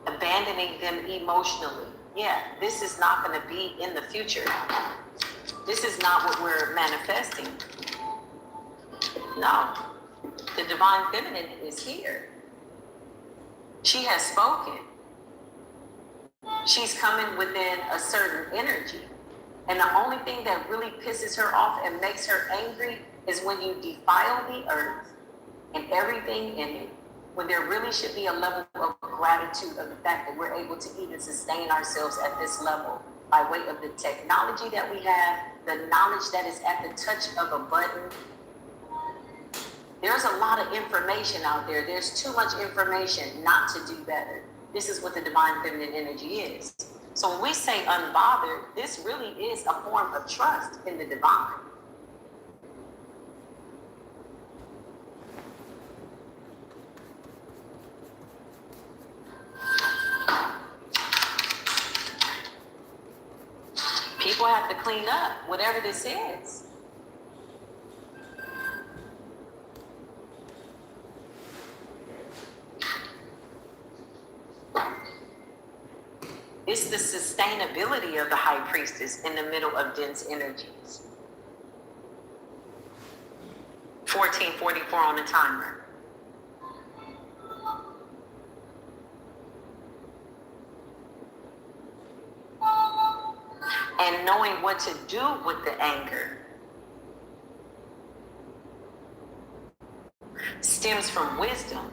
Abandoning them emotionally. Yeah, this is not going to be in the future. This is not what we're manifesting. No. The divine feminine is here. She has spoken. She's coming within a certain energy. And the only thing that really pisses her off and makes her angry is when you defile the earth and everything in it, when there really should be a level of gratitude of the fact that we're able to even sustain ourselves at this level by way of the technology that we have, the knowledge that is at the touch of a button. There's a lot of information out there. There's too much information not to do better. This is what the divine feminine energy is. So when we say unbothered, this really is a form of trust in the divine. People have to clean up whatever this is. It's the sustainability of the high priestess in the middle of dense energies. 1444 on the timer. And knowing what to do with the anger stems from wisdom,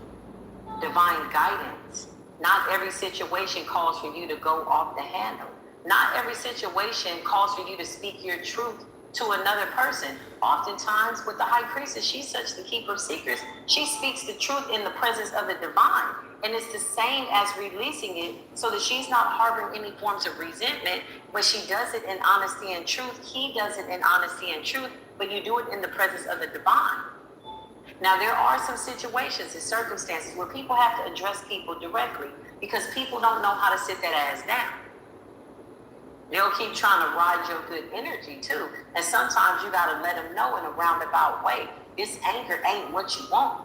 divine guidance. Not every situation calls for you to go off the handle. Not every situation calls for you to speak your truth to another person. Oftentimes with the high priestess, she's such the keeper of secrets. She speaks the truth in the presence of the divine. And it's the same as releasing it so that she's not harboring any forms of resentment, but she does it in honesty and truth. He does it in honesty and truth, but you do it in the presence of the divine. Now, there are some situations and circumstances where people have to address people directly because people don't know how to sit that ass down. They'll keep trying to ride your good energy too. And sometimes you got to let them know in a roundabout way, this anger ain't what you want.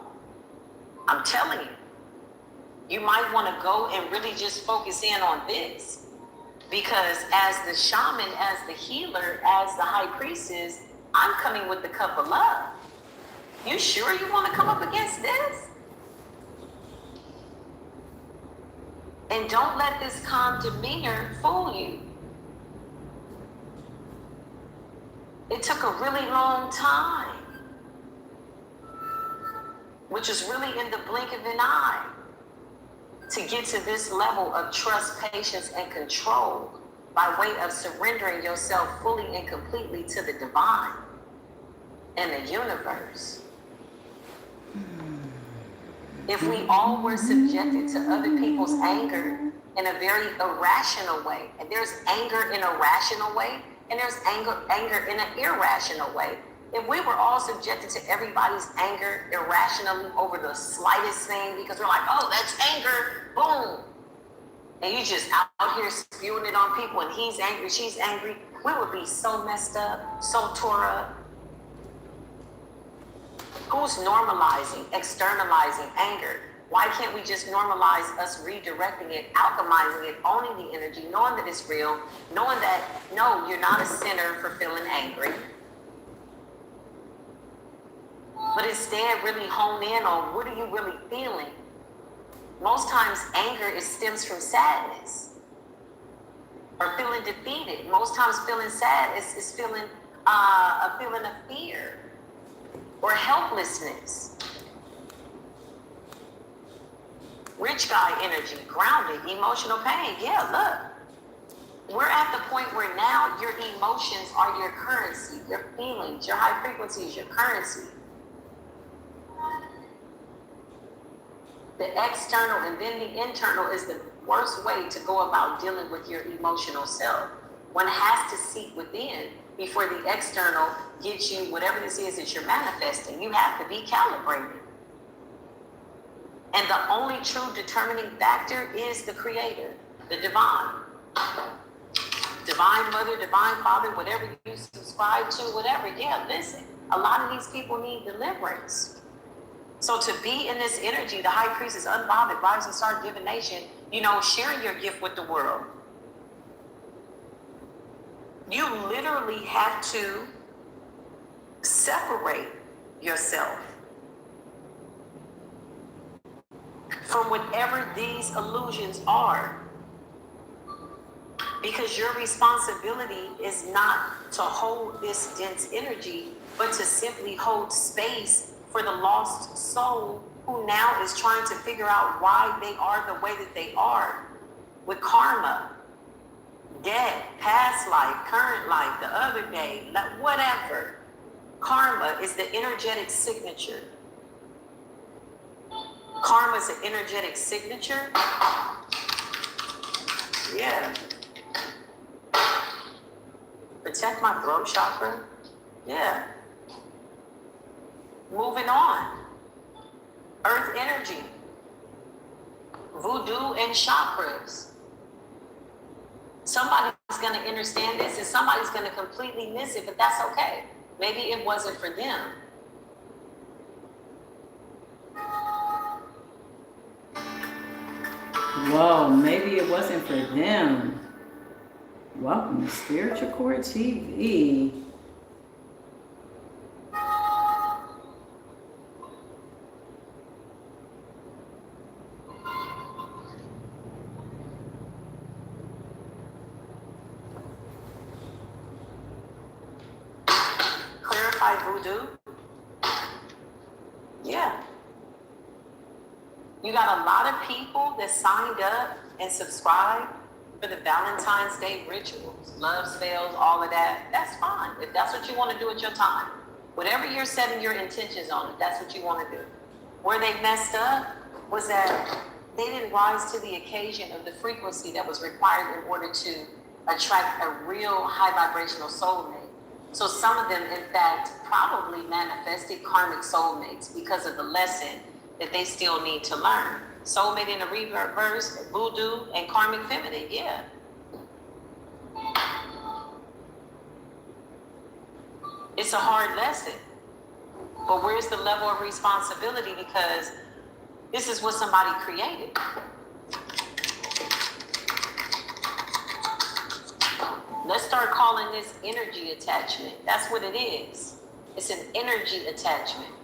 I'm telling you. You might want to go and really just focus in on this. Because as the shaman, as the healer, as the high priestess, I'm coming with the cup of love. You sure you want to come up against this? And don't let this calm demeanor fool you. It took a really long time, which is really in the blink of an eye, to get to this level of trust, patience, and control by way of surrendering yourself fully and completely to the divine and the universe. If we all were subjected to other people's anger in a very irrational way, and there's anger in a rational way, and there's anger in an irrational way, If we were all subjected to everybody's anger irrationally over the slightest thing, because we're like, oh, that's anger, boom. And you just out here spewing it on people, and he's angry, she's angry, we would be so messed up, so tore up. Who's normalizing, externalizing anger? Why can't we just normalize us redirecting it, alchemizing it, owning the energy, knowing that it's real, knowing that, no, you're not a sinner for feeling angry. But instead, really hone in on what are you really feeling? Most times, anger stems from sadness or feeling defeated. Most times, feeling sad is feeling a feeling of fear or helplessness. Rich guy energy, grounded, emotional pain. Yeah, look. We're at the point where now your emotions are your currency, your feelings, your high frequencies, your currency. The external and then the internal is the worst way to go about dealing with your emotional self. One has to seek within before the external gets you whatever this is that you're manifesting. You have to be calibrated. And the only true determining factor is the creator, the divine. Divine mother, divine father, whatever you subscribe to, whatever. Yeah, listen, a lot of these people need deliverance. So to be in this energy, the high priest is unbothered, rising star divination, sharing your gift with the world. You literally have to separate yourself from whatever these illusions are. Because your responsibility is not to hold this dense energy, but to simply hold space for the lost soul who now is trying to figure out why they are the way that they are with karma, death, past life, current life, the other day, whatever. Karma is the energetic signature. Karma is an energetic signature. Yeah. Protect my throat chakra. Yeah. Moving on. Earth energy. Voodoo and chakras. Somebody's going to understand this and somebody's going to completely miss it, but that's okay. Maybe it wasn't for them. Whoa, maybe it wasn't for them. Welcome to Spiritual Core TV. Clarify voodoo. Yeah. You got a lot of people that signed up and subscribed for the Valentine's Day rituals, love spells, all of that. That's fine. If that's what you want to do at your time. Whatever you're setting your intentions on, if that's what you want to do. Where they messed up was that they didn't rise to the occasion of the frequency that was required in order to attract a real high vibrational soulmate. So some of them, in fact, probably manifested karmic soulmates because of the lesson that they still need to learn. Soulmate in the reverse, voodoo, and karmic feminine, yeah. It's a hard lesson. But where's the level of responsibility? Because this is what somebody created. Let's start calling this energy attachment. That's what it is. It's an energy attachment.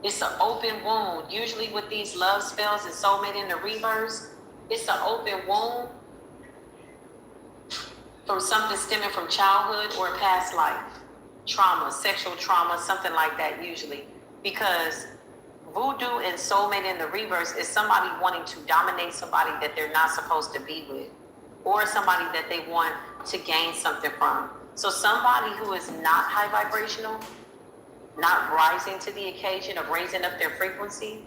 It's an open wound. Usually with these love spells and soulmate in the reverse, it's an open wound from something stemming from childhood or a past life. Trauma, sexual trauma, something like that usually. Because voodoo and soulmate in the reverse is somebody wanting to dominate somebody that they're not supposed to be with, or somebody that they want to gain something from. So somebody who is not high vibrational, not rising to the occasion of raising up their frequency,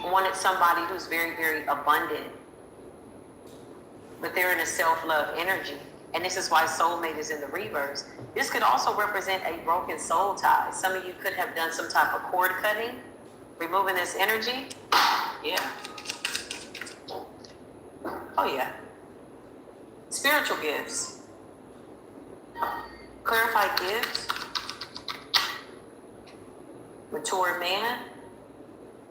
wanted somebody who's very, very abundant, but they're in a self-love energy. And this is why soulmate is in the reverse. This could also represent a broken soul tie. Some of you could have done some type of cord cutting, removing this energy. Yeah. Oh yeah. Spiritual gifts. Clarified gifts. Mature man.